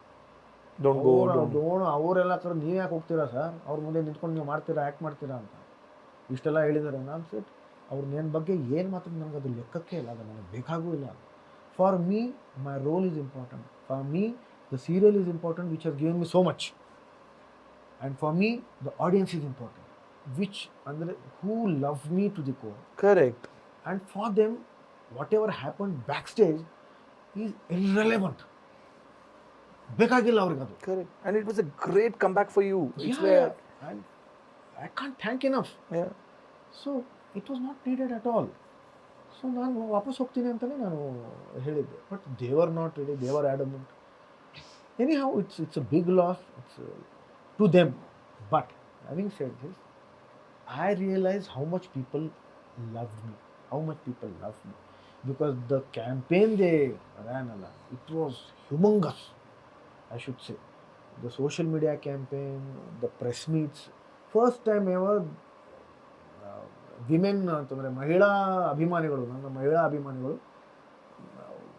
don't go. ಅವರೆಲ್ಲ ಕರೆ ನೀವು ಯಾಕೆ ಹೋಗ್ತೀರಾ ಸರ್, ಅವ್ರ ಮುಂದೆ ನಿಂತ್ಕೊಂಡು ನೀವು ಮಾಡ್ತೀರಾ, ಆ್ಯಕ್ಟ್ ಮಾಡ್ತೀರಾ ಅಂತ ಇಷ್ಟೆಲ್ಲ ಹೇಳಿದ್ದಾರೆ. ನಾನು ಸೆಟ್ ಅವ್ರ ನನ್ನ ಬಗ್ಗೆ ಏನು ಮಾತ್ರ ನನಗೆ ಅದು ಲೆಕ್ಕಕ್ಕೆ ಇಲ್ಲ, ಅದು ನನಗೆ ಬೇಕಾಗೂ ಇಲ್ಲ. For me my role is important. For me the serial is important which has given me so much. And for me the audience is important, which ಅಂದರೆ who love me to the core. Correct. And for them whatever happen backstage is irrelevant. ಬೇಕಾಗಿಲ್ಲ ಅವ್ರಿಗೆ ಅದು. Correct. And it was a great comeback for you. And I can't thank enough. Yeah. So it was not needed at all. So ನಾನು ವಾಪಸ್ ಹೋಗ್ತೀನಿ ಅಂತಲೇ ನಾನು ಹೇಳಿದ್ದೆ. But they were not ready, they were adamant. Anyhow, it's a big loss. It's to them. But having said this, I realized how much people loved me. How much people loved me. Because the campaign they ran, it was humongous, I should say. The social media campaign, the press meets. First time ever, women ಅಂತಂದರೆ ಮಹಿಳಾ ಅಭಿಮಾನಿಗಳು, ನನ್ನ ಮಹಿಳಾ ಅಭಿಮಾನಿಗಳು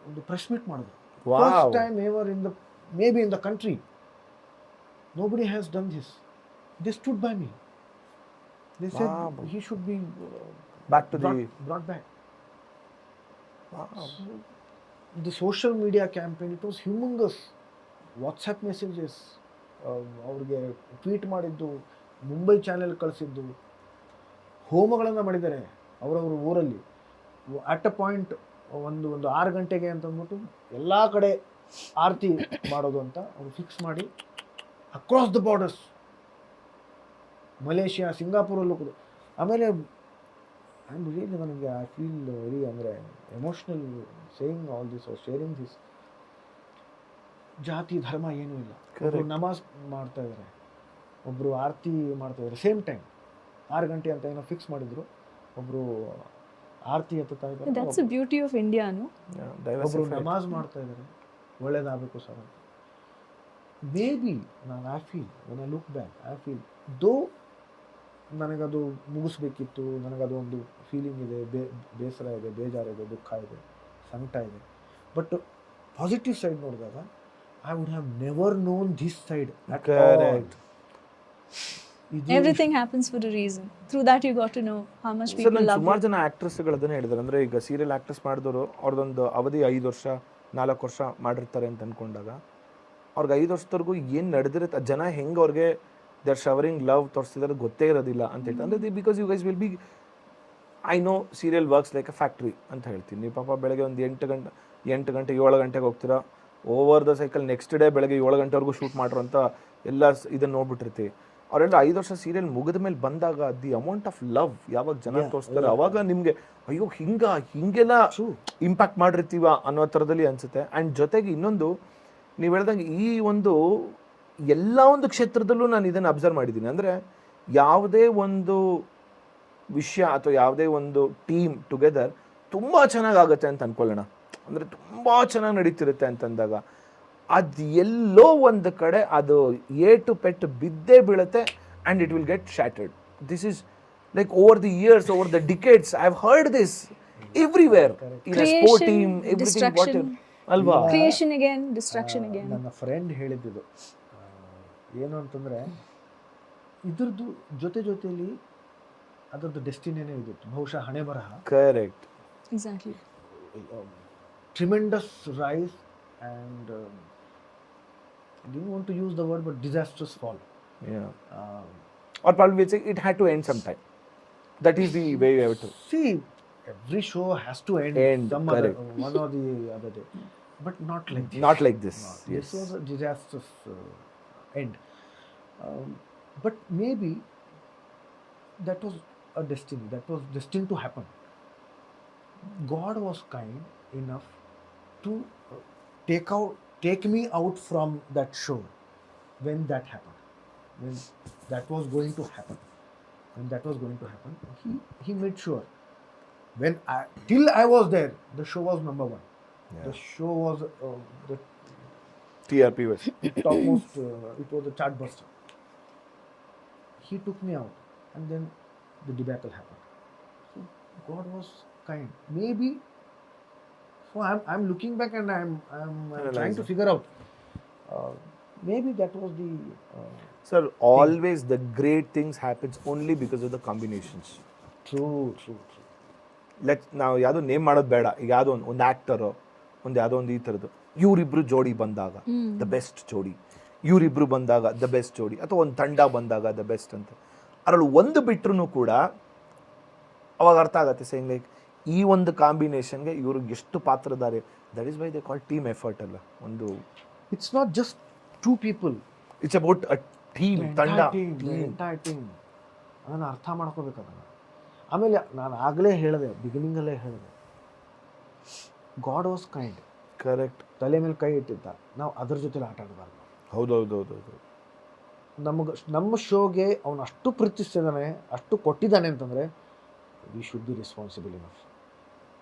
ಒಂದು press meet ಮಾಡಿದ್ರು. First time ever in the may be in the country. Nobody has done this. They stood by me. They said he should be brought back. So, the social media campaign, it was humongous. WhatsApp messages, ಅವ್ರಿಗೆ tweet ಮಾಡಿದ್ದು, Mumbai channel ಕಳಿಸಿದ್ದು, ಹೋಮಗಳನ್ನು ಮಾಡಿದ್ದಾರೆ ಅವರವ್ರ ಊರಲ್ಲಿ. At a point ಒಂದು 6 ಗಂಟೆಗೆ ಅಂತಂದ್ಬಿಟ್ಟು ಎಲ್ಲ ಕಡೆ ಆರತಿ ಮಾಡೋದು ಅಂತ ಅವರು ಫಿಕ್ಸ್ ಮಾಡಿ ಅಕ್ರಾಸ್ ದ ಬಾರ್ಡರ್ಸ್, ಮಲೇಷಿಯಾ, ಸಿಂಗಾಪುರಲ್ಲೂ ಕೂಡ. ಆಮೇಲೆ ರಿಯಲಿ ನನಗೆ ಐ ಫೀಲ್ ವೆರಿ ಅಂದರೆ emotional saying all this are sharing this. ಜಾತಿ ಧರ್ಮ ಏನೂ ಇಲ್ಲ. ಒಬ್ಬರು ನಮಾಜ್ ಮಾಡ್ತಾ ಇದ್ದಾರೆ, ಒಬ್ಬರು ಆರತಿ ಮಾಡ್ತಾ ಇದ್ದಾರೆ. ಸೇಮ್ ಟೈಮ್ 6 ಗಂಟೆ ಅಂತ ಏನೋ ಫಿಕ್ಸ್ ಮಾಡಿದ್ರು. ಒಬ್ಬರು ಆರತಿ ಎತ್ತುತ್ತಾ ಇದ್ದಾರೆ, that's the beauty of India. ಒಬ್ಬರು ನಮಾಜ್ ಮಾಡ್ತಾ ಇದ್ದಾರೆ, ಒಳ್ಳೇದಾಗಬೇಕು ಸರ್ ಅಂತ. ಮೇ ಬಿ ನಾನು I feel when I look back, I feel ದೋ ನನಗದು ಮುಗಿಸ್ಬೇಕಿತ್ತು, ನನಗದು ಒಂದು ಫೀಲಿಂಗ್ ಇದೆ, ಬೇಸರ ಇದೆ, ಬೇಜಾರಿದೆ, ದುಃಖ ಇದೆ, ಸಂಕಟ ಇದೆ. ಬಟ್ ಪಾಸಿಟಿವ್ ಸೈಡ್ ನೋಡಿದಾಗ I would have never known this side at all. Everything happens for a reason. Through that you got to know how much people love you. ಸುಮಾರು ಜನ ಆಕ್ಟ್ರೆಸ್ಗಳು ಅದನ್ನೇ ಹೇಳಿದ್ರು. ಅಂದರೆ ಈಗ ಸೀರಿಯಲ್ ಆಕ್ಟ್ರೆಸ್ ಮಾಡಿದವರು ಅವ್ರದ್ದೊಂದು ಅವಧಿ 5 ವರ್ಷ 4 ವರ್ಷ ಮಾಡಿರ್ತಾರೆ ಅಂತ ಅಂದ್ಕೊಂಡಾಗ ಅವ್ರಿಗೆ 5 ವರ್ಷದವರೆಗೂ ಏನು ನಡೆದಿರುತ್ತೆ, ಜನ ಹೆಂಗೆ ಅವ್ರಿಗೆ ದೇ ಆರ್ ಶವರಿಂಗ್ ಲವ್ ತೋರಿಸ್ತಿದ್ದಾರೆ ಗೊತ್ತೇ ಇರೋದಿಲ್ಲ ಅಂತ ಹೇಳ್ತಾರೆ. ಅಂದರೆ because you guys will be, I know serial works like a factory ಅಂತ ಹೇಳ್ತೀನಿ. ನೀವು ಪಾಪ ಬೆಳಗ್ಗೆ ಒಂದು 8 ಗಂಟೆ 7 ಗಂಟೆಗೆ ಹೋಗ್ತೀರಾ, over the cycle next day ಬೆಳಗ್ಗೆ 7 ಗಂಟೆವರೆಗೂ ಶೂಟ್ ಮಾಡ್ರು ಅಂತ ಎಲ್ಲ ಇದನ್ನು ನೋಡ್ಬಿಟ್ಟಿರ್ತೀವಿ. ಅವರೆಲ್ಲ 5 ವರ್ಷ ಸೀರಿಯಲ್ ಮುಗಿದ ಮೇಲೆ ಬಂದಾಗ ದಿ ಅಮೌಂಟ್ ಆಫ್ ಲವ್ ಯಾವಾಗ ಜನ ತೋರಿಸ್ತಾರೆ ಅವಾಗ ನಿಮಗೆ ಅಯ್ಯೋ ಹಿಂಗೆಲ್ಲ ಇಂಪ್ಯಾಕ್ಟ್ ಮಾಡಿರ್ತೀವ ಅನ್ನೋ ಥರದಲ್ಲಿ ಅನಿಸುತ್ತೆ. ಆ್ಯಂಡ್ ಜೊತೆಗೆ ಇನ್ನೊಂದು ನೀವು ಹೇಳ್ದಂಗೆ ಈ ಒಂದು ಎಲ್ಲ ಒಂದು ಕ್ಷೇತ್ರದಲ್ಲೂ ನಾನು ಇದನ್ನು ಅಬ್ಸರ್ವ್ ಮಾಡಿದ್ದೀನಿ. ಅಂದರೆ ಯಾವುದೇ ಒಂದು ವಿಷಯ ಅಥವಾ ಯಾವುದೇ ಒಂದು ಟೀಮ್ ಟುಗೆದರ್ ತುಂಬ ಚೆನ್ನಾಗಾಗುತ್ತೆ ಅಂತ ಅಂದ್ಕೊಳ್ಳೋಣ, ಅಂದರೆ ತುಂಬ ಚೆನ್ನಾಗಿ ನಡೀತಿರುತ್ತೆ ಅಂತಂದಾಗ ಅದು ಎಲ್ಲೋ ಒಂದು ಕಡೆ ಅದು ಏಟು ಪೆಟ್ಟು ಬಿದ್ದೇ ಬೀಳುತ್ತೆ and it will get shattered. This is like over the years, over the decades I have heard this everywhere in a sport team, everything what ಅಲ್ವಾ. Creation again, destruction again. ನನ್ನ ಫ್ರೆಂಡ್ ಹೇಳಿದ್ದು ಏನು ಅಂತಂದರೆ ಇದ್ರದ್ದು ಜೊತೆಯಲ್ಲಿ ಅದರದ್ದು ಡೆಸ್ಟಿನೇನೇ ಇದಿತ್ತು, ಬಹುಶಃ ಹಣೆ ಬರಹ. Correct, exactly. Tremendous rise and I didn't want to use the word, but disastrous fall. Yeah. Or probably we'll say it had to end sometime. That is the way you have to see. Every show has to end some other, one or the other day, but not like this. Not like this. Yes. This was a disastrous end. But maybe that was a destiny. That was destined to happen. God was kind enough to take me out from that show when that happened, when that was going to happen. He made sure when till I was there, the show was number 1. Yeah. The show was the TRP was it almost it was a chart buster. he took me out, and then the debacle happened. So God was kind. Maybe. So I'm looking back and I'm trying to figure out. Maybe that was the. Sir, always the great things happens only because of the combinations. True. ನಾವು ಯಾವುದೋ name ಮಾಡೋದು ಬೇಡ. ಈಗ ಯಾವುದೋ ಒಂದು actor ಯಾವುದೋ ಒಂದು ಈ ಥರದ್ದು ಇವರಿಬ್ರು ಜೋಡಿ ಬಂದಾಗ ದ ಬೆಸ್ಟ್ ಜೋಡಿ, ಇವರಿಬ್ರು ಬಂದಾಗ ದ ಬೆಸ್ಟ್ ಜೋಡಿ, ಅಥವಾ ಒಂದು ತಂಡ ಬಂದಾಗ ದ ಬೆಸ್ಟ್ ಅಂತ. ಅದರಲ್ಲಿ ಒಂದು ಬಿಟ್ರು ಕೂಡ ಅವಾಗ ಅರ್ಥ ಆಗತ್ತೆ ಸೇಯಿಂಗ್ ಲೈಕ್ ಈ ಒಂದು ಕಾಂಬಿನೇಷನ್ಗೆ ಇವ್ರಿಗೆ ಎಷ್ಟು ಪಾತ್ರಧಾರಿ. That is why they call team effort ಅಲ್ಲ. ಒಂದು it's not just two people, it's about a team, ತಂಡ, ಟೀಮ್. ಅದನ್ನು ಅರ್ಥ ಮಾಡ್ಕೋಬೇಕು ಅದನ್ನು. ಆಮೇಲೆ ನಾನು ಆಗಲೇ ಹೇಳಿದೆ, ಬಿಗಿನಿಂಗಲ್ಲೇ ಹೇಳಿದೆ, ಗಾಡ್ ವಾಸ್ ಕೈಂಡ್. ಕರೆಕ್ಟ್. ತಲೆ ಮೇಲೆ ಕೈ ಇಟ್ಟಿದ್ದ, ನಾವು ಅದ್ರ ಜೊತೆ ಆಟ ಆಡಬಾರ್ದು. ಹೌದೌದೌದು. ನಮ್ಮ ಶೋಗೆ ಅವನು ಅಷ್ಟು ಪ್ರೀತಿಸ್ತಿದ್ದಾನೆ, ಅಷ್ಟು ಕೊಟ್ಟಿದ್ದಾನೆ ಅಂತಂದರೆ we should be responsible enough.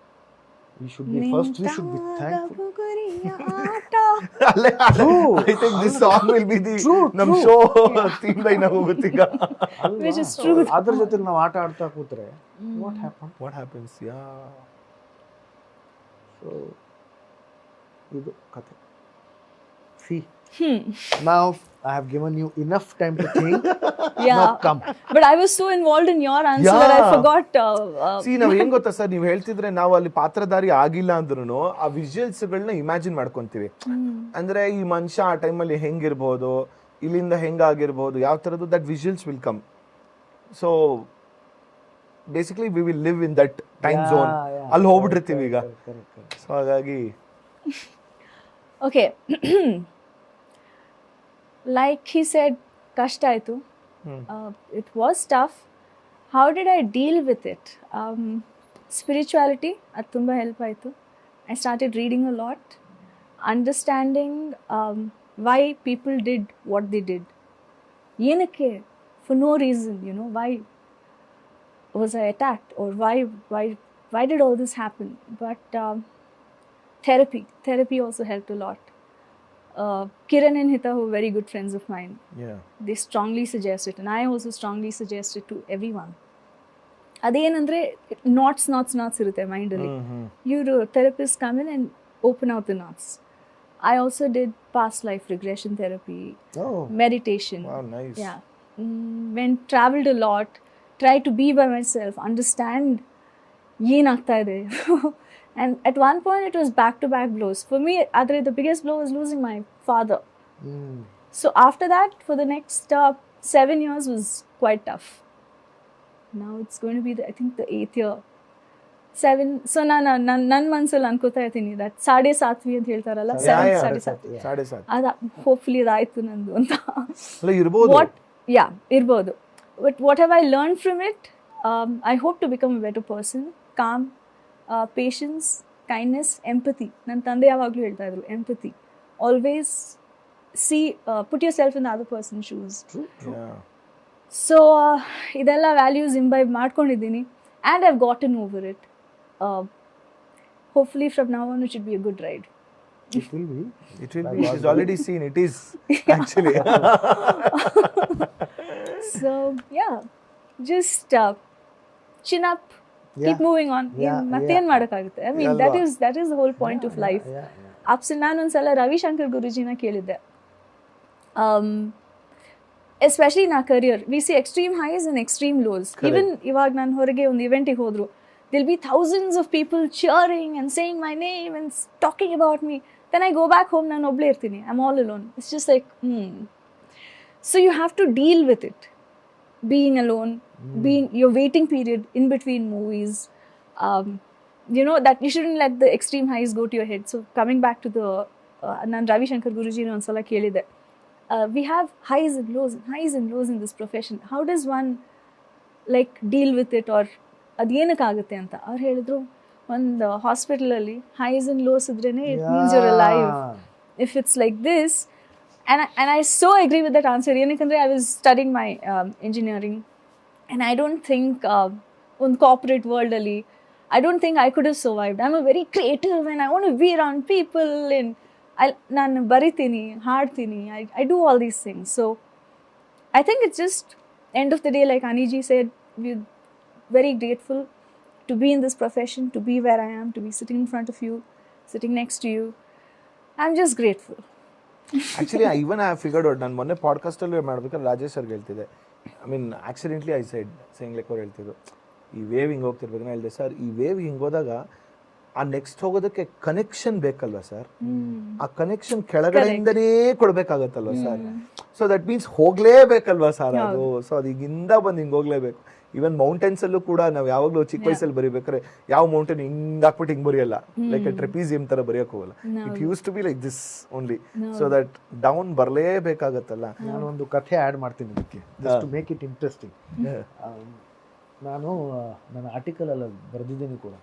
We should be first, we should be thankful. I think this song will be the ನಮ್ಮ ಶೋ ಥೀಮ್ ಲೈನ್ ಆಗೋಗುತ್ತೀಗ. Which is true. ಅದ್ರ ಜೊತೆ ನಾವು ಆಟ ಆಡ್ತಾ ಕೂತ್ರೆ what happens? Yeah. So ಇದು ಕಥೆ. See, now I have given you enough time to think. Yeah. Now come. But I was so involved in your answer that I forgot. C ನಾವ್ ಹೆಂಗ್ ಗೊತ್ತಾ ಸರ್, ನೀವು ಹೇಳ್ತಿದ್ರೆ ನಾವು ಅಲ್ಲಿ ಪಾತ್ರಧಾರಿ ಆಗಿಲ್ಲ ಅಂದ್ರೂ ಆ ವಿಜುವಲ್ಸ್ಗಳನ್ನ ಇಮ್ಯಾಜಿನ್ ಮಾಡ್ಕೊಂತೀವಿ. ಅಂದ್ರೆ ಈ ಮನುಷ್ಯ ಆ ಟೈಮಲ್ಲಿ ಹೆಂಗಿರ್ಬೋದು, ಇಲ್ಲಿಂದ ಹೆಂಗಾಗಿರ್ಬೋದು, ಯಾವ ಥರದ್ದು that visuals will come. So basically we will live in that time zone. ಅಲ್ಲಿ ಹೋಗ್ಬಿಟ್ಟಿರ್ತೀವಿ ಈಗ. ಸೊ ಹಾಗಾಗಿ Okay. Like he said, kashta aitu. It was tough. How did I deal with it? Spirituality, ಅದು ತುಂಬ ಹೆಲ್ಪ್ ಆಯಿತು. I started reading a lot, understanding why people did what they did. ಏನಕ್ಕೆ? For no reason, you know, why was I attacked, or why did all this happen? But therapy also helped a lot. Kiran and Hita, who are very good friends of mine, they strongly suggest it, and I also strongly suggest it to everyone. ಅದೇನಂದ್ರೆ knots ಇರುತ್ತೆ ಮೈಂಡಲ್ಲಿ. Your therapist come in and open out the knots. I also did past life regression therapy, meditation. Wow, nice. Yeah. Went traveled a lot, tried to be by myself, understand ಏನಾಗ್ತಾ ಇದೆ. And at one point, it was back-to-back blows. For me, the biggest blow was losing my father. So after that, for the next 7 years was quite tough. Now it's going to be, I think, the 8th year. 7. So ನನ್ನ ಮನಸ್ಸಲ್ಲಿ ಅನ್ಕೋತಾ ಇರ್ತೀನಿ that 7.5 ಅಂತ ಹೇಳ್ತಾರಲ್ಲ, 7.5. ಅದ hopefully ಅದಾಯ್ತು ನಂದು ಅಂತ. ಇರ್ಬೋದು. But what have I learned from it? I hope to become a better person, calm, patience, kindness, empathy. ನನ್ನ ತಂದೆ ಯಾವಾಗಲೂ ಹೇಳ್ತಾ ಇದ್ರು, empathy. Always see, put yourself in the other person's shoes. True. So ಇದೆಲ್ಲ values imbibe ಮಾಡ್ಕೊಂಡಿದ್ದೀನಿ, and I've gotten over it. Hopefully from now on it should be a good ride. It will be. She's already seen it is actually. So yeah, just chin up, keep moving on. ಮತ್ತೇನ್ ಮಾಡೋಕ್ಕಾಗುತ್ತೆ? I mean, that is the whole point of life. ನಾನು ಒಂದ್ಸಲ ರವಿಶಂಕರ್ ಗುರುಜಿನ ಕೇಳಿದ್ದೆ, especially ನಾ career, we see extreme highs and extreme lows. Even ಇವಾಗ ನಾನು ಹೊರಗೆ ಒಂದು ಇವೆಂಟಿಗೆ ಹೋದ್ರು, there'll be thousands of people cheering and saying my name and talking about me. Then I go back home, ನಾನು ಒಬ್ಳೇ ಇರ್ತೀನಿ, I am all alone. It's just like so you have to deal with it. Being alone, being your waiting period in between movies, you know that you shouldn't let the extreme highs go to your head. So coming back to the nan Ravi Shankar Guruji ne onsala kelide, we have highs and lows in this profession. How does one like deal with it, or ad ಏನಕ್ಕಾಗುತ್ತೆ ಅಂತ ಅವ್ರು ಹೇಳಿದ್ರು, ಒಂದು hospital ಅಲ್ಲಿ highs and lows ಇದ್ರೇನೆ it means you're alive. If it's like this, and I so agree with that answer. ಏನಕ್ಕಂದ್ರೆ I was studying my engineering, and I don't think on corporate world ಅಲ್ಲಿ I don't think I could have survived. I'm a very creative and I want to be around people, and ನಾನು ಬರಿತೀನಿ, ಹಾಡ್ತೀನಿ, I do all these things. So I think it's just end of the day, like Aniji said, we're very grateful to be in this profession, to be where I am, to be sitting in front of you, sitting next to you. I'm just grateful. Actually Ivan I figured out. ನಾನು ಮೊನ್ನೆ ಪಾಡ್ಕಾಸ್ಟಲ್ಲಿ ಮಾಡ್ಬೇಕಾದ್ರೆ ರಾಜೇಶ್ ಸರ್ಗೆ ಹೇಳ್ತಿದ್ದೆ, I mean accidentally I said saying like ಅವ್ರು ಹೇಳ್ತಿದ್ರು, ಈ wave ಹಿಂಗೆ ಹೋಗ್ತಿರ್ಬೇಕು. ನಾನು ಹೇಳಿದೆ, ಸರ್ ಈ ವೇವ್ ಹಿಂಗೆ ಹೋದಾಗ ಆ ನೆಕ್ಸ್ಟ್ ಹೋಗೋದಕ್ಕೆ ಕನೆಕ್ಷನ್ ಬೇಕಲ್ವಾ ಸರ್? ಆ ಕನೆಕ್ಷನ್ ಕೆಳಗಡೆಯಿಂದನೇ ಕೊಡ್ಬೇಕಾಗತ್ತಲ್ವ ಸರ್? ಸೊ ದಟ್ ಮೀನ್ಸ್ ಹೋಗ್ಲೇಬೇಕಲ್ವಾ ಸರ್ ಅದು? ಸೊ ಅದು ಈಗಿಂದ ಬಂದು ಹಿಂಗೆ ಹೋಗ್ಲೇಬೇಕು. ಈವನ್ ಮೌಂಟೇನ್ಸ್ ಅಲ್ಲೂ ಕೂಡ ನಾವು ಯಾವಾಗಲೂ ಚಿಕ್ಕ ವಯಸ್ಸಲ್ಲಿ ಬರೀಬೇಕಾದ್ರೆ ಯಾವ ಮೌಂಟೇನ್ ಹಿಂಗ್ ಹಾಕ್ಬಿಟ್ಟು ಹಿಂಗ್ ಬರೆಯಲ್ಲ, ಲೈಕ್ ಟ್ರೆಪೀಸಿಯಂ ತರ ಬರೆಯಕ್ ಹೋಗಲ್ಲ. It use to be like this only, so that down ಬರಲೇಬೇಕಾಗತ್ತಲ್ಲ. ನಾನೊಂದು ಕಥೆ ಆ್ಯಡ್ ಮಾಡ್ತೀನಿ ಇದಕ್ಕೆ, just to make it interesting. ನಾನು ನನ್ನ ಆರ್ಟಿಕಲ್ ಅಲ್ಲಿ ಬರೆದಿದ್ದೀನಿ ಕೂಡ.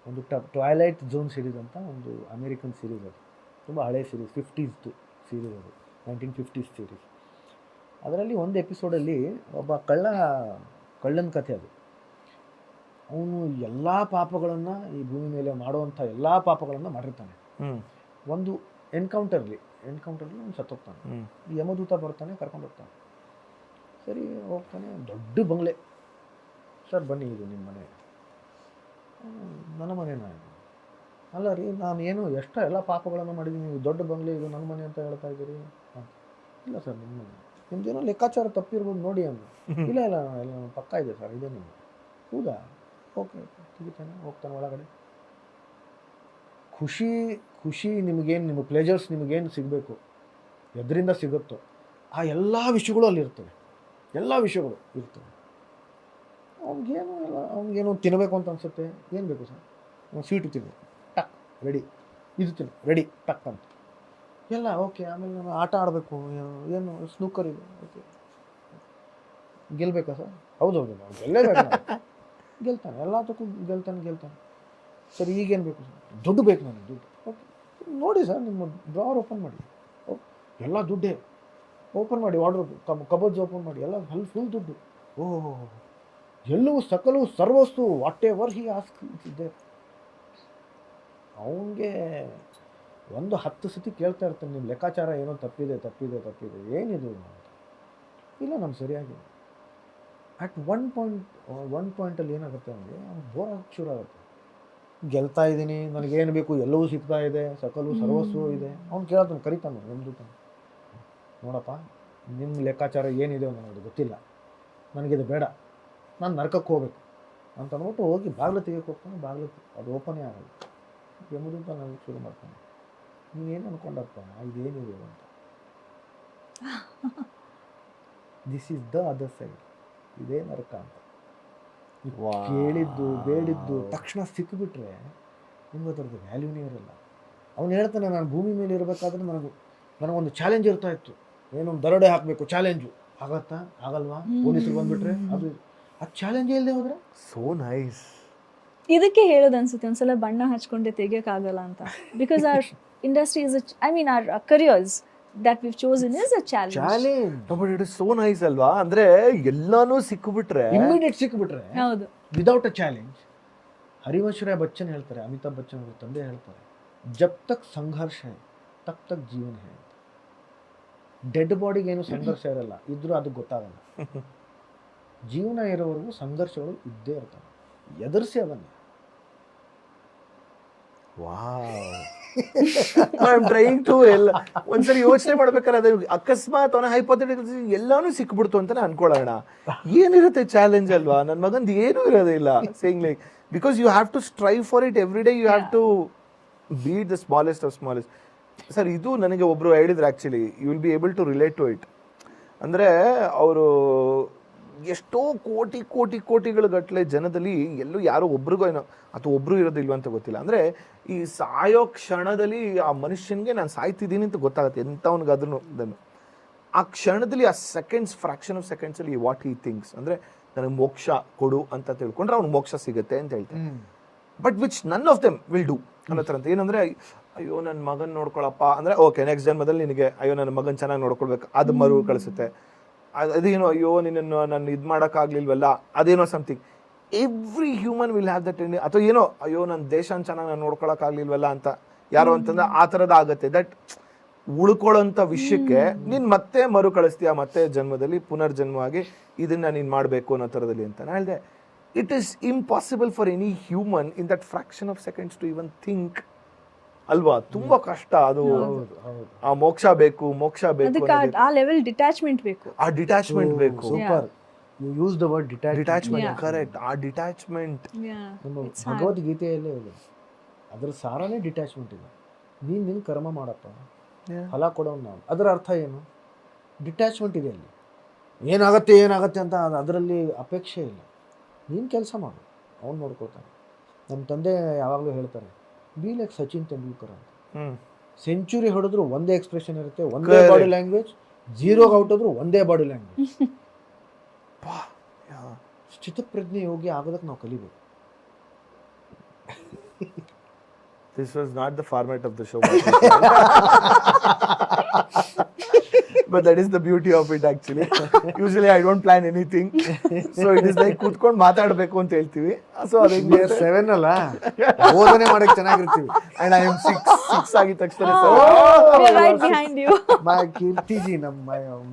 ಒಂದು ಟ್ವೈಲೈಟ್ ಝೋನ್ ಸೀರೀಸ್ ಅಂತ ಒಂದು ಅಮೇರಿಕನ್ ಸೀರೀಸ್, ಅದು ತುಂಬ ಹಳೆ ಸೀರೀಸ್, 50s ಸೀರೀಸ್, ಅದು 1950s ಸೀರೀಸ್. ಅದರಲ್ಲಿ ಒಂದು ಎಪಿಸೋಡಲ್ಲಿ ಒಬ್ಬ ಕಳ್ಳನ ಕಥೆ ಅದು. ಅವನು ಎಲ್ಲ ಪಾಪಗಳನ್ನು ಈ ಭೂಮಿ ಮೇಲೆ ಮಾಡುವಂಥ ಎಲ್ಲ ಪಾಪಗಳನ್ನು ಮಾಡಿರ್ತಾನೆ. ಒಂದು ಎನ್ಕೌಂಟರ್ಲಿ ಅವನು ಸತ್ತೋಗ್ತಾನೆ. ಯಮದೂತ ಬರ್ತಾನೆ, ಕರ್ಕೊಂಡು ಹೋಗ್ತಾನೆ. ಸರಿ ಹೋಗ್ತಾನೆ, ದೊಡ್ಡ ಬಂಗ್ಲೆ. ಸರ್ ಬನ್ನಿ, ಇದು ನಿಮ್ಮ ಮನೆ. ನನ್ನ ಮನೆನಾ? ಅಲ್ಲ ರೀ, ನಾನು ಏನು ಎಲ್ಲ ಪಾಪಗಳನ್ನು ಮಾಡಿದ್ದೀನಿ, ನೀವು ದೊಡ್ಡ ಬಂಗ್ಲೆ, ಇದು ನನ್ನ ಮನೆ ಅಂತ ಹೇಳ್ತಾ ಇದ್ದೀರಿ. ಇಲ್ಲ ಸರ್, ನಿಮ್ಮ ಮನೆ, ನಿಮ್ದೇನೋ ಲೆಕ್ಕಾಚಾರ ತಪ್ಪಿರ್ಬೋದು ನೋಡಿ ಅಂದು. ಇಲ್ಲ ಎಲ್ಲ ಪಕ್ಕ ಇದೆ ಸರ್, ಇದೆ ನಿಮ್ಗೆ. ಹೌದಾ? ಓಕೆ, ತೆಗಿತಾನೆ, ಹೋಗ್ತಾನೆ ಒಳಗಡೆ. ಖುಷಿ ನಿಮಗೇನು, ನಿಮ್ಮ ಪ್ಲೇಜರ್ಸ್ ನಿಮಗೇನು ಸಿಗಬೇಕು, ಎದರಿಂದ ಸಿಗುತ್ತೋ ಆ ಎಲ್ಲ ವಿಷಯಗಳು ಅಲ್ಲಿ ಇರ್ತವೆ. ಎಲ್ಲ ವಿಷಯಗಳು ಇರ್ತವೆ. ಅವ್ನಿಗೇನು ತಿನ್ನಬೇಕು ಅಂತ ಅನ್ಸುತ್ತೆ. ಏನು ಬೇಕು ಸರ್? ಸ್ವೀಟು ತಿನ್ನು, ಟಕ್ ರೆಡಿ. ಇದು ತಿನ್ನು, ರೆಡಿ, ಟಕ್ ಅಂತ ಎಲ್ಲ ಓಕೆ. ಆಮೇಲೆ ನಾನು ಆಟ ಆಡಬೇಕು, ಏನು ಸ್ನೂಕರ್ ಇದೆ, ಓಕೆ. ಗೆಲ್ಬೇಕಾ ಸರ್? ಹೌದೌದು, ನಾವು ಗೆಲ್ಲೇಬೇಕು. ಗೆಲ್ತಾನೆ, ಎಲ್ಲದಕ್ಕೂ ಗೆಲ್ತಾನೆ. ಸರ್ ಈಗೇನು ಬೇಕು ಸರ್? ದುಡ್ಡು ಬೇಕು ನನಗೆ, ದುಡ್ಡು. ಓಕೆ, ನೋಡಿ ಸರ್, ನಿಮ್ಮ ಡ್ರಾವರ್ ಓಪನ್ ಮಾಡಿ, ಎಲ್ಲ ದುಡ್ಡೇ. ಓಪನ್ ಮಾಡಿ, ವಾರ್ಡ್ರೋಬ್ ಕಬೋರ್ಡ್ಸ್ ಓಪನ್ ಮಾಡಿ, ಎಲ್ಲ ಫುಲ್ ದುಡ್ಡು. ಓಹೋ, ಎಲ್ಲವೂ ಸಕಲವು ಸರ್ವಸ್ತು, ವಾಟ್ ಎವರ್ ಹಿ ಆಸ್ಕ್ ಇದೆ. ಅವನಿಗೆ ಒಂದು 10 ಸತಿ ಕೇಳ್ತಾ ಇರ್ತಾನೆ, ನಿಮ್ಮ ಲೆಕ್ಕಾಚಾರ ಏನೋ ತಪ್ಪಿದೆ, ಏನಿದು ಅಂತ. ಇಲ್ಲ, ನಾನು ಸರಿಯಾಗಿದೆ. ಅಟ್ ಒನ್ ಪಾಯಿಂಟಲ್ಲಿ ಏನಾಗುತ್ತೆ, ಅವನಿಗೆ ಬೋರ್ ಆಗೋಕ್ಕೆ ಶುರು ಆಗುತ್ತೆ. ಗೆಲ್ತಾ ಇದ್ದೀನಿ, ನನಗೇನು ಬೇಕು ಎಲ್ಲವೂ ಸಿಗ್ತಾ ಇದೆ, ಸಕಲು ಸರ್ವಸ್ವೂ ಇದೆ. ಅವ್ನು ಕೇಳ್ತಾನೆ, ಕರಿತಾನೆ ನಮ್ದು, ನೋಡಪ್ಪ ನಿಮ್ಮ ಲೆಕ್ಕಾಚಾರ ಏನಿದೆ ನನಗೆ ಗೊತ್ತಿಲ್ಲ, ನನಗಿದು ಬೇಡ, ನಾನು ನರಕಕ್ಕೆ ಹೋಗ್ಬೇಕು ಅಂತ ಅಂದ್ಬಿಟ್ಟು ಹೋಗಿ ಬಾಗಿಲು ತೆಗಿಯೋಕೆ ಹೋಗ್ತಾನೆ. ಬಾಗಿಲು ಅದು ಓಪನೇ ಆಗಲ್ಲ. ಎಂಬುದಂತ ನನಗೆ ಶುರು ಮಾಡ್ತಾನೆ. ನೀನೇನು ಅಂದ್ಕೊಂಡಪ್ಪ, ಇದೇನಿದೆ ಅಂತ. This is the other side, ಇದೇ ನರಕ ಅಂತ. ಕೇಳಿದ್ದು ಬೇಡಿದ್ದು ತಕ್ಷಣ ಸಿಕ್ಕಿಬಿಟ್ರೆ ನಿಮ್ಗೆ ಅದರದ್ದು ವ್ಯಾಲ್ಯೂನೇ ಇರಲ್ಲ. ಅವನು ಹೇಳ್ತಾನೆ, ನಾನು ಭೂಮಿ ಮೇಲೆ ಇರಬೇಕಾದ್ರೆ ನನಗೊಂದು ಚಾಲೆಂಜ್ ಇರ್ತಾ ಇತ್ತು, ಏನೊಂದು ದರೋಡೆ ಹಾಕಬೇಕು, ಚಾಲೆಂಜು. ಆಗತ್ತಾ? ಆಗಲ್ವಾ? ಪೊಲೀಸರು ಬಂದ್ಬಿಟ್ರೆ ಅದು ಆ ಚಾಲೆಂಜ್ ಇಲ್ಲದೆ ಹೋದ್ರೆ ಸೋ ನೈಸ್. ಇದಕ್ಕೆ ಹೇಳೋದು ಅನ್ಸುತ್ತೆ ಒಂದ್ಸಲ ಬಣ್ಣ ಹಚ್ಕೊಂಡೆ ತೆಗಿಯೋಕ್ಕಾಗಲ್ಲ ಅಂತ. Because our industry is our careers that we've chosen is a challenge. But it is so nice ಅಲ್ವಾ? ಅಂದ್ರೆ ಎಲ್ಲಾನು ಸಿಕ್ಕಿಬಿಟ್ರೆ, ಇಮಿಡಿಯೇಟ್ ಸಿಕ್ಕಿಬಿಟ್ರೆ, ಹೌದು, without a challenge. Harivansh Rai Bachchan ಹೇಳ್ತಾರೆ, ಅಮಿತಾಬ್ ಬಚ್ಚನ್ ಅವ್ರ ತಂದೆ ಹೇಳ್ತಾರೆ, ಜಬ್ ತಕ್ ಸಂಘರ್ಷ ಹೈ ತಬ್ ತಕ್ ಜೀವನ ಹೈ. ಡೆಡ್ ಬಾಡಿಗೆ ಏನು ಸಂಘರ್ಷ ಇರಲ್ಲ, ಇದ್ರೂ ಅದು ಗೊತ್ತಾಗಲ್ಲ. ಜೀವನ ಇರೋವರೆಗೂ ಸಂಘರ್ಷಗಳು ಇದ್ದೇ ಇರ್ತವೆ, ಎದುರಿಸಿ ಅದನ್ನ. ಎಲ್ಲ ಒಂದ್ಸರಿ ಯೋಚನೆ ಮಾಡ್ಬೇಕಾದ್ರೆ ಅದೇ ಅಕಸ್ಮಾತ್ ಅವನ ಹೈಪೋಥೆಟಿಕಲ್ ಎಲ್ಲಾನು ಸಿಕ್ಬಿಡ್ತು ಅಂತ ಅನ್ಕೊಳ್ಳೋಣ, ಏನಿರುತ್ತೆ ಚಾಲೆಂಜ್ ಅಲ್ವಾ? ನನ್ನ ಮಗಂದು ಏನೂ ಇರೋದಿಲ್ಲ. Saying like, because you have to strive for it every day, you have to beat the smallest of smallest. Sir, ಇದು ನನಗೆ ಒಬ್ರು ಹೇಳಿದ್ರು, actually you will be able to relate to it. ಅಂದರೆ ಅವರು ಎಷ್ಟೋ ಕೋಟಿಗಳ ಗಟ್ಟಲೆ ಜನದಲ್ಲಿ ಎಲ್ಲೂ ಯಾರೋ ಒಬ್ರಿಗೋ ಏನೋ ಅಥವಾ ಒಬ್ರು ಇರೋದಿಲ್ವ ಅಂತ ಗೊತ್ತಿಲ್ಲ. ಅಂದರೆ ಈ ಸಾಯೋ ಕ್ಷಣದಲ್ಲಿ ಆ ಮನುಷ್ಯನಿಗೆ ನಾನು ಸಾಯ್ತಿದ್ದೀನಿ ಅಂತ ಗೊತ್ತಾಗುತ್ತೆ, ಎಂಥವನಿಗಾದ್ರೂ ಅದನ್ನು ಆ ಕ್ಷಣದಲ್ಲಿ, ಆ ಫ್ರಾಕ್ಷನ್ ಆಫ್ ಸೆಕೆಂಡ್ಸಲ್ಲಿ ವಾಟ್ ಹಿ ಥಿಂಕ್ಸ್. ಅಂದರೆ ನನಗೆ ಮೋಕ್ಷ ಕೊಡು ಅಂತ ತಿಳ್ಕೊಂಡ್ರೆ ಅವ್ನಿಗೆ ಮೋಕ್ಷ ಸಿಗುತ್ತೆ ಅಂತ ಹೇಳ್ತಾರೆ. But which none of them will do ಅನ್ನೋ ಥರ ಅಂತ. ಏನಂದರೆ, ಅಯ್ಯೋ ನನ್ನ ಮಗನ ನೋಡ್ಕೊಳಪ್ಪ ಅಂದರೆ ಓಕೆ, ನೆಕ್ಸ್ಟ್ ಜನ್ಮದಲ್ಲಿ ನಿನಗೆ ಅಯ್ಯೋ ನನ್ನ ಮಗನ ಚೆನ್ನಾಗಿ ನೋಡ್ಕೊಳ್ಬೇಕು, ಅದು ಮರು ಕಳಿಸುತ್ತೆ. ಅದೇನೋ ಅಯ್ಯೋ ನಿನ್ನನ್ನು ನಾನು ಇದು ಮಾಡೋಕ್ಕಾಗ್ಲಿಲ್ವಲ್ಲ, ಅದೇನೋ something. Every human will have that. ಅಥವಾ ಏನೋ ಅಯ್ಯೋ ನನ್ನ ದೇಶನ ಚೆನ್ನಾಗಿ ನಾನು ನೋಡ್ಕೊಳಕ್ಕಾಗ್ಲಿಲ್ವಲ್ಲ ಅಂತ ಯಾರೋ ಅಂತಂದ್ರೆ ಆ ಥರದ್ದು ಆಗುತ್ತೆ. ದಟ್ ಉಳ್ಕೊಳ್ಳೋಂಥ ವಿಷಯಕ್ಕೆ ನೀನ್ ಮತ್ತೆ ಮರು ಕಳಿಸ್ತೀಯ, ಮತ್ತೆ ಜನ್ಮದಲ್ಲಿ ಪುನರ್ಜನ್ಮವಾಗಿ ಇದನ್ನ ನೀನ್ ಮಾಡ್ಬೇಕು ಅನ್ನೋ ಥರದಲ್ಲಿ ಅಂತ ನಾನು ಹೇಳಿದೆ. It is impossible for any human in that fraction of seconds to even think ಅಲ್ವಾ. ತುಂಬಾ ಕಷ್ಟ ಅದು. ಆ ಮೋಕ್ಷ ಬೇಕು ಅದಕ್ಕೆ ಆ ಲೆವೆಲ್ ಡಿಟ್ಯಾಚ್ಮೆಂಟ್ ಬೇಕು, ಆ ಡಿಟ್ಯಾಚ್ಮೆಂಟ್ ಬೇಕು. Super, you use the word detachment, correct. ಆ ಡಿಟ್ಯಾಚ್ಮೆಂಟ್ ನಮ್ಮ ಭಗವದ್ಗೀತೆಯಲ್ಲೇ ಇದೆ, ಅದ್ರ ಸಾರನೇ ಡಿಟ್ಯಾಚ್ಮೆಂಟ್ ಇದೆ. ನಿನ್ ಕರ್ಮ ಮಾಡಪ್ಪ, ಫಲ ಕೊಡೋನು ನಾವು. ಅದರ ಅರ್ಥ ಏನು? ಡಿಟ್ಯಾಚ್ಮೆಂಟ್ ಇದೆ ಅಲ್ಲಿ. ಏನಾಗತ್ತೆ ಅಂತ ಅದರಲ್ಲಿ ಅಪೇಕ್ಷೆ ಇಲ್ಲ. ನೀನು ಕೆಲಸ ಮಾಡು, ಅವ್ನು ನೋಡ್ಕೊಳ್ತಾನೆ. ನಮ್ಮ ತಂದೆ ಯಾವಾಗಲೂ ಹೇಳ್ತಾರೆ, ಬಿ ಲೈಕ್ ಸಚಿನ್ ತೆಂಡೂಲ್ಕರ್ ಅಂತ. ಸೆಂಚುರಿ ಹೊಡೆದ್ರು ಒಂದೇ ಎಕ್ಸ್ಪ್ರೆಷನ್ ಇರುತ್ತೆ, ಒಂದೇ ಬಾಡಿ ಲ್ಯಾಂಗ್ವೇಜ್. 0 ಔಟ್ ಆದ್ರೂ ಒಂದೇ ಬಾಡಿ ಲ್ಯಾಂಗ್ವೇಜ್. ಸ್ಥಿತಪ್ರಜ್ಞೆ ಯೋಗಿ ಆಗೋದಕ್ಕೆ ನಾವು ಕಲಿಬೇಕು. This was not the format of the show. But that is the beauty of it actually. Usually I don't plan anything. So it is like ಕೂತ್ಕೊಂಡು ಮಾತಾಡಬೇಕು ಅಂತ ಹೇಳ್ತೀವಿ. So ಅದಕ್ಕೆ 7 ಅಲ್ಲ, ಬೋಧನೆ ಮಾಡಕ್ಕೆ ಚೆನ್ನಾಗಿರ್ತೀವಿ. And I am 6 ಆಗಿದ ತಕ್ಷಣ we are right behind you. My Kirtiji,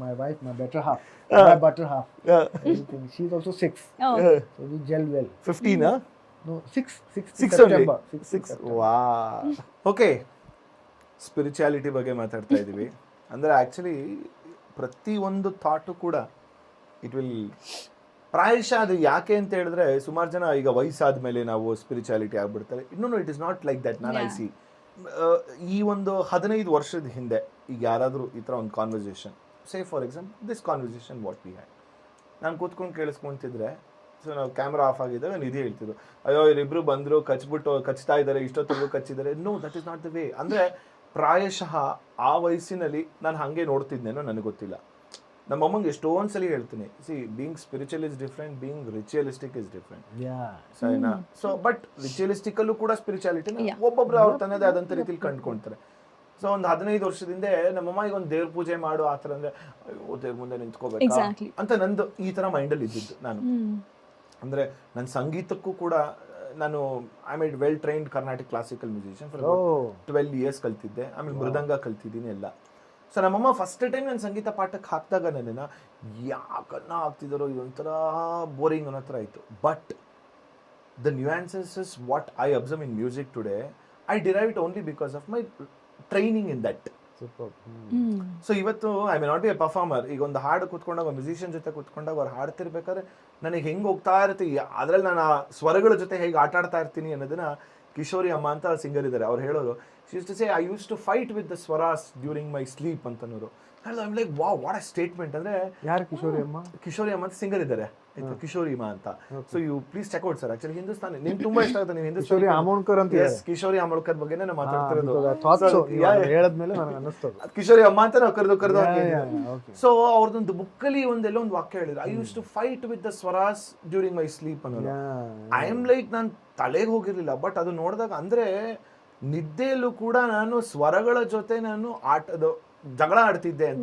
my wife, my better half, my better half. She is also 6. Oh. So we gel well. 15, huh? No, 6 September. only. 6. Wow. Okay. Spirituality ಬಗ್ಗೆ ಮಾತಾಡ್ತಾ ಇದ್ದೀವಿ. ಅಂದರೆ actually ಪ್ರತಿಯೊಂದು thought ಕೂಡ it will ಪ್ರಾಯಶಃ ಅದು ಯಾಕೆ ಅಂತ ಹೇಳಿದ್ರೆ ಸುಮಾರು ಜನ ಈಗ ವಯಸ್ಸಾದ ಮೇಲೆ ನಾವು ಸ್ಪಿರಿಚುಯಾಲಿಟಿ ಆಗ್ಬಿಡ್ತಾರೆ. ಇನ್ನೂ it is not like that. ನಾನು ಐ ಸಿ ಈ ಒಂದು 15 ವರ್ಷದ ಹಿಂದೆ ಈಗ ಯಾರಾದರೂ ಈ ಥರ ಒಂದು conversation, say for example this conversation what we had, ನಾನು ಕೂತ್ಕೊಂಡು ಕೇಳಿಸ್ಕೊಂತಿದ್ರೆ, ಸೊ ನಾವು ಕ್ಯಾಮ್ರಾ ಆಫ್ ಆಗಿದ್ದಾಗ ನಿಧಿ ಹೇಳ್ತಿದ್ರು, ಅಯ್ಯೋ ಇವರಿಬ್ರು ಬಂದರು ಕಚ್ತಾ ಇದ್ದಾರೆ, ಇಷ್ಟೊತ್ತಿಗೂ ಕಚ್ಚಿದ್ದಾರೆ. No, that is not the way. ಅಂದರೆ ಪ್ರಾಯಶಃ ಆ ವಯಸ್ಸಿನಲ್ಲಿ ನಾನು ಹಾಗೆ ನೋಡ್ತಿದ್ನೇನೋ ನನಗೆ ಗೊತ್ತಿಲ್ಲ. ನಮ್ಮಮ್ಮಂಗೆ ಎಷ್ಟೊಂದು ಸಲ ಹೇಳ್ತೀನಿ, C being spiritual is different, being ritualistic is different. ಸರಿನಾ? ಸೊ ಬಟ್ ರಿಚುವಲಿಸ್ಟಿಕಲ್ಲೂ ಕೂಡ ಸ್ಪಿರಿಚುಯಾಲಿಟಿನ ಒಬ್ಬೊಬ್ರು ಅವ್ರು ತನ್ನದೇ ಆದಂಥ ರೀತಿಲಿ ಕಂಡುಕೊಳ್ತಾರೆ. ಸೊ ಒಂದು 15 ವರ್ಷದಿಂದ ನಮ್ಮಮ್ಮ ಈಗ ಒಂದು ದೇವ್ರ ಪೂಜೆ ಮಾಡು ಆ ಥರ ಅಂದರೆ, ಅಯ್ಯೋ ದೇವ್ರ ಮುಂದೆ ನಿಂತ್ಕೋಬೇಕಾ ಅಂತ ನಂದು ಈ ಥರ ಮೈಂಡಲ್ಲಿ ಇದ್ದಿದ್ದು. ನಾನು ಅಂದರೆ ನನ್ನ ಸಂಗೀತಕ್ಕೂ ಕೂಡ ನಾನು I made well trained Carnatic classical musician for 12 years ಕಲ್ತಿದ್ದೆ. ಆಮೇಲೆ ಮೃದಂಗ ಕಲ್ತಿದ್ದೀನಿ ಎಲ್ಲ. ಸೊ ನಮ್ಮಮ್ಮ ಫಸ್ಟ್ ಟೈಮ್ ನಾನು ಸಂಗೀತ ಪಾಠಕ್ಕೆ ಹಾಕಿದಾಗ ನನ್ನನ್ನು ಯಾಕನ್ನ ಹಾಕ್ತಿದ್ದಾರೋ ಇದೊಂಥರ ಬೋರಿಂಗ್ ಅನ್ನೋ ಥರ ಆಯಿತು. But the nuances is what I observe in music today. I derive it only because of my training in that. So ಇವತ್ತು I may not be a performer. ಈಗ ಒಂದು ಹಾಡು ಕೂತ್ಕೊಂಡಾಗ ಮ್ಯೂಸಿಷಿಯನ್ ಜೊತೆ ಕೂತ್ಕೊಂಡಾಗ ಅವ್ರು ಹಾಡ್ತಿರ್ಬೇಕಾದ್ರೆ ನನಗೆ ಹೆಂಗೆ ಹೋಗ್ತಾ ಇರುತ್ತೆ, ಅದ್ರಲ್ಲಿ ನಾನು ಆ ಸ್ವರಗಳ ಜೊತೆ ಹೇಗೆ ಆಟ ಆಡ್ತಾ ಇರ್ತೀನಿ ಅನ್ನೋದನ್ನ ಕಿಶೋರಿ ಅಮ್ಮ ಅಂತ ಸಿಂಗರ್ ಇದ್ದಾರೆ, ಅವ್ರು ಹೇಳೋರು, she use to say I use to fight with the swaras during my sleep ಅಂತನೋರು. I'm like wow, what a statement. ಅಂದರೆ ಯಾರು ಕಿಶೋರಿ ಅಮ್ಮ? ಕಿಶೋರಿ ಅಮ್ಮ ಅಂತ ಸಿಂಗರ್ ಇದ್ದಾರೆ, ಕಿಶೋರಿ ಅಮ್ಮ ಅಂತ. So you please check out sir. Actually Hindustani ನಿಮ್ಗೆ ತುಂಬಾ ಇಷ್ಟ ಆಗುತ್ತೆ. ನೀವು ಕಿಶೋರಿ ಆಮೋಣ್ಕರ್ ಅಂತ. ಕಿಶೋರಿ ಆಮೋಣ್ಕರ್ ಬಗ್ಗೆ ನಾವು ಮಾತಾಡ್ತಿರೋದು. ಹೇಳದ್ಮೇಲೆ ನನಗೆ ಅನ್ನಿಸ್ತದೆ ಕಿಶೋರಿ ಅಮ್ಮ ಅಂತ ನಾವು ಕರೆದು. ಸೊ ಅವ್ರದೊಂದು ಬುಕ್ಕಲ್ಲಿ ಒಂದೆಲ್ಲ ಒಂದು ವಾಕ್ಯ ಹೇಳಿದ್ರು, I use to fight with the swaras during my sleep ಅನ್ನೋದು. ಐ ಆಮ್ ಲೈಕ್ ನಾನು ತಲೆಗೆ ಹೋಗಿರ್ಲಿಲ್ಲ, ಬಟ್ ಅದು ನೋಡಿದಾಗ ಅಂದ್ರೆ ನಿದ್ದೆಯಲ್ಲೂ ಕೂಡ ನಾನು ಸ್ವರಗಳ ಜೊತೆ ನಾನು ಜಗಳ ಆಡ್ತಿದ್ದೆ ಅಂತ.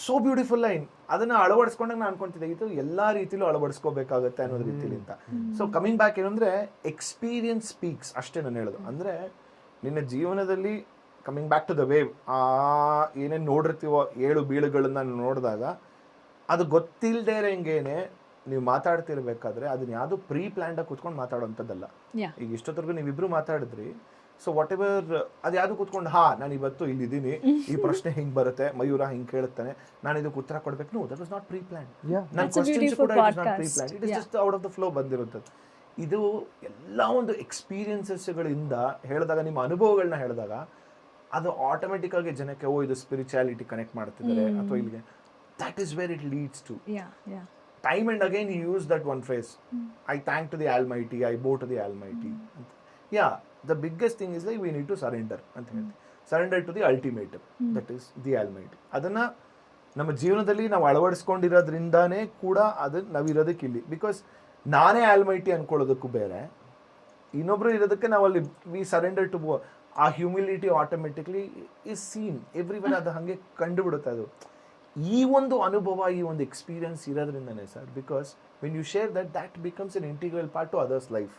So beautiful line. ಅದನ್ನ ಅಳವಡಿಸ್ಕೊಂಡಾಗ ನಾನು ಅನ್ಕೊಂತಿದ್ದೆ ಇದು ಎಲ್ಲಾ ರೀತಿಲೂ ಅಳವಡಿಸ್ಕೋಬೇಕಾಗತ್ತೆ ಅನ್ನೋದು ರೀತಿಲಿಂದ. ಸೊ ಕಮಿಂಗ್ ಬ್ಯಾಕ್ ಏನಂದ್ರೆ ಎಕ್ಸ್ಪೀರಿಯನ್ಸ್ ಸ್ಪೀಕ್ಸ್ ಅಷ್ಟೇ ನಾನು ಹೇಳೋದು. ಅಂದ್ರೆ ನಿನ್ನ ಜೀವನದಲ್ಲಿ coming back to the wave, ಏನೇನು ನೋಡಿರ್ತೀವೋ ಏಳು ಬೀಳುಗಳನ್ನ ನೋಡಿದಾಗ ಅದು ಗೊತ್ತಿಲ್ಲದೆ ಇರೋಂಗೇನೆ ನೀವು ಮಾತಾಡ್ತಿರ್ಬೇಕಾದ್ರೆ ಅದನ್ನ ಯಾವುದು ಪ್ರೀ ಪ್ಲಾನ್ಡ್ ಆಗಿ ಕೂತ್ಕೊಂಡು ಮಾತಾಡೋಂಥದ್ದಲ್ಲ. ಈಗ ಇಷ್ಟೊತ್ತರೆಗೂ ನೀವಿಬ್ರು ಮಾತಾಡಿದ್ರಿ. ಸೊ ವಾಟ್ ಎವರ್ ಅದು ಯಾವುದು ಕೂತ್ಕೊಂಡು ನಾನು ಇವತ್ತು ಇಲ್ಲಿದ್ದೀನಿ, ಈ ಪ್ರಶ್ನೆ ಹಿಂಗೆ ಬರುತ್ತೆ, ಮಯೂರ ಹಿಂಗೆ ಕೇಳುತ್ತಾನೆ, ನಾನು ಇದಕ್ಕೆ ಉತ್ತರ ಕೊಡ್ಬೇಕು. No, that was not pre plan. ನನ್ನ ಕ್ವಶನ್ಸ್ ಕೂಡ it is not pre plan. It is just out of the flow ಬಂದಿರುತ್ತದೆ. ಇದು ಎಲ್ಲ ಒಂದು ಎಕ್ಸ್ಪೀರಿಯನ್ಸಸ್ಗಳಿಂದ ಹೇಳಿದಾಗ, ನಿಮ್ಮ ಅನುಭವಗಳನ್ನ ಹೇಳಿದಾಗ ಅದು ಆಟೋಮೆಟಿಕ್ ಆಗಿ ಜನಕ್ಕೆ ಇದು ಸ್ಪಿರಿಚುಯಾಲಿಟಿ ಕನೆಕ್ಟ್ ಮಾಡ್ತಿದ್ದಾರೆ ಅಥವಾ ಇಲ್ಲಿಗೆ. That is where it leads to. Time and again he used that one phrase, I thank to the Almighty, I bow to the Almighty. Yeah, the biggest thing is like we need to surrender ಅಂತ ಹೇಳ್ತೀವಿ. Surrender to the ultimate, that is the Almighty. ಅದನ್ನ ನಮ್ಮ ಜೀವನದಲ್ಲಿ ನಾವು ಅಳವಡಿಸ್ಕೊಂಡಿರೋದ್ರಿಂದಾನೇ ಕೂಡ ಅದು ನಾವಿರೋದಕ್ಕೆ ಇಲ್ಲಿ. Because ನಾನೇ ಆಲ್ಮೈಟಿ ಅನ್ಕೊಳ್ಳೋದಕ್ಕೂ ಬೇರೆ, ಇನ್ನೊಬ್ರು ಇರೋದಕ್ಕೆ ನಾವಲ್ಲಿ we surrender to a humility automatically is seen everywhere. ಅದು ಹಾಗೆ ಕಂಡುಬಿಡುತ್ತೆ. ಅದು ಈ ಒಂದು ಅನುಭವ, ಈ ಒಂದು ಎಕ್ಸ್ಪೀರಿಯನ್ಸ್ ಇರೋದ್ರಿಂದನೇ sir. Because when you share that becomes an integral part to others life.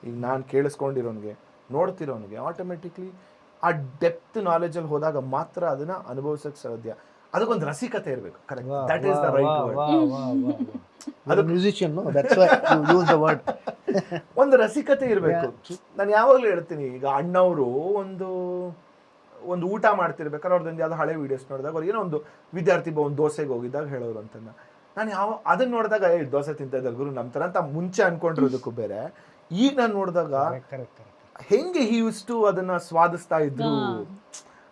ಈಗ ನಾನು ಕೇಳಿಸ್ಕೊಂಡಿರೋನಿಗೆ, ನೋಡ್ತಿರೋನಿಗೆ ಆಟೋಮೆಟಿಕ್ಲಿ ಆ ಡೆಪ್ತ್ ನಾಲೆಜಲ್ಲಿ ಹೋದಾಗ ಮಾತ್ರ ಅದನ್ನ ಅನುಭವಿಸಕ್ ಸಾಧ್ಯ. ಅದಕ್ಕೊಂದು ರಸಿಕತೆ ಇರಬೇಕು. Correct, that is the right word. ಅದು musician, that's why you use the word. ಒಂದು ರಸಿಕತೆ ಇರಬೇಕು. ನಾನು ಯಾವಾಗಲೂ ಹೇಳ್ತೀನಿ, ಈಗ ಅಣ್ಣವರು ಒಂದು ಊಟ ಮಾಡ್ತಿರ್ಬೇಕಾದ್ರೆ ಅವ್ರದ್ದು ಯಾವ್ದೋ ಹಳೆ ವಿಡಿಯೋಸ್ ನೋಡಿದಾಗ ಅವ್ರು ಏನೋ ಒಂದು ವಿದ್ಯಾರ್ಥಿ ಒಂದು ದೋಸೆಗೆ ಹೋಗಿದ್ದಾಗ ಹೇಳೋರು ಅಂತ. ನಾನು ಅದನ್ನ ನೋಡಿದಾಗ ದೋಸೆ ತಿಂತ ಇದ್ದಾರೆ ಗುರು ನಮ್ಮ ತರ ಅಂತ ಮುಂಚೆ ಅನ್ಕೊಂಡಿರೋದಕ್ಕೂ ಬೇರೆ, ಈಗ ನಾನು ನೋಡಿದಾಗ ಹೆಂಗೆ ಹಿ ಯೂಸ್ ಟು ಅದನ್ನ ಸ್ವಾದಿಸ್ತಾ ಇದ್ರು,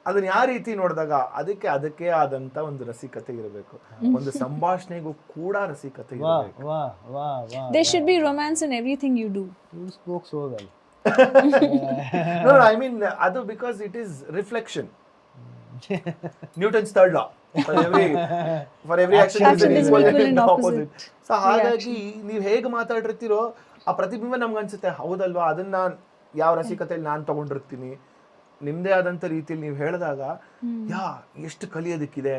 ಅದನ್ನ ಯಾವ ರೀತಿ ನೋಡಿದಾಗ ಅದಕ್ಕೆ ಆದಂತ ಒಂದು ರಸಿಕತೆ ಇರಬೇಕು. ಒಂದು ಸಂಭಾಷಣೆಗೂ ಕೂಡ ರಸಿಕತೆ ಇರಬೇಕು. There should be romance in everything you do. You spoke so well. No, I mean ಅದು because it is reflection. Newton's third law. For every action is an equal and opposite. So ಹಾಗಾಗಿ ನೀವು ಹೇಗೆ ಮಾತಾಡಿರ್ತೀರೋ ಆ ಪ್ರತಿಬಿಂಬ ನಮ್ಗೆ ಅನ್ಸುತ್ತೆ, ಹೌದಲ್ವಾ, ಅದನ್ನ ಯಾವ ರಸಿಕತೆಯಲ್ಲಿ ನಾನು ತಗೊಂಡಿರ್ತೀನಿ, ನಿಮ್ದೇ ಆದಂತ ರೀತಿಯಲ್ಲಿ ನೀವು ಹೇಳಿದಾಗ ಎಷ್ಟು ಕಲಿಯೋದಕ್ಕಿದೆ.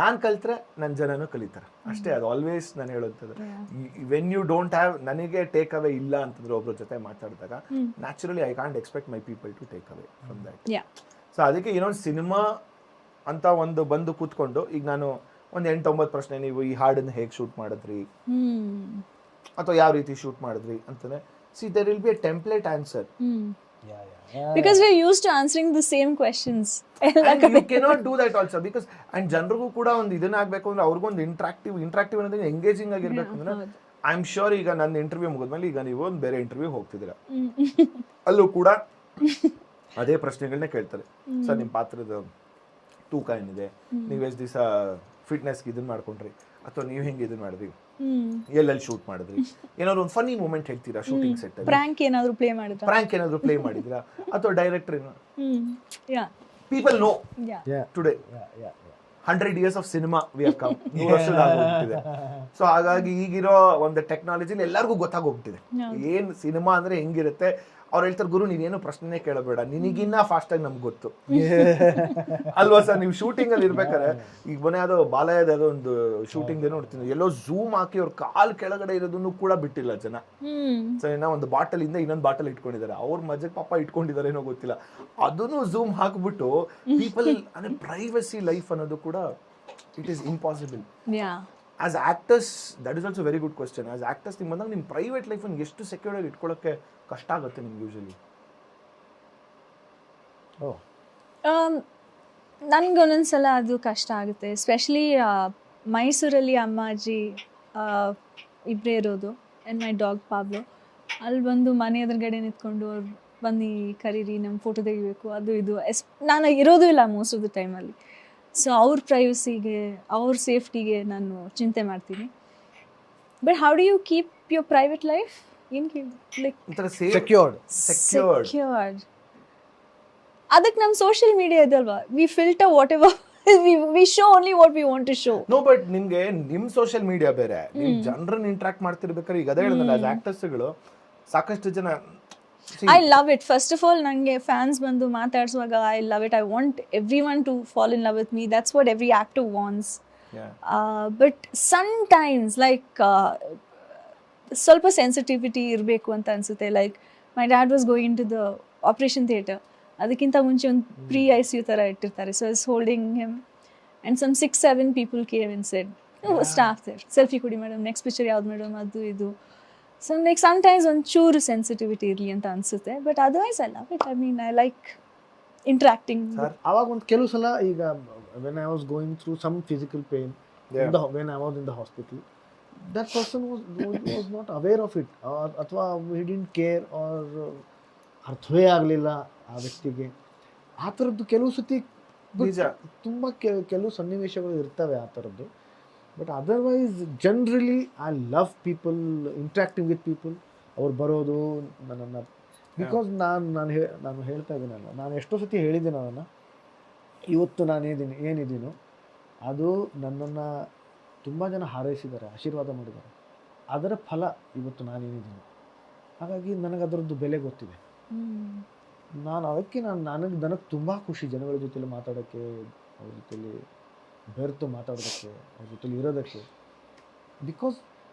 ನಾನ್ ಕಲ್ತ್ರೆ ನನ್ನ ಜನನು ಕಲಿತಾರೆ ಅಷ್ಟೇ. ಅದು ಆಲ್ವೇಸ್ ನಾನು ಹೇಳುವಂಥದ್ದು. ವೆನ್ ಯು ಡೋಂಟ್ ಹ್ಯಾವ್, ನನಗೆ ಟೇಕ್ ಅವೇ ಇಲ್ಲ ಅಂತಂದ್ರೆ ಒಬ್ರ ಜೊತೆ ಮಾತಾಡಿದಾಗ naturally I can't expect my people to take away from that. So ಅದಕ್ಕೆ ಇನ್ನೊಂದು ಸಿನಿಮಾ ಅಂತ ಒಂದು ಬಂದು ಕೂತ್ಕೊಂಡು ಈಗ ನಾನು ಒಂದು 8-9 ಪ್ರಶ್ನೆ, ನೀವು ಈ ಹಾಡನ್ನು ಹೇಗೆ ಶೂಟ್ ಮಾಡಿದ್ರಿ ಅಥವಾ ಯಾವ ರೀತಿ ಶೂಟ್ ಮಾಡಿದ್ರಿ ಅಂತಾನೆ, see there will be a template answer. Because we're used to answering the same questions. And you cannot do that also because and ಜನರಿಗೂ ಕೂಡ ಒಂದು ಇದನ್ನ ಆಗ್ಬೇಕು ಅಂದ್ರೆ ಅವ್ರಿಗೊಂದು ಇಂಟ್ರಾಕ್ಟಿವ್ ಅನ್ನೋದು ಎಂಗೇಜಿಂಗ್ ಆಗಿರ್ಬೇಕು ಅಂದ್ರೆ ಐ ಆಮ್ ಶ್ಯೂರ್ ಈಗ ನನ್ನ ಇಂಟರ್ವ್ಯೂ ಮುಗಿದ್ಮೇಲೆ ಈಗ ನೀವು ಒಂದು ಬೇರೆ ಇಂಟರ್ವ್ಯೂ ಹೋಗ್ತಿದ್ದೀರಾ, ಅಲ್ಲೂ ಕೂಡ ಅದೇ ಪ್ರಶ್ನೆಗಳನ್ನ ಕೇಳ್ತಾರೆ. ಸರ್ ನಿಮ್ಮ ಪಾತ್ರದ ತೂಕ ಏನಿದೆ, ನೀವು ಎಷ್ಟು ದಿವಸ ಫಿಟ್ನೆಸ್ಗೆ ಇದನ್ನ ಮಾಡ್ಕೊಂಡ್ರಿ, ಅಥವಾ ನೀವು ಹೆಂಗೆ ಇದನ್ನ ಮಾಡಿದ್ರಿ, ಎಲ್ಲೆಲ್ಲಿ ಶೂಟ್ ಮಾಡಿದ್ರಿ, ಏನಾದ್ರು ಒಂದು ಫನ್ನಿ ಮೂಮೆಂಟ್ ಹೇಳ್ತೀರಾ ಶೂಟಿಂಗ್ ಸೆಟ್ ಅಲ್ಲಿ, prank ಏನಾದ್ರು ಪ್ಲೇ ಮಾಡಿದ್ರಾ ಅಥವಾ ಡೈರೆಕ್ಟರ್ ಏನೋ. People know today 100 years of cinema we have come. 100 ವರ್ಷದ ಆಗೋಗ್ಬಿಟ್ಟಿದೆ. ಸೊ ಹಾಗಾಗಿ ಈಗಿರೋ ಒಂದು ಟೆಕ್ನಾಲಜಿನ ಎಲ್ಲರಿಗೂ ಗೊತ್ತಾಗೋಗ್ಬಿಟ್ಟಿದೆ ಏನ್ ಸಿನಿಮಾ ಅಂದ್ರೆ ಹೆಂಗಿರುತ್ತೆ. ಅವ್ರು ಹೇಳ್ತಾರೆ, ಗುರು ನೀನೇನು ಪ್ರಶ್ನೆ ಕೇಳಬೇಡ, ನಿನಗಿನ್ನ ಫಾಸ್ಟ್ ಆಗಿ ನಮ್ಗೆ ಗೊತ್ತು ಅಲ್ವಾ ಸರ್. ನೀವು ಶೂಟಿಂಗ್ ಅಲ್ಲಿ ಇರ್ಬೇಕಾದ್ರೆ ಈಗ ಮೊನ್ನೆ ಯಾವುದೋ ಬಾಲಯದ ಒಂದು ಶೂಟಿಂಗ್ ನೋಡ್ತೀನಿ, ಎಲ್ಲೋ ಝೂಮ್ ಹಾಕಿ ಅವ್ರ ಕಾಲ್ ಕೆಳಗಡೆ ಇರೋದನ್ನು ಕೂಡ ಬಿಟ್ಟಿಲ್ಲ ಜನ. ಸೊ ಏನೋ ಒಂದು ಬಾಟಲ್ ಇಂದ ಇನ್ನೊಂದು ಬಾಟಲ್ ಇಟ್ಕೊಂಡಿದ್ದಾರೆ, ಅವ್ರ ಮಜಕ್ಕೆ ಪಾಪ ಇಟ್ಕೊಂಡಿದ್ದಾರೆ ಏನೋ ಗೊತ್ತಿಲ್ಲ, ಅದನ್ನು ಝೂಮ್ ಹಾಕ್ಬಿಟ್ಟು ಪೀಪಲ್ ಅಂದ್ರೆ ಪ್ರೈವಸಿ ಲೈಫ್ ಅನ್ನೋದು ಕೂಡ it is impossible. As actors that is also very good question. As actors ನಿಮ್ಗೆ ಬಂದಾಗ ನಿಮ್ಮ ಪ್ರೈವೇಟ್ ಲೈಫನ್ನು ಎಷ್ಟು ಸೆಕ್ಯೂರ್ ಆಗಿ ಇಟ್ಕೊಳ್ಳೋಕ್ಕೆ ಕಷ್ಟ ಆಗುತ್ತೆ ನಿಮ್ಗೆ ಯೂಶಲಿ? ನನ್ಗೆ ಒಂದೊಂದ್ಸಲ ಅದು ಕಷ್ಟ ಆಗುತ್ತೆ. ಎಸ್ಪೆಷಲಿ ಮೈಸೂರಲ್ಲಿ ಅಮ್ಮ ಅಜ್ಜಿ ಇಬ್ಬರೇ ಇರೋದು ಆ್ಯಂಡ್ ಮೈ ಡಾಗ್ ಪಾಬ್ಲೋ. ಅಲ್ಲಿ ಬಂದು ಮನೆ ಎದುರುಗಡೆ ನಿಂತ್ಕೊಂಡು ಅವ್ರು ಬನ್ನಿ ಕರೀರಿ, ನಮ್ಮ ಫೋಟೋ ತೆಗಿಬೇಕು, ಅದು ಇದು. ನಾನು ಇರೋದು ಇಲ್ಲ ಮೋಸ್ಟ್ ಆಫ್ ದ ಟೈಮಲ್ಲಿ. ಸೊ ಅವ್ರ ಪ್ರೈವಸಿಗೆ, ಅವ್ರ ಸೇಫ್ಟಿಗೆ ನಾನು ಚಿಂತೆ ಮಾಡ್ತೀನಿ. But how do you keep your private life secured? ಅದಕ್ಕೆ ನಮ್ಮ ಸೋಷಿಯಲ್ ಮೀಡಿಯಾ ಇದಲ್ವಾ, we filter whatever, we show only what we want to show. No but ನಿಮ್ಗೆ ನಿಮ್ ಸೋಷಿಯಲ್ ಮೀಡಿಯಾ ಬೇರೆ, ನೀವು ಜನರನ್ನ ಇಂಟ್ರಾಕ್ಟ್ ಮಾಡ್ತಿರ್ಬೇಕಾದ್ರೆ ಈಗ ಅದೇ ಹೇಳಿದ್ನಲ್ಲ, ಆಸ್ ಆಕ್ಟರ್ಸ್ಗಳು ಸಾಕಷ್ಟು ಜನ. I love it. First of all ನನಗೆ ಫ್ಯಾನ್ಸ್ ಬಂದು ಮಾತಾಡ್ಸುವಾಗ I love it. I want everyone to fall in love with me. That's what every actor wants. But sometimes like ಸ್ವಲ್ಪ ಸೆನ್ಸಿಟಿವಿಟಿ ಇರಬೇಕು ಅಂತ ಅನಿಸುತ್ತೆ. Like my dad was going to the operation theatre, ಅದಕ್ಕಿಂತ ಮುಂಚೆ ಒಂದು pre ICU ಥರ ಇಟ್ಟಿರ್ತಾರೆ. So is holding him and some 6-7 people came and said staff there, selfie ಕೊಡಿ ಮೇಡಮ್, ನೆಕ್ಸ್ಟ್ ಪಿಕ್ಚರ್ ಯಾವ್ದು ಮೇಡಮ್, ಅದು ಇದು. ಸೊ ಲೈಕ್ ಸಮ್ಟೈಮ್ಸ್ ಒಂದು ಚೂರು ಸೆನ್ಸಿಟಿವಿಟಿ ಇರಲಿ ಅಂತ ಅನಿಸುತ್ತೆ. But otherwise I love it. I mean I like interacting. ಅವಾಗ ಒಂದು ಕೆಲವು ಸಲ ಈಗ when I was going through some physical pain, when I was in the hospital, that person was not aware of it, ಅಥವಾ he didn't care or ಅರ್ಥವೇ ಆಗಲಿಲ್ಲ ಆ ವ್ಯಕ್ತಿಗೆ. ಆ ಥರದ್ದು ಕೆಲವು ಸತಿ ತುಂಬ ಕೆಲವು ಸನ್ನಿವೇಶಗಳು ಇರ್ತವೆ ಆ ಥರದ್ದು. But otherwise generally I love people, interacting with people. ಅವ್ರು ಬರೋದು ನನ್ನನ್ನು, ಬಿಕಾಸ್ ನಾನು ಹೇಳ್ತಾ ಇದ್ದೀನಲ್ಲ, ನಾನು ಎಷ್ಟೋ ಸತಿ ಹೇಳಿದ್ದೀನಿ ಅದನ್ನು, ಇವತ್ತು ನಾನು ಏನಿದ್ದೀನೋ ಅದು ನನ್ನನ್ನು ತುಂಬ ಜನ ಹಾರೈಸಿದ್ದಾರೆ, ಆಶೀರ್ವಾದ ಮಾಡಿದ್ದಾರೆ. ಅದರ ಫಲ ಇವತ್ತು ನಾನೇನಿದ್ದೀನಿ. ಹಾಗಾಗಿ ನನಗೆ ಅದರದ್ದು ಬೆಲೆ ಗೊತ್ತಿದೆ. ನಾನು ಅದಕ್ಕೆ ನನಗೆ ತುಂಬ ಖುಷಿ ಜನಗಳ ಜೊತೆಲಿ ಮಾತಾಡೋಕ್ಕೆ, ಅವ್ರ ಜೊತೆಲಿ ಬೆರೆತು ಮಾತಾಡೋದಕ್ಕೆ, ಅವ್ರ ಜೊತೆಲಿ ಇರೋದಕ್ಕೆ. ಬಿಕಾಸ್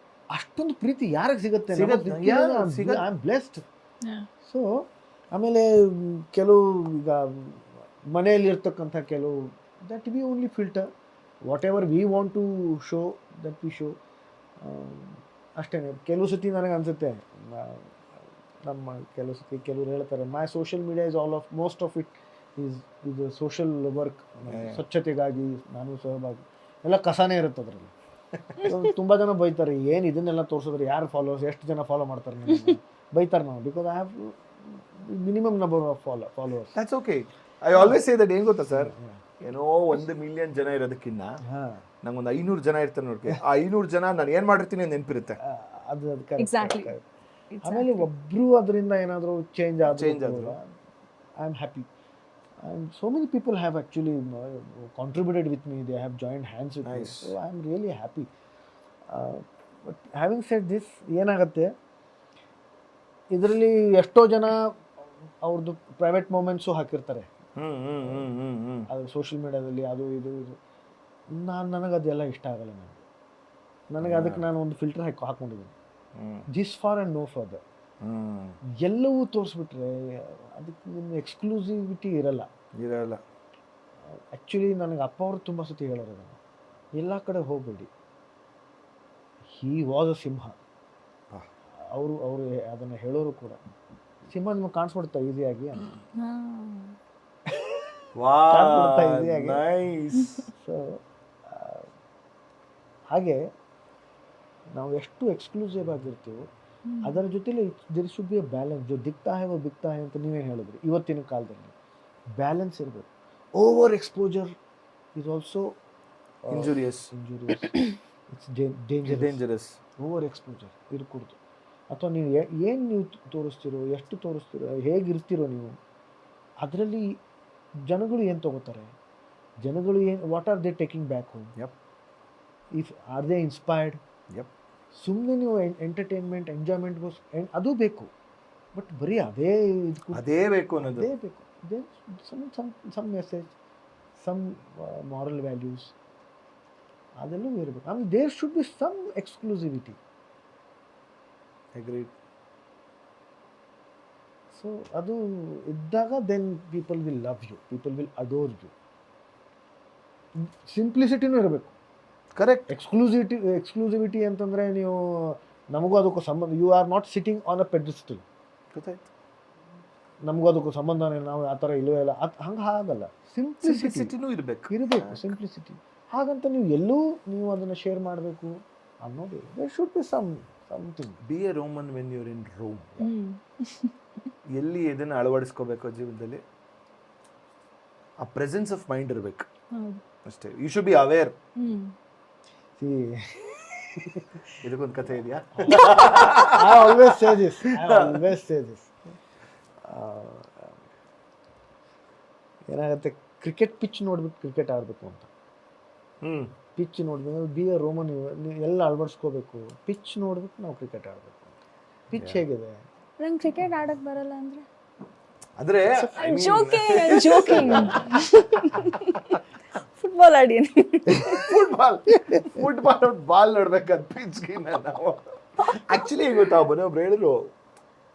ಅಷ್ಟೊಂದು ಪ್ರೀತಿ ಯಾರಿಗೆ ಸಿಗುತ್ತೆ? I am blessed. ಸೊ ಆಮೇಲೆ ಕೆಲವು ಈಗ ಮನೆಯಲ್ಲಿ ಇರ್ತಕ್ಕಂಥ ಕೆಲವು that we only filter whatever we want to show that we show. ಅಷ್ಟೇ. ಕೆಲವು ಸತಿ ನನಗೆ ಅನಿಸುತ್ತೆ, ನಮ್ಮ ಕೆಲವು ಸತಿ ಕೆಲವರು ಹೇಳ್ತಾರೆ my social media is all of most of it ಇದು ಸೋಷಿಯಲ್ ವರ್ಕ್, ಸ್ವಚ್ಛತೆಗಾಗಿ ನಾನು ಸಹಭಾಗಿ ಎಲ್ಲ ಕಸನೇ ಇರುತ್ತೆ ಅದರಲ್ಲಿ. ತುಂಬ ಜನ ಬೈತಾರೆ, ಏನು ಇದನ್ನೆಲ್ಲ ತೋರಿಸಿದ್ರೆ ಯಾರು ಫಾಲೋವರ್ಸ್, ಎಷ್ಟು ಜನ ಫಾಲೋ ಮಾಡ್ತಾರೆ ನೀವು ಬೈತಾರೆ. ನಾವು because I have minimum number of followers. That's okay. I always say that. ಏನು ಗೊತ್ತಾ ಸರ್, ಏನೋ 1 ಮಿಲಿಯನ್ ಜನ ಇರೋದಕ್ಕಿಂತ ನಂಗೊಂದು 500 ಜನ ಇರ್ತಾರೆ ನೋಡಿ, ಆ 500 ಜನ ನಾನು ಏನು ಮಾಡಿರ್ತೀನಿ ಅಂತ ನೆನಪಿರುತ್ತೆ. ಅದು Exactly. ಆಮೇಲೆ ಒಬ್ರು ಅದರಿಂದ ಏನಾದರೂ ಚೇಂಜ್ ಆದರೂ I am happy. And so many people have actually contributed with me. They have joined hands with me. So I am really happy. But having said this, ಏನಾಗುತ್ತೆ ಇದರಲ್ಲಿ ಎಷ್ಟೋ ಜನ ಅವ್ರದ್ದು ಪ್ರೈವೇಟ್ ಮೂಮೆಂಟ್ಸು ಹಾಕಿರ್ತಾರೆ ಅದು ಸೋಷಿಯಲ್ ಮೀಡಿಯಾದಲ್ಲಿ, ಅದು ಇದು ನನಗೆ ಅದೆಲ್ಲ ಇಷ್ಟ ಆಗಲ್ಲ. ನನಗೆ ಅದಕ್ಕೆ ನಾನು ಒಂದು ಫಿಲ್ಟರ್ ಹಾಕೊಂಡಿದ್ದೀನಿ, this far and no further. ಎಲ್ಲವೂ ತೋರಿಸ್ಬಿಟ್ರೆ ಅದಕ್ಕೆ ನಿಮ್ಮ ಎಕ್ಸ್ಕ್ಲೂಸಿವಿಟಿ ಇರಲ್ಲ. ಆ್ಯಕ್ಚುಲಿ ನನಗೆ ಅಪ್ಪ ಅವರು ತುಂಬ ಸತಿ ಹೇಳೋರು ಅದನ್ನು, ಎಲ್ಲ ಕಡೆ ಹೋಗಬೇಡಿ. ಹೀ ವಾಸ್ ಅ ಸಿಂಹ. ಅವರು ಅದನ್ನು ಹೇಳೋರು ಕೂಡ, ಸಿಂಹ ನಿಮಗೆ ಕಾಣಿಸ್ಬಿಡ್ತಾ ಈಸಿಯಾಗಿ ಸೊ ಹಾಗೆ ನಾವು ಎಷ್ಟು ಎಕ್ಸ್ಕ್ಲೂಸಿವ್ ಆಗಿರ್ತೀವೋ ಅದರ ಜೊತೆಲಿ there should be a balance. ಜೊ ದಿಕ್ತಾ ಹೈ ವೋ ಬಿಕ್ತಾ ಹೈ ಅಂತ ನೀವೇ ಹೇಳಿದ್ರಿ. ಇವತ್ತಿನ ಕಾಲದಲ್ಲಿ ಬ್ಯಾಲೆನ್ಸ್ ಇರಬೇಕು. Over exposure is also injurious. It's dangerous. Over exposure ಇರಕೂಡ್ದು. ಅಥವಾ ನೀವು ಏನು ನೀವು ತೋರಿಸ್ತೀರೋ, ಎಷ್ಟು ತೋರಿಸ್ತೀರೋ, ಹೇಗಿರ್ತೀರೋ ನೀವು, ಅದರಲ್ಲಿ ಜನಗಳು ಏನು ತೊಗೋತಾರೆ, ಜನಗಳು ಏನು, what are they taking back home, if are they inspired. ಸುಮ್ಮನೆ ನೀವು ಎಂಟರ್ಟೈನ್ಮೆಂಟ್ ಎಂಜಾಯ್ಮೆಂಟ್ಗೋಸ್ ಅದು ಬೇಕು, ಬಟ್ ಬರೀ ಅದೇ ಬೇಕು ಅನ್ನೋದು ಬೇಕು. Some message, some moral values ಅದೆಲ್ಲವೂ ಇರಬೇಕು. ಆಮೇಲೆ there should be some exclusivity. Agreed. So ಅದು ಇದ್ದಾಗ then people will love you, people will adore you. ಸಿಂಪ್ಲಿಸಿಟಿನೂ ಇರಬೇಕು. ಕರೆಕ್ಟ್. ಎಕ್ಸ್ಕ್ಲೂಸಿವಿಟಿ ಅಂತಂದರೆ ನೀವು ನಮಗೂ ಅದಕ್ಕೂ ಸಂಬಂಧ, you are not sitting on a pedestal. ಗೊತ್ತಾಯ್ತು. ನಮಗೂ ಅದಕ್ಕೂ ಸಂಬಂಧನೇ, ನಾವು ಆ ಥರ ಇಲ್ಲವೇ ಇಲ್ಲ, ಹಂಗೆ ಆಗಲ್ಲ. ಸಿಂಪ್ಲಿಸಿಟಿನೂ ಇರಬೇಕು. ಸಿಂಪ್ಲಿಸಿಟಿ. ಹಾಗಂತ ನೀವು ಎಲ್ಲೂ ನೀವು ಅದನ್ನು ಶೇರ್ ಮಾಡಬೇಕು ಅನ್ನೋದು. There should be something. Be a Roman when your in Rome. ಎಲ್ಲಿ ಇದನ್ನು ಅಳವಡಿಸ್ಕೋಬೇಕು ಜೀವನದಲ್ಲಿ, ಆ ಪ್ರೆಸೆನ್ಸ್ ಆಫ್ ಮೈಂಡ್ ಇರಬೇಕು ಅಷ್ಟೇ. You should be aware. ಇದಕ್ಕೊಂದು ಕಥೆ ಇದೆಯಾ? I always say this. ಏನಾಗುತ್ತೆ, ಕ್ರಿಕೆಟ್ ಪಿಚ್ ನೋಡ್ಬಿಟ್ಟು ಕ್ರಿಕೆಟ್ ಆಡಬೇಕು ಅಂತ. ಪಿಚ್ ನೋಡಿದ್ಮೇಲೆ ಬಿ ಎ ರೋಮನ್ ಎಲ್ಲ ಅಳವಡಿಸ್ಕೋಬೇಕು. ಪಿಚ್ ನೋಡ್ಬಿಟ್ಟು ನಾವು ಕ್ರಿಕೆಟ್ ಆಡಬೇಕು ಅಂತ. ಪಿಚ್ ಹೇಗಿದೆ? ನಂಗೆ ಕ್ರಿಕೆಟ್ ಆಡಕ್ ಬರಲ್ಲ ಅಂದ್ರೆ ಜೋಕಿಂಗ್. ಫುಟ್ಬಾಲ್ ಆಡಿ. ಫುಟ್ಬಾಲ್ ಬಾಲ್ ನೋಡ್ಬೇಕಂತ ಪಿಚ್ಗಿನ ನಾವು. ಆಕ್ಚುಲಿ ಗೊತ್ತಾ, ಒಬ್ಬರು ಹೇಳಿದ್ರು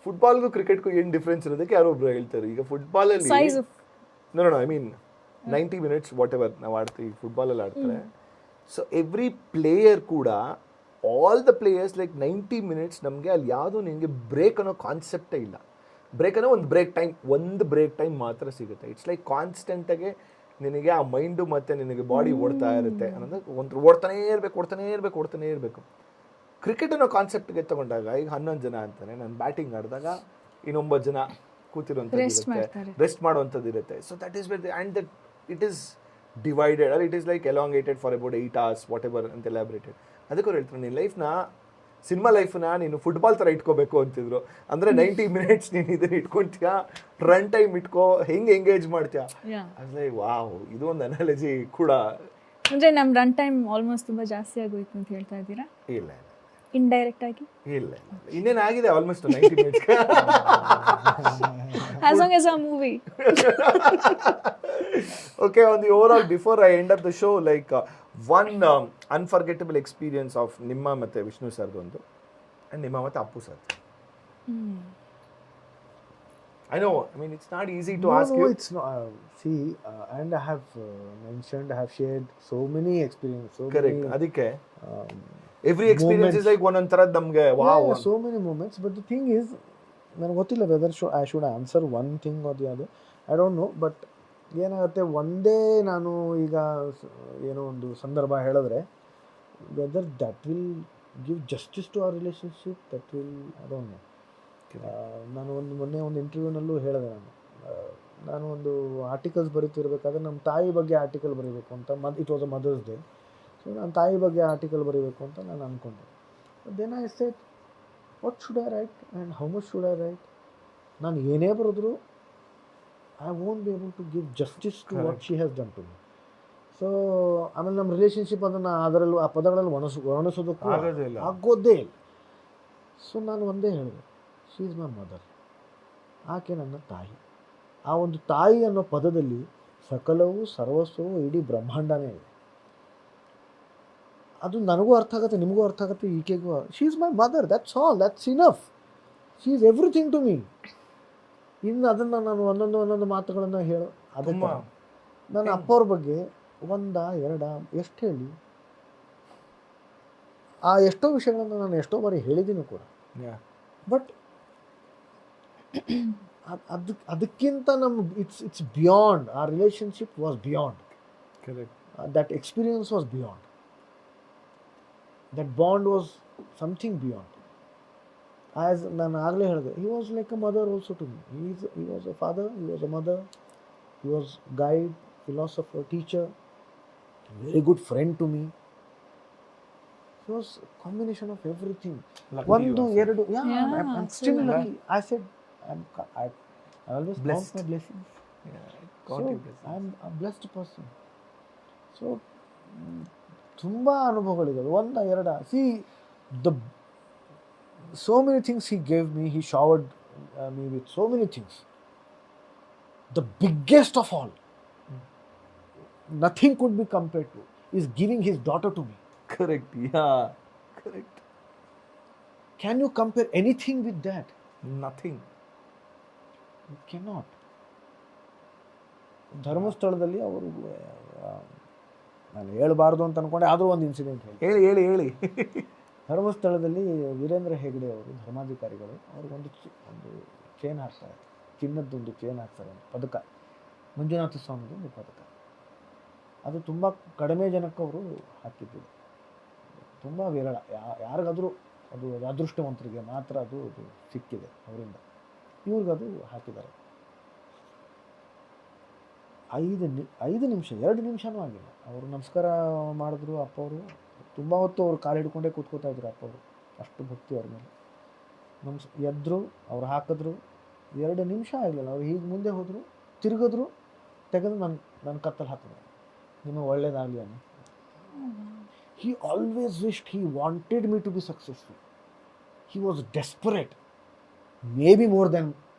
ಫುಟ್ಬಾಲ್ಗೂ ಕ್ರಿಕೆಟ್ಗೂ ಏನು ಡಿಫ್ರೆನ್ಸ್ ಇರೋದಕ್ಕೆ ಯಾರೋ ಒಬ್ರು ಹೇಳ್ತಾರೆ. ಈಗ ಫುಟ್ಬಾಲಲ್ಲಿ no I mean 90 minutes whatever ನಾವು ಆಡ್ತೀವಿ, ಫುಟ್ಬಾಲಲ್ಲಿ ಆಡ್ತಾರೆ. ಸೊ ಎವ್ರಿ ಪ್ಲೇಯರ್ ಕೂಡ, all the players like 90 minutes ನಮಗೆ ಅಲ್ಲಿ ಯಾವುದೋ ನಿಮಗೆ ಬ್ರೇಕ್ ಅನ್ನೋ ಕಾನ್ಸೆಪ್ಟೇ ಇಲ್ಲ. ಬ್ರೇಕ್ ಅನ್ನೋ ಒಂದು ಬ್ರೇಕ್ ಟೈಮ್ ಮಾತ್ರ ಸಿಗುತ್ತೆ. ಇಟ್ಸ್ ಲೈಕ್ ಕಾನ್ಸ್ಟೆಂಟಾಗೆ ನಿನಗೆ ಆ ಮೈಂಡು ಮತ್ತು ನಿನಗೆ ಬಾಡಿ ಓಡ್ತಾ ಇರುತ್ತೆ ಅನ್ನೋದು. ಒಂದು ಓಡ್ತಾನೇ ಇರಬೇಕು. ಕ್ರಿಕೆಟ್ ಅನ್ನೋ ಕಾನ್ಸೆಪ್ಟ್ಗೆ ತಗೊಂಡಾಗ ಈಗ 11 ಜನ ಅಂತಾನೆ, ನಾನು ಬ್ಯಾಟಿಂಗ್ ಆಡಿದಾಗ ಇನ್ನು 9 ಜನ ಕೂತಿರುವಂಥದ್ದು ಇರುತ್ತೆ, ರೆಸ್ಟ್ ಮಾಡುವಂಥದ್ದು ಇರುತ್ತೆ. So that is and that it is divided, or it is like elongated for about 8 hours whatever ಅಂತ ಎಲಾಬ್ರೇಟೆಡ್. ಅದಕ್ಕೆ ಅವ್ರು ಹೇಳ್ತಾರೆ, ನಿನ್ನ ಲೈಫ್ನ, ಸಿನಿಮಾ ಲೈಫ್ನ ನೀನು ಫುಟ್ಬಾಲ್ ಥರ ಇಟ್ಕೋಬೇಕು ಅಂತಿದ್ರು. ಅಂದರೆ 90 minutes ನೀನು ಇದನ್ನು ಇಟ್ಕೊತೀಯ, ರನ್ ಟೈಮ್ ಇಟ್ಕೋ, ಹೆಂಗೆ ಎಂಗೇಜ್ ಮಾಡ್ತೀಯಾ. ಅಂದರೆ ವಾವ್, ಇದು ಒಂದು ಅನಾಲಜಿ ಕೂಡ. ಅಂದರೆ ನಮ್ಮ ರನ್ ಟೈಮ್ ಆಲ್ಮೋಸ್ಟ್ ತುಂಬ ಜಾಸ್ತಿ ಆಗೋಯ್ತು ಅಂತ ಹೇಳ್ತಾ ಇದ್ದೀರಾ? ಇಲ್ಲ, ಇಂಡೈರೆಕ್ಟ್ ಆಗಿ ಇಲ್ಲ, ಇನ್ನೇನು ಆಗಿದೆ almost 90 minutes. As long as a movie. Okay, on the overall, before I end up the show, like one unforgettable experience of ನಿಮ್ಮ ಮತ್ತೆ ವಿಷ್ಣು ಸರ್ದು ಒಂದು, and ನಿಮ್ಮ ಮತ್ತೆ Appu sir. I know. I mean, it's not easy to No, ask no, you. it's not. See, and I have mentioned, I have shared so many experiences, so Correct. many ಅದಕ್ಕೆ um, every experience is moments. like ಒಂದೊಂದ್ ಥರದ್ ನಮ್ಗೆ wow. Yeah, so many moments. But the thing is, ನನಗೆ ಗೊತ್ತಿಲ್ಲ weather I should answer one thing or the other. I don't know. But ಏನಾಗುತ್ತೆ, ಒಂದೇ ನಾನು ಈಗ ಏನೋ ಒಂದು ಸಂದರ್ಭ ಹೇಳಿದ್ರೆ, whether that will give justice to our relationship, that will I don't know. ನಾನು ಮೊನ್ನೆ ಒಂದು ಇಂಟರ್ವ್ಯೂನಲ್ಲೂ ಹೇಳಿದೆ, ನಾನು ಒಂದು ಆರ್ಟಿಕಲ್ಸ್ ಬರೀತಿರ್ಬೇಕಾದ್ರೆ ನಮ್ಮ ತಾಯಿ ಬಗ್ಗೆ ಆರ್ಟಿಕಲ್ ಬರೀಬೇಕು ಅಂತ, it was a mother's day. So ನನ್ನ ತಾಯಿ ಬಗ್ಗೆ ಆರ್ಟಿಕಲ್ ಬರೀಬೇಕು ಅಂತ ನಾನು ಅಂದ್ಕೊಂಡೆ. Then I said, what should I write and how much should I write? ನಾನು ಏನೇ ಬರೆದ್ರು I won't be able to give justice to what she has done to me. So ಆಮೇಲೆ ನಮ್ಮ ರಿಲೇಷನ್ಶಿಪ್ ಅದನ್ನು ಅದರಲ್ಲೂ ಆ ಪದಗಳಲ್ಲಿ ವರ್ಣಿಸೋದಕ್ಕೂ ಆಗೋದೇ ಇಲ್ಲ. ಸೊ ನಾನು ಒಂದೇ ಹೇಳಿದೆ, ಶಿ ಈಸ್ ಮೈ ಮದರ್. ಆಕೆ ನನ್ನ ತಾಯಿ. ಆ ಒಂದು ತಾಯಿ ಅನ್ನೋ ಪದದಲ್ಲಿ ಸಕಲವೂ ಸರ್ವಸ್ವವು ಇಡೀ ಬ್ರಹ್ಮಾಂಡನೇ ಇದೆ. ಅದು ನನಗೂ ಅರ್ಥ ಆಗುತ್ತೆ, ನಿಮಗೂ ಅರ್ಥ ಆಗುತ್ತೆ, ಈಕೆಗೂ. She is my mother, that's all, that's enough. She is everything to me. ಇನ್ನು ಅದನ್ನು ನಾನು ಒಂದೊಂದು ಮಾತುಗಳನ್ನು ಹೇಳೋ ಅದಕ್ಕೆ ನನ್ನ ಅಪ್ಪವ್ರ ಬಗ್ಗೆ ಒಂದ ಎರಡ ಎಷ್ಟು ಹೇಳಿ, ಆ ಎಷ್ಟೋ ವಿಷಯಗಳನ್ನು ನಾನು ಎಷ್ಟೋ ಬಾರಿ ಹೇಳಿದ್ದೀನಿ ಕೂಡ. ಬಟ್ ಅದಕ್ಕಿಂತ ನಮ್ಮ ಇಟ್ಸ್ ಬಿಯಾಂಡ್. ಆ relationship was beyond. That experience was beyond. That bond was something beyond. As ನಾನು ಆಗಲೇ ಹೇಳಿದೆ, he was like a mother also to me. He was a father, he was a mother, he was guide, philosopher, teacher, very good friend to me. It was a combination of everything. One, ಎರಡು, I'm still lucky. I said, I always count my blessings. So I'm a blessed person. So ತುಂಬ ಅನುಭವಗಳಿದ್ದಾವೆ. ಒಂದ ಎರಡ, see the so many things he gave me, he showered me with so many things. The biggest of all, nothing could be compared to, is giving his daughter to me. Correct. Yeah. Correct. Can you compare anything with that? Nothing. You cannot. ಧರ್ಮಸ್ಥಳದಲ್ಲಿ ಅವರು, ನಾನು ಹೇಳಬಾರ್ದು ಅಂತ ಅನ್ಕೊಂಡೆ, ಆದರೂ ಒಂದು incident ಹೇಳಿ. ಧರ್ಮಸ್ಥಳದಲ್ಲಿ ವೀರೇಂದ್ರ ಹೆಗ್ಡೆ ಅವರು ಧರ್ಮಾಧಿಕಾರಿಗಳು, ಅವ್ರಿಗೊಂದು ಒಂದು ಚೇನ್ ಹಾಕ್ತಾರೆ, ಚಿನ್ನದ್ದೊಂದು ಚೇನ್ ಹಾಕ್ತಾರೆ, ಒಂದು ಪದಕ, ಮಂಜುನಾಥ ಸ್ವಾಮಿದು ಒಂದು ಪದಕ. ಅದು ತುಂಬ ಕಡಿಮೆ ಜನಕ್ಕೆ ಅವರು ಹಾಕಿದ್ದು, ತುಂಬ ವಿರಳ. ಯಾರಿಗಾದರೂ ಅದು ಅದೃಷ್ಟವಂತರಿಗೆ ಮಾತ್ರ ಅದು ಸಿಕ್ಕಿದೆ ಅವರಿಂದ. ಇವ್ರಿಗದು ಹಾಕಿದ್ದಾರೆ. 5 ನಿಮಿಷ 2 ನಿಮಿಷನೂ ಆಗಿಲ್ಲ, ಅವರು ನಮಸ್ಕಾರ ಮಾಡಿದ್ರು. ಅಪ್ಪವರು ತುಂಬ ಹೊತ್ತು ಅವ್ರು ಕಾಲು ಹಿಡ್ಕೊಂಡೇ ಕೂತ್ಕೋತಾ ಇದ್ರು ಅಪ್ಪವರು, ಅಷ್ಟು ಭಕ್ತಿ ಅವ್ರ ಮೇಲೆ. ಎದ್ರು, ಅವ್ರು ಹಾಕಿದ್ರು, 2 ನಿಮಿಷ ಆಗಲಿಲ್ಲ. ಅವ್ರು ಹೀಗೆ ಮುಂದೆ ಹೋದರು, ತಿರುಗಿದ್ರು, ತೆಗೆದು ನನ್ನ ಕತ್ತಲ್ಲಿ ಹಾಕಿದ್ರು, ನಿಮಗೆ ಒಳ್ಳೇದಾಗಲಿ ಅನ್ನೋ. He always wished, he wanted me to be successful. He was desperate, maybe more than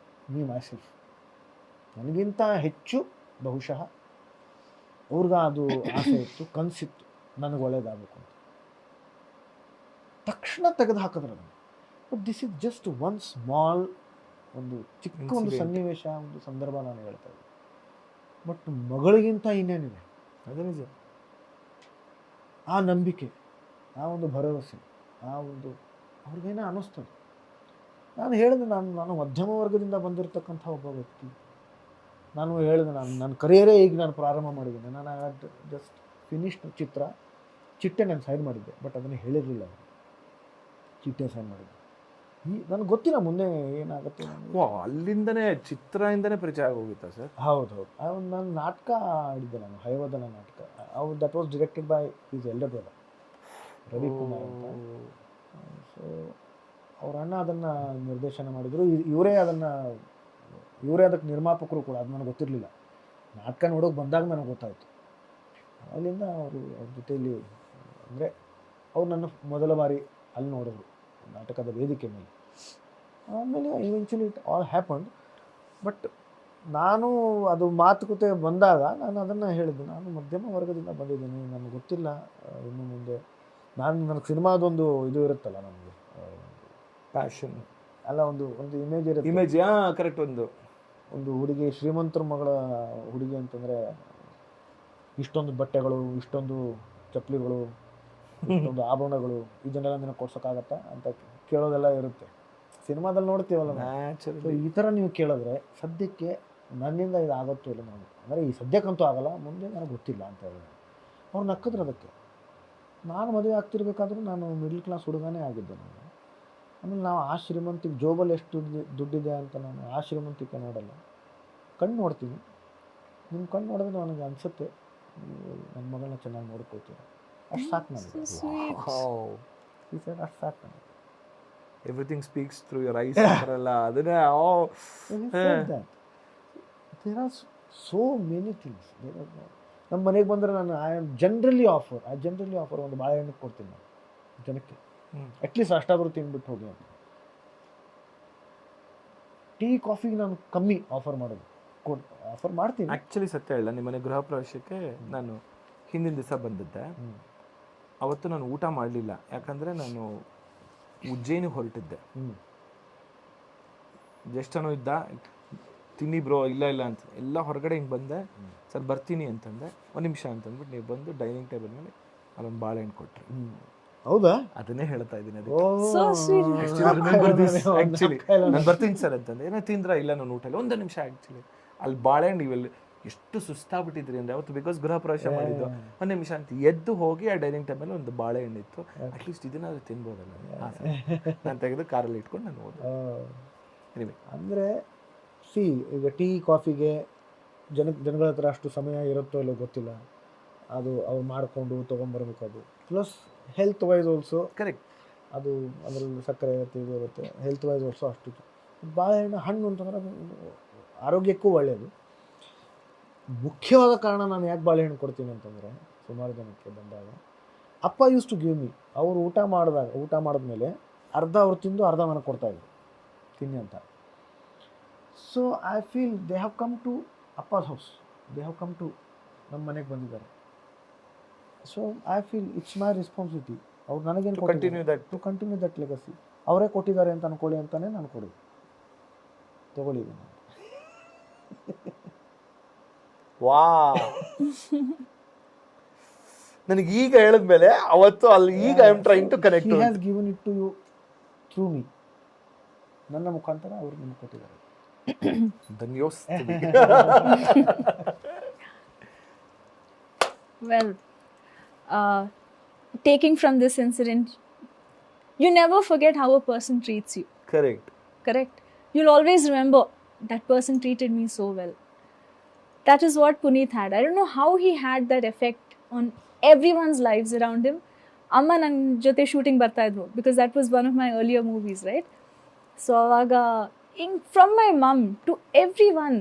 me myself. ನನಗಿಂತ ಹೆಚ್ಚು ಬಹುಶಃ ಅವ್ರಿಗೆ ಅದು ಆಸೆ ಇತ್ತು, ಕನಸಿತ್ತು, ನನಗೆ ಒಳ್ಳೇದಾಗಬೇಕು ಅಂತ. ತಕ್ಷಣ ತೆಗೆದು ಹಾಕಿದ್ರು ಅದನ್ನು. But this is just one small, ಒಂದು ಚಿಕ್ಕ ಒಂದು ಸನ್ನಿವೇಶ, ಒಂದು ಸಂದರ್ಭ ನಾನು ಹೇಳ್ತಾ ಇದ್ದೆ. ಬಟ್ ಮಗಳಿಗಿಂತ ಇನ್ನೇನಿದೆ, ಅದೇ ನಿಜ. ಆ ನಂಬಿಕೆ, ಆ ಒಂದು ಭರವಸೆ, ಆ ಒಂದು ಅವ್ರಿಗೇನೋ ಅನ್ನಿಸ್ತದೆ. ನಾನು ಹೇಳಿದೆ, ನಾನು ಮಧ್ಯಮ ವರ್ಗದಿಂದ ಬಂದಿರತಕ್ಕಂಥ ಒಬ್ಬ ವ್ಯಕ್ತಿ. ನಾನು ಹೇಳಿದೆ, ನನ್ನ ಕರಿಯರೇ ಈಗ ನಾನು ಪ್ರಾರಂಭ ಮಾಡಿದ್ದೀನಿ. ನಾನು ಜಸ್ಟ್ ಫಿನಿಶ್ಡ್ ಚಿಟ್ಟೆ ನಾನು ಸೈನ್ ಮಾಡಿದ್ದೆ, ಬಟ್ ಅದನ್ನು ಹೇಳಿರಲಿಲ್ಲ. ಚಿಟ್ಟೆ ಸೈನ್ ಮಾಡಿದ್ದೆ. ನನಗೆ ಗೊತ್ತಿಲ್ಲ ಮುಂದೆ ಏನಾಗುತ್ತೆ. ಅಲ್ಲಿಂದನೇ ಚಿತ್ರದಿಂದನೇ ಪರಿಚಯ ಆಗೋಗಿತ್ತಾ ಸರ್? ಹೌದು. ನಾನು ನಾಟಕ ಆಡಿದ್ದೆ, ನಾನು ಹಯವದನ ನಾಟಕ. That was directed by is elder brother Ravi Kumar ಅಂತ. ಸೊ ಅವ್ರ ಅಣ್ಣ ಅದನ್ನು ನಿರ್ದೇಶನ ಮಾಡಿದರು. ಇವರೇ ಅದಕ್ಕೆ ನಿರ್ಮಾಪಕರು ಕೂಡ. ಅದು ನನಗೆ ಗೊತ್ತಿರಲಿಲ್ಲ. ನಾಟಕ ನೋಡೋಕೆ ಬಂದಾಗ ನನಗೆ ಗೊತ್ತಾಯಿತು. ಅಲ್ಲಿಂದ ಅವ್ರ ಜೊತೆಯಲ್ಲಿ, ಅಂದರೆ ಅವ್ರು ನನ್ನ ಮೊದಲ ಬಾರಿ ಅಲ್ಲಿ ನೋಡಿದ್ರು ನಾಟಕದ ವೇದಿಕೆ ಮೇಲೆ. ಆಮೇಲೆ eventually it all happened. But ನಾನು ಅದು ಮಾತುಕತೆ ಬಂದಾಗ ನಾನು ಅದನ್ನು ಹೇಳಿದ್ದೆ, ನಾನು ಮಧ್ಯಮ ವರ್ಗದಿಂದ ಬಂದಿದ್ದೀನಿ, ನನಗೆ ಗೊತ್ತಿಲ್ಲ ಇನ್ನು ಮುಂದೆ. ನನಗೆ ಸಿನಿಮಾದೊಂದು ಇದು ಇರುತ್ತಲ್ಲ, ನಮಗೆ ಪ್ಯಾಷನ್ ಅಲ್ಲ, ಒಂದು ಇಮೇಜ್ ಇರುತ್ತೆ. Image correct. ಒಂದು ಒಂದು ಹುಡುಗಿ, ಶ್ರೀಮಂತರ ಮಗಳ ಹುಡುಗಿ ಅಂತಂದರೆ ಇಷ್ಟೊಂದು ಬಟ್ಟೆಗಳು, ಇಷ್ಟೊಂದು ಚಪ್ಪಲಿಗಳು, ಇಷ್ಟೊಂದು ಆಭರಣಗಳು, ಇದನ್ನೆಲ್ಲ ನಿನಗೆ ಕೊಡ್ಸೋಕ್ಕಾಗತ್ತಾ ಅಂತ ಕೇಳೋದೆಲ್ಲ ಇರುತ್ತೆ. ಸಿನಿಮಾದಲ್ಲಿ ನೋಡ್ತೀವಲ್ಲ ನಾವು. ಸೊ ಈ ಥರ ನೀವು ಕೇಳಿದ್ರೆ ಸದ್ಯಕ್ಕೆ ನನ್ನಿಂದ ಇದು ಆಗುತ್ತೋ ಇಲ್ಲ, ನಾನು ಅಂದರೆ ಈ ಸದ್ಯಕ್ಕಂತೂ ಆಗಲ್ಲ, ಮುಂದೆ ನನಗೆ ಗೊತ್ತಿಲ್ಲ ಅಂತ ಹೇಳಿದೆ. ಅವ್ರು ನಕ್ಕಿದ್ರು ಅದಕ್ಕೆ. ನಾನು ಮದುವೆ ಆಗ್ತಿರ್ಬೇಕಾದ್ರೂ ನಾನು ಮಿಡ್ಲ್ ಕ್ಲಾಸ್ ಹುಡುಗನೇ ಆಗಿದ್ದೆ ನಾನು. ಆಮೇಲೆ ನಾವು ಆ ಶ್ರೀಮಂತಿಗೆ ಜೋಬಲ್ಲಿ ಎಷ್ಟು ದುಡ್ಡಿದೆ ಅಂತ ನಾನು ಆ ಶ್ರೀಮಂತಿಕೆ ನೋಡಲ್ಲ, ಕಣ್ಣು ನೋಡ್ತೀನಿ. ನಿಮ್ಮ ಕಣ್ಣು ನೋಡಿದ್ರೆ ನನಗೆ ಅನಿಸುತ್ತೆ ನನ್ನ ಮಗಳನ್ನ ಚೆನ್ನಾಗಿ ನೋಡ್ಕೋತೀನಿ, ಅಷ್ಟು ಸಾಕು ನನಗೆ. ಈ ಸೈಡ್ ಅಷ್ಟು ಸಾಕು ನನಗೆ. Everything speaks through your eyes ಅಂತಾರಲ್ಲ, ಅದನ್ನೇ there are so many things. ನಮ್ಮ ಮನೆಗೆ ಬಂದರೆ ನಾನು ಐ ಆಮ್ ಜನರಲಿ ಆಫರ್ ಒಂದು ಬಾಳೆಹಣ್ಣು ಕೊಡ್ತೀನಿ ನಾನು ಜನಕ್ಕೆ, ಅಟ್ಲೀಸ್ಟ್ ಅಷ್ಟಾದರೂ ತಿಂದ್ಬಿಟ್ಟು ಹೋಗಿ ಅಂತ. ಟೀ ಕಾಫಿಗೆ ನಾನು ಕಮ್ಮಿ ಆಫರ್ ಮಾಡೋದು, ಆಫರ್ ಮಾಡ್ತೀನಿ. ಆ್ಯಕ್ಚುಲಿ ಸತ್ಯ ಹೇಳ, ನಿಮ್ಮನೆ ಗೃಹ ಪ್ರವೇಶಕ್ಕೆ ನಾನು ಹಿಂದಿನ ದಿವಸ ಬಂದಿದ್ದೆ. ಅವತ್ತು ನಾನು ಊಟ ಮಾಡಲಿಲ್ಲ, ಯಾಕಂದರೆ ನಾನು ಉಜ್ಜಯಿನಿಗೆ ಹೊರಟಿದ್ದೆ. ಜ್ಯೇಷ್ಠನೂ ಇದ್ದ, ತಿನ್ನಿ ಬ್ರೋ, ಇಲ್ಲ ಅಂತ ಎಲ್ಲ ಹೊರಗಡೆ ಹಿಂಗೆ ಬಂದೆ. ಸರ್ ಬರ್ತೀನಿ ಅಂತಂದೆ, ಒಂದು ನಿಮಿಷ ಅಂತಂದ್ಬಿಟ್ಟು ನೀವು ಬಂದು ಡೈನಿಂಗ್ ಟೇಬಲ್ ಮೇಲೆ ಅಲ್ಲೊಂದು ಬಾಳೆಹಣ್ಣು ಕೊಟ್ರಿ. ಹೌದಾ? ಅದನ್ನೇ ಹೇಳ್ತಾ ಇದ್ದೀನಿ. ಆ್ಯಕ್ಚುಲಿ ನಾನು ಬರ್ತೀನಿ ಸರ್ ಅಂತಂದೆ. ಏನೋ ತಿಂದ್ರ? ಇಲ್ಲ ನಾನು ಊಟ ಇಲ್ಲ. ಒಂದು ನಿಮಿಷ, ಆ್ಯಕ್ಚುಲಿ ಅಲ್ಲಿ ಬಾಳೆಹಣ್ಣು ಇವೆಲ್ಲ ಎಷ್ಟು ಸುಸ್ತಾಗ್ಬಿಟ್ಟಿದ್ರಿ ಅಂದರೆ ಅವತ್ತು, ಬಿಕಾಸ್ ಗೃಹ ಪ್ರವೇಶ ಮಾಡಿದ್ದು. ಒಂದು ನಿಮಿಷ ಅಂತ ಎದ್ದು ಹೋಗಿ ಆ ಡೈನಿಂಗ್ ಟೇಬಲ್ ಒಂದು ಬಾಳೆಹಣ್ಣು ಇತ್ತು, ಅಟ್ಲೀಸ್ಟ್ ಇದನ್ನಾದ್ರೂ ತಿನ್ಬೋದಲ್ಲ. ನಾನು ತೆಗೆದು ಕಾರಲ್ಲಿ ಇಟ್ಕೊಂಡು ನಾನು ಹೋದೆ. ಅಂದರೆ ಈಗ ಟೀ ಕಾಫಿಗೆ ಜನಗಳ ಹತ್ರ ಅಷ್ಟು ಸಮಯ ಇರುತ್ತೋ ಇಲ್ಲೋ ಗೊತ್ತಿಲ್ಲ, ಅದು ಅವ್ರು ಮಾಡಿಕೊಂಡು ತೊಗೊಂಬರ್ಬೇಕು. ಅದು plus health wise also correct, ಅದು ಅದರಲ್ಲಿ ಸಕ್ಕರೆ ಇದು ಇರುತ್ತೆ. ಹೆಲ್ತ್ ವೈಸ್ ಆಲ್ಸೋ ಅಷ್ಟು ಬಾಳೆಹಣ್ಣು ಹಣ್ಣು ಅಂತಂದ್ರೆ ಅದು ಆರೋಗ್ಯಕ್ಕೂ ಒಳ್ಳೆಯದು. ಮುಖ್ಯವಾದ ಕಾರಣ ನಾನು ಯಾಕೆ ಬಾಳೆಹಣ್ಣು ಕೊಡ್ತೀನಿ ಅಂತಂದರೆ, ಸುಮಾರು ಜನಕ್ಕೆ ಬಂದಾಗ ಅಪ್ಪ ಯೂಸ್ ಟು ಗಿವ್ ಮಿ. ಅವರು ಊಟ ಮಾಡಿದ್ಮೇಲೆ ಅರ್ಧ ಅವ್ರು ತಿಂದು ಅರ್ಧ ನನಗೆ ಕೊಡ್ತಾಯಿದ್ರು ತಿನ್ನಿ ಅಂತ. So I feel they have come to appa's house, they have come to ನಮ್ಮ ಮನೆಗೆ ಬಂದಿದ್ದಾರೆ. So I feel it's my responsibility. ಅವ್ರು ನನಗೇನು ಟು ಕಂಟಿನ್ಯೂ ದಟ್ ಲೆಗಸಿ. ಅವರೇ ಕೊಟ್ಟಿದ್ದಾರೆ ಅಂತ ಅನ್ಕೊಳ್ಳಿ ಅಂತಾನೆ ನಾನು ಕೊಡೋದು, ತಗೊಳ್ಳಿದ್ದೀನಿ. ವಾ, ನನಗೆ ಈಗ ಹೇಳಿದ್ಮೇಲೆ ಅವತ್ತು ಅಲ್ಲಿ ಈಗ I am trying to connect. He has given it to you through me. ನನ್ನ ಮುಖಾಂತರ ಅವರು ನಿಮ್ಗೆ ಕೊಟ್ಟಿದ್ದಾರೆ. Well, taking from this incident, you never forget how a person treats you. Correct. You'll always remember that person treated me so well. That is what Puneeth had. I don't know how he had that effect on everyone's lives around him. Amma nan jote shooting barta idru, because that was one of my earlier movies, right? So avaga from my mum to everyone.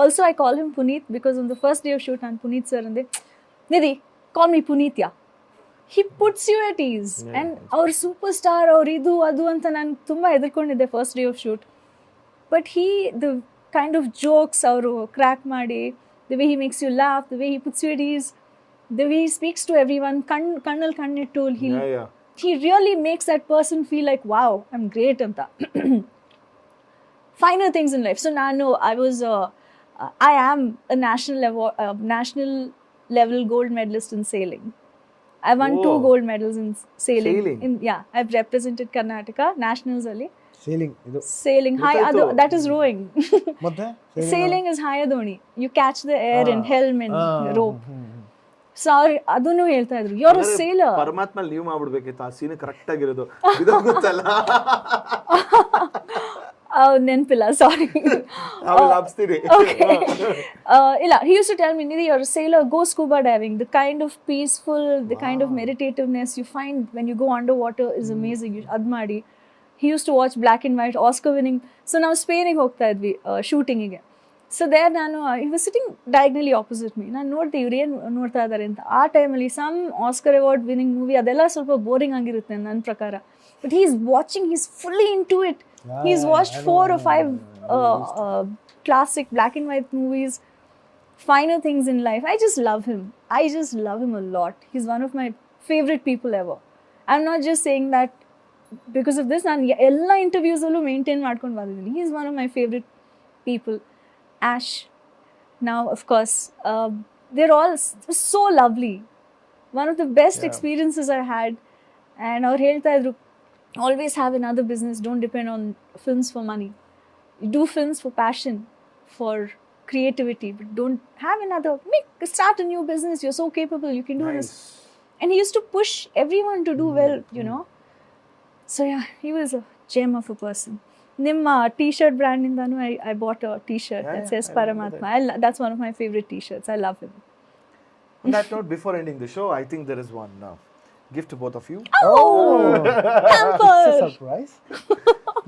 Also I call him Puneeth because on the first day of shoot ನಾನು Puneeth sir ande, Nidhi call me Puneeth ya. He puts you at ease. Yeah, and our superstar or idu adu anta ನಾನು ತುಂಬಾ ಹೆದರ್ಕೊಂಡಿದ್ದೆ first day of shoot. But the kind of jokes ಅವರು crack ಮಾಡಿ, the way he makes you laugh, the way he puts you at ease, the way he speaks to everyone, kannal kannittu, he really makes that person feel like, wow, I'm great anta. Finer things in life. So now I am a national level gold medalist in sailing. I won 2 gold medals in sailing. I've represented Karnataka nationals ali. Sailing high, that is rowing. Sailing is higher doni. You catch the air in helm and rope. So ಅದನ್ನು ಹೇಳ್ತಾ ಇದ್ರು, you're a sailor. ಪರಮಾತ್ಮ leave ಮಾಡ್ಬಿಡ್ಬೇಕಿತ್ತು, ಆ scene correct ಆಗಿರೋದು ಗೊತ್ತಲ್ಲ. ನೆನಪಿಲ್ಲ, ಸಾರಿ. ಇಲ್ಲ, he used to tell me, Nidhi, you're a sailor, go scuba diving. The kind of peaceful, the kind of meditativeness you find when you go underwater is amazing. ಅದ್ ಮಾಡಿ. He used to watch black and white, Oscar winning. So ನಾವು ಸ್ಪೇನಿಗೆ ಹೋಗ್ತಾ ಇದ್ವಿ ಶೂಟಿಂಗಿಗೆ. So there he was sitting diagonally opposite me. ನಾನು ನೋಡ್ದೆ ಇವ್ರು ಏನು ನೋಡ್ತಾ ಇದ್ದಾರೆ ಅಂತ. ಆ ಟೈಮಲ್ಲಿ some Oscar award winning movie ಅದೆಲ್ಲ ಸ್ವಲ್ಪ ಬೋರಿಂಗ್ ಆಗಿರುತ್ತೆ ನನ್ನ ಪ್ರಕಾರ. But he is watching, he is fully into it. He's watched 4 or 5 classic black and white movies, finer things in life. I just love him a lot. He's one of my favorite people ever. I'm not just saying that because of this. ನಾನು ಎಲ್ಲ ಇಂಟರ್ವ್ಯೂಸಲ್ಲೂ maintain ಮಾಡ್ಕೊಂಡು ಬಂದಿದ್ದೀನಿ. He's one of my favorite people. Ash. Now, of course, they're all so lovely. One of the best experiences I had. And ಅವ್ರು ಹೇಳ್ತಾ ಇದ್ರು, always have another business, don't depend on films for money. You do films for passion, for creativity, but don't have another, start a new business, you're so capable, you can do this. And he used to push everyone to do well, you know. So yeah, he was a gem of a person. Nimma t-shirt brand indanu I bought a t-shirt that says Paramatma. That's one of my favorite t-shirts. I love him. On that note, before ending the show, I think there is one gift to both of you. Oh, hamper. It's a surprise.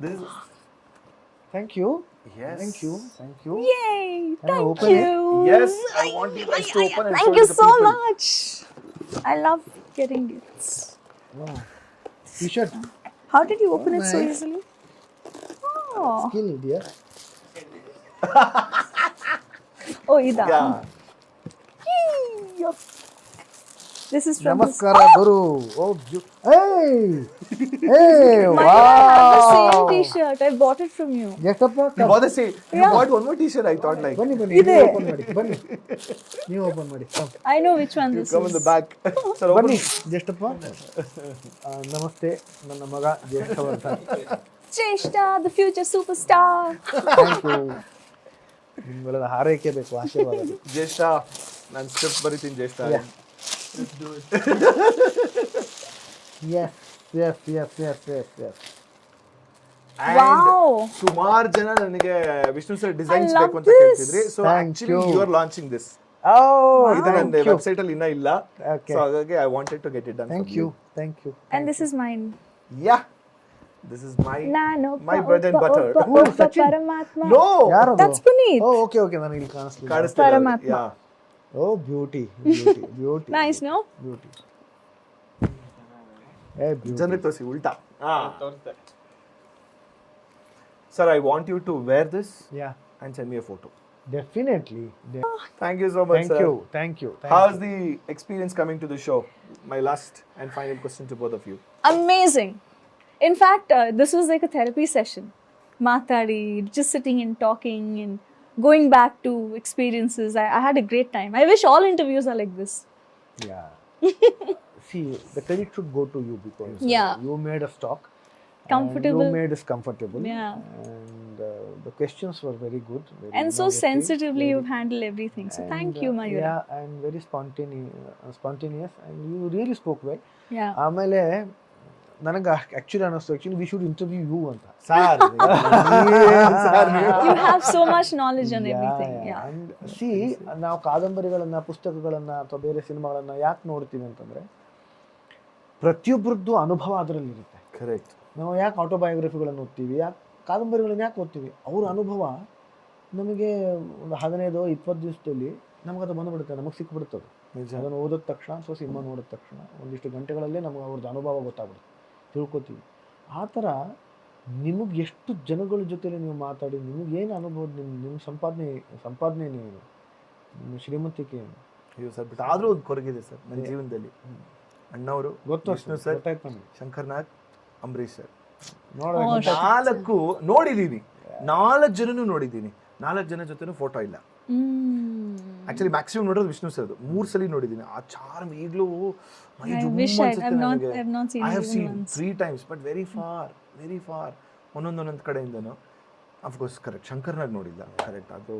This is Thank you. yes. Thank you. Thank you. Yay, Can I thank open it? you. Yes, I want you guys to open and Thank show you it to the so people. much. I love getting gifts. Wow. T-shirt. How did you open it so nice. easily? Oh, Skill, dear. oh, ida. Yeah. Yay. This is from Namaskara, Guru. Oh, hey! Hey! my Wow! I have the same t-shirt. I bought it from you. ಎಷ್ಟಪ್ಪ You bought the same. You Yeah. bought one more t-shirt. I thought like ಬನ್ನಿ ಬನ್ನಿ ಇದೆ. ನೀವು open ಮಾಡಿ ಬನ್ನಿ ನೀವು open ಮಾಡಿ come. I know which one you this come in is. the back. Sir, open. ಬನ್ನಿ ಜ್ಯೇಷ್ಠಪ್ಪ ನಮಸ್ತೆ ನನ್ನ ಮಗ Jyeshtavardhan Cheshta, the future superstar. Thank you ನಿಮ್ಗೆಲ್ಲ ಹಾರೈಕೆ ಬೇಕು ಆಶೀರ್ವಾದ ಬೇಕು. ಜ್ಯೇಷ್ಠ ನಾನು ಸ್ಕ್ರಿಪ್ಟ್ ಬರೀತೀನಿ ಜ್ಯೇಷ್ಠ. Yeah. Yes, yes, yes, yes, yes, yes. And Wow. ಸುಮಾರು ಜನ ನನಗೆ Vishnu sir designs I love ಬೇಕು ಅಂತ this. ಕೇಳ್ತಿದ್ರಿ. So Thank actually you. You are launching this. Oh, ಇದು ನನ್ನ thank you. ವೆಬ್ಸೈಟ್ ಅಲ್ಲಿ ಇನ್ನ ಇಲ್ಲ. Okay. ಸೊ ಹಾಗಾಗಿ I wanted to get it done. Thank you, thank you. And this is mine. Yeah. This is my Nano. my bread and butter. Sachin? Paramatma. No. ಯಾರದು? That's Puneet. Oh, okay, okay, ನನಗೆ ಇಲ್ಲಿ ಕಾಣಿಸ್ಲಿಲ್ಲ. ಕಾಣಿಸ್ತಿಲ್ಲ. ಪರಮಾತ್ಮ. Yeah. Oh, beauty, beauty, beauty. Nice, no? Beauty. Hey, beauty. ಜನರಿಗೆ ತೋರಿಸಿ ಉಲ್ಟಾ. Sir, I want you to wear this Yeah, and send me a photo. definitely. Thank you so much, Thank sir. you, thank you. Thank How's you. the experience coming to the show? My last and final question to both of you. Amazing. In fact, this was like a therapy session. Matadi, just sitting and talking and going back to experiences. I had a great time. I wish all interviews are like this. Yeah. See, the credit should go to you because Yeah. you made us talk. Comfortable. And you made us comfortable. Yeah. And the questions were very good. Very And so innovative, sensitively very- you've handled everything. So and, thank you, Mayura. Yeah, and very spontaneous and you really spoke well. Yeah. ಆಮೇಲೆ ನನಗೆ actually ಅನ್ನಿಸ್ತು we should interview you ಅಂತ. Sir. You have so much knowledge on everything. Yeah. And C ನಾವು ಕಾದಂಬರಿಗಳನ್ನ ಪುಸ್ತಕಗಳನ್ನ ಅಥವಾ ಬೇರೆ ಸಿನಿಮಾಗಳನ್ನ ಯಾಕೆ ನೋಡ್ತೀವಿ ಅಂತಂದ್ರೆ ಪ್ರತಿಯೊಬ್ಬರದ್ದು ಅನುಭವ ಅದರಲ್ಲಿ ಇರುತ್ತೆ. Correct. ನಾವು ಯಾಕೆ ಆಟೋಬಯೋಗ್ರಫಿಗಳನ್ನು ಓದ್ತೀವಿ, ಯಾಕೆ ಕಾದಂಬರಿಗಳನ್ನ ಯಾಕೆ ಓದ್ತೀವಿ, ಅವ್ರ ಅನುಭವ ನಮಗೆ ಒಂದು 15-20 ದಿವಸದಲ್ಲಿ ನಮಗದು ಬಂದುಬಿಡುತ್ತೆ, ನಮಗೆ ಸಿಕ್ಬಿಡುತ್ತದೆ. ನಿಜ. ಅದನ್ನು ಓದಿದ ತಕ್ಷಣ ಅಥವಾ ಸಿನಿಮಾ ನೋಡಿದ ತಕ್ಷಣ ಒಂದಿಷ್ಟು ಗಂಟೆಗಳಲ್ಲೇ ನಮಗೆ ಅವ್ರದ್ದು ಅನುಭವ ಗೊತ್ತಾಗ್ಬಿಡುತ್ತೆ, ತಿಳ್ಕೊತೀವಿ. ಆ ಥರ ನಿಮಗೆ ಎಷ್ಟು ಜನಗಳ ಜೊತೆಲಿ ನೀವು ಮಾತಾಡಿ ನಿಮಗೇನು ಅನುಭವ, ನಿಮ್ಮ ಸಂಪಾದನೆ ನೀವು ನಿಮ್ಮ ಶ್ರೀಮಂತಿಕೆ ಏನು? ಅಯ್ಯೋ ಸರ್, ಬಟ್ ಆದರೂ ಒಂದು ಕೊರಗಿದೆ ಸರ್ ನನ್ನ ಜೀವನದಲ್ಲಿ. ಅಣ್ಣವರು, ಗೊತ್ತು ವಿಷ್ಣು ಸರ್, ಗೊತ್ತಾಯ್ತು ನಮಗೆ. ಶಂಕರ್ ನಾಗ್, ಅಂಬರೀಶ್ ಸರ್, ನೋಡೋದು 4 ನೋಡಿದ್ದೀನಿ. 4 ಜನನು ನೋಡಿದ್ದೀನಿ. 4 ಜನ ಜೊತೆನೂ ಫೋಟೋ ಇಲ್ಲ. ಆಕ್ಚುಲಿ ಮ್ಯಾಕ್ಸಿಮಮ್ ನೋಡೋದು ವಿಷ್ಣು ಸರ್ 3 ಸಲ ನೋಡಿದ್ದೀನಿ. ಆ ಚಾರ್ಮ್ ಈಗಲೂ I wish I've not seen I have it even seen once. 3 times, but very far ಒಂದೊಂದು ಕಡೆಯಿಂದನು. ಅಫ್ಕೋರ್ಸ್ ಕರೆಕ್ಟ್ ಶಂಕರ್ನಾಗ್ ನೋಡಿಲ್ಲ, ಕರೆಕ್ಟ್. ಅದು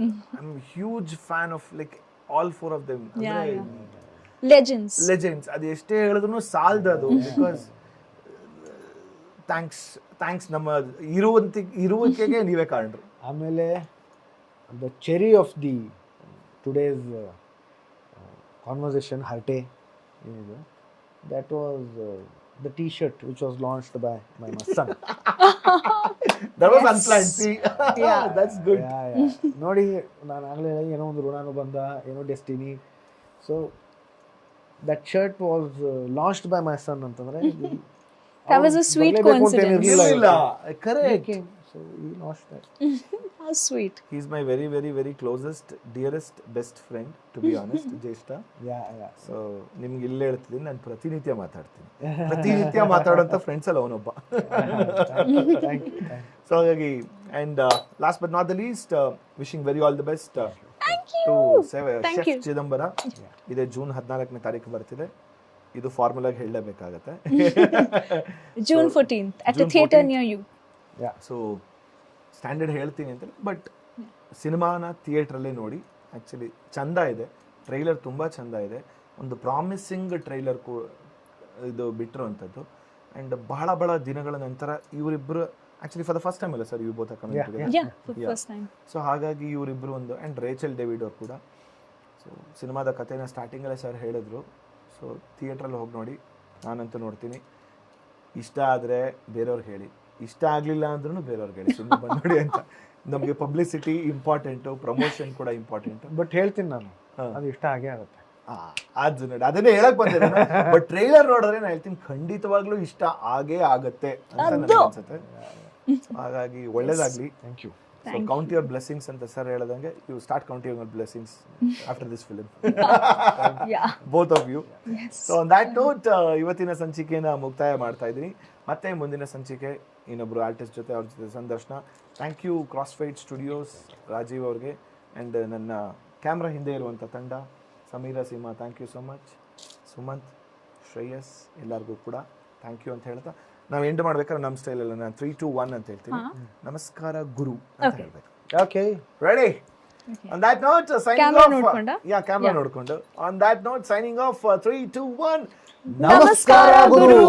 I am huge fan of like all 4 of them. Legends. Legends. ಅದು ಎಷ್ಟೇ ಹೇಳಿದ್ರು ಸಾಲದದು. ಬಿಕಾಸ್ ಥ್ಯಾಂಕ್ಸ್ ನಮ್ಮ ಇರುವಿಕೆಗೆ ನೀವೇ ಕಾರಣರು. ಆಮೇಲೆ the cherry of the today's conversation ಹರ್ಟೆ ಏನಿದೆ, that was the t-shirt which was launched by my son. That was unplanned. See, Yeah. that's good. Yeah. ನೋಡಿ, ನಾನು ಆಗಲೇ ಏನೋ ಒಂದು ಋಣಾನುಬಂಧ, ಏನೋ destiny. So that shirt was launched by my son ಅಂತಂದರೆ That was a sweet ಬರ್ಲೇಬೇಕು ಅಂತ coincidence. ಏನಿರ್ಲಿಲ್ಲ. ಇಲ್ಲ correct. So he lost that. How sweet. He is my very very very closest dearest best friend to be honest Jyeshtha. Yeah. So ನಿಮ್ಗೆ ಇಲ್ಲೇ ಹೇಳ್ತಿದ್ದೀನಿ, ನಾನು ಪ್ರತಿನಿತ್ಯ ಮಾತಾಡ್ತೀನಿ. ಪ್ರತಿನಿತ್ಯ ಮಾತಾಡೋಂಥ ಫ್ರೆಂಡ್ಸ್ ಅಲ್ಲಿ ಅವನೊಬ್ಬ. Thank you. ಸೊ ಹಾಗಾಗಿ and last but not the least wishing very all the best to Thank chef you. Chidambara. ಇದೇ ಜೂನ್ 14ನೇ ತಾರೀಕು ಬರ್ತಿದೆ. ಇದು ಫಾರ್ಮುಲಾಗಿ ಹೇಳಲೇಬೇಕಾಗತ್ತೆ. June 14th at a June theatre 14th. near you. So standard ಹೇಳ್ತೀನಿ ಅಂತ, ಬಟ್ ಸಿನಿಮಾನ ಥಿಯೇಟ್ರಲ್ಲೇ ನೋಡಿ. ಆ್ಯಕ್ಚುಲಿ ಚಂದ ಇದೆ, ಟ್ರೈಲರ್ ತುಂಬ ಚಂದ ಇದೆ. ಒಂದು ಪ್ರಾಮಿಸಿಂಗ್ ಟ್ರೈಲರ್ ಇದು ಬಿಟ್ಟಿರೋವಂಥದ್ದು. ಆ್ಯಂಡ್ ಬಹಳ ದಿನಗಳ ನಂತರ ಇವರಿಬ್ಬರು actually for the first time ಅಲ್ಲ ಸರ್, ಇವು ಬೋತ Yeah, for the first time. So ಹಾಗಾಗಿ ಇವರಿಬ್ಬರು ಒಂದು, ಆ್ಯಂಡ್ ರೇಚಲ್ ಡೇವಿಡ್ ಅವ್ರು ಕೂಡ. ಸೊ ಸಿನಿಮಾದ ಕಥೆನ ಸ್ಟಾರ್ಟಿಂಗಲ್ಲೇ ಸರ್ ಹೇಳಿದ್ರು. ಸೊ ಥಿಯೇಟ್ರಲ್ಲಿ ಹೋಗಿ ನೋಡಿ, ನಾನಂತೂ ನೋಡ್ತೀನಿ. ಇಷ್ಟ ಆದರೆ ಬೇರೆಯವ್ರಿಗೆ ಹೇಳಿ, ಇಷ್ಟ ಆಗಲಿಲ್ಲ ಅಂದ್ರೂ ಬೇರೆಯವ್ರಿಗೆ ಹೇಳಿ, ಸಿನಿಮಾ ಬಂದು ನೋಡಿ ಅಂತ. ನಮಗೆ ಪಬ್ಲಿಸಿಟಿ ಇಂಪಾರ್ಟೆಂಟು, ಪ್ರಮೋಷನ್ ಕೂಡ ಇಂಪಾರ್ಟೆಂಟು. ಬಟ್ ಹೇಳ್ತೀನಿ ನಾನು, ಅದು ಇಷ್ಟ ಆಗೇ ಆಗುತ್ತೆ. ಅದು ನೋಡಿ, ಅದನ್ನೇ ಹೇಳಕ್ ಬಂದಿದೆ. ಬಟ್ ಟ್ರೈಲರ್ ನೋಡಿದ್ರೆ ನಾನು ಹೇಳ್ತೀನಿ ಖಂಡಿತವಾಗ್ಲೂ ಇಷ್ಟ ಆಗೇ ಆಗತ್ತೆ ಅಂತ ನನಗೆ ಅನ್ಸುತ್ತೆ. ಹಾಗಾಗಿ ಒಳ್ಳೇದಾಗ್ಲಿ. Thank you. So count your blessings ಅಂತ ಸರ್ ಹೇಳ್ದಂಗೆ, you start count your blessings after this film, Yeah. Both of you. Yes. So on that note ಇವತ್ತಿನ ಸಂಚಿಕೆನ ಮುಕ್ತಾಯ ಮಾಡ್ತಾ ಇದ್ದೀನಿ. ಮತ್ತೆ ಮುಂದಿನ ಸಂಚಿಕೆ ಇನ್ನೊಬ್ರು ಆರ್ಟಿಸ್ಟ್ ಜೊತೆ, ಅವ್ರ ಜೊತೆ ಸಂದರ್ಶನ. Thank you Crossfired studios Rajeev ಅವ್ರಿಗೆ, ಆ್ಯಂಡ್ ನನ್ನ ಕ್ಯಾಮ್ರಾ ಹಿಂದೆ ಇರುವಂಥ ತಂಡ Sameera Seema, thank you so much. Sumanth, Shreyas, ಎಲ್ಲರಿಗೂ ಕೂಡ ಥ್ಯಾಂಕ್ ಯು ಅಂತ ಹೇಳ್ತಾ ನಾವು ಎಂಡ್ ಮಾಡ್ಬೇಕಾದ್ರೆ ನಮ್ಮ ಸ್ಟೈಲಲ್ಲಿ ನಾನು 3, 2, 1 ಅಂತ ಹೇಳ್ತೀನಿ. ನಮಸ್ಕಾರ ಗುರು ಅಂತ ಹೇಳ್ಬೇಕು. Okay, ready? On that note, signing Camera off. ನೋಡ್ಕೊಂಡ? Yeah, camera ನೋಡ್ಕೊಂಡು. On that note, signing off. 3, 2, 1. Namaskara Guru.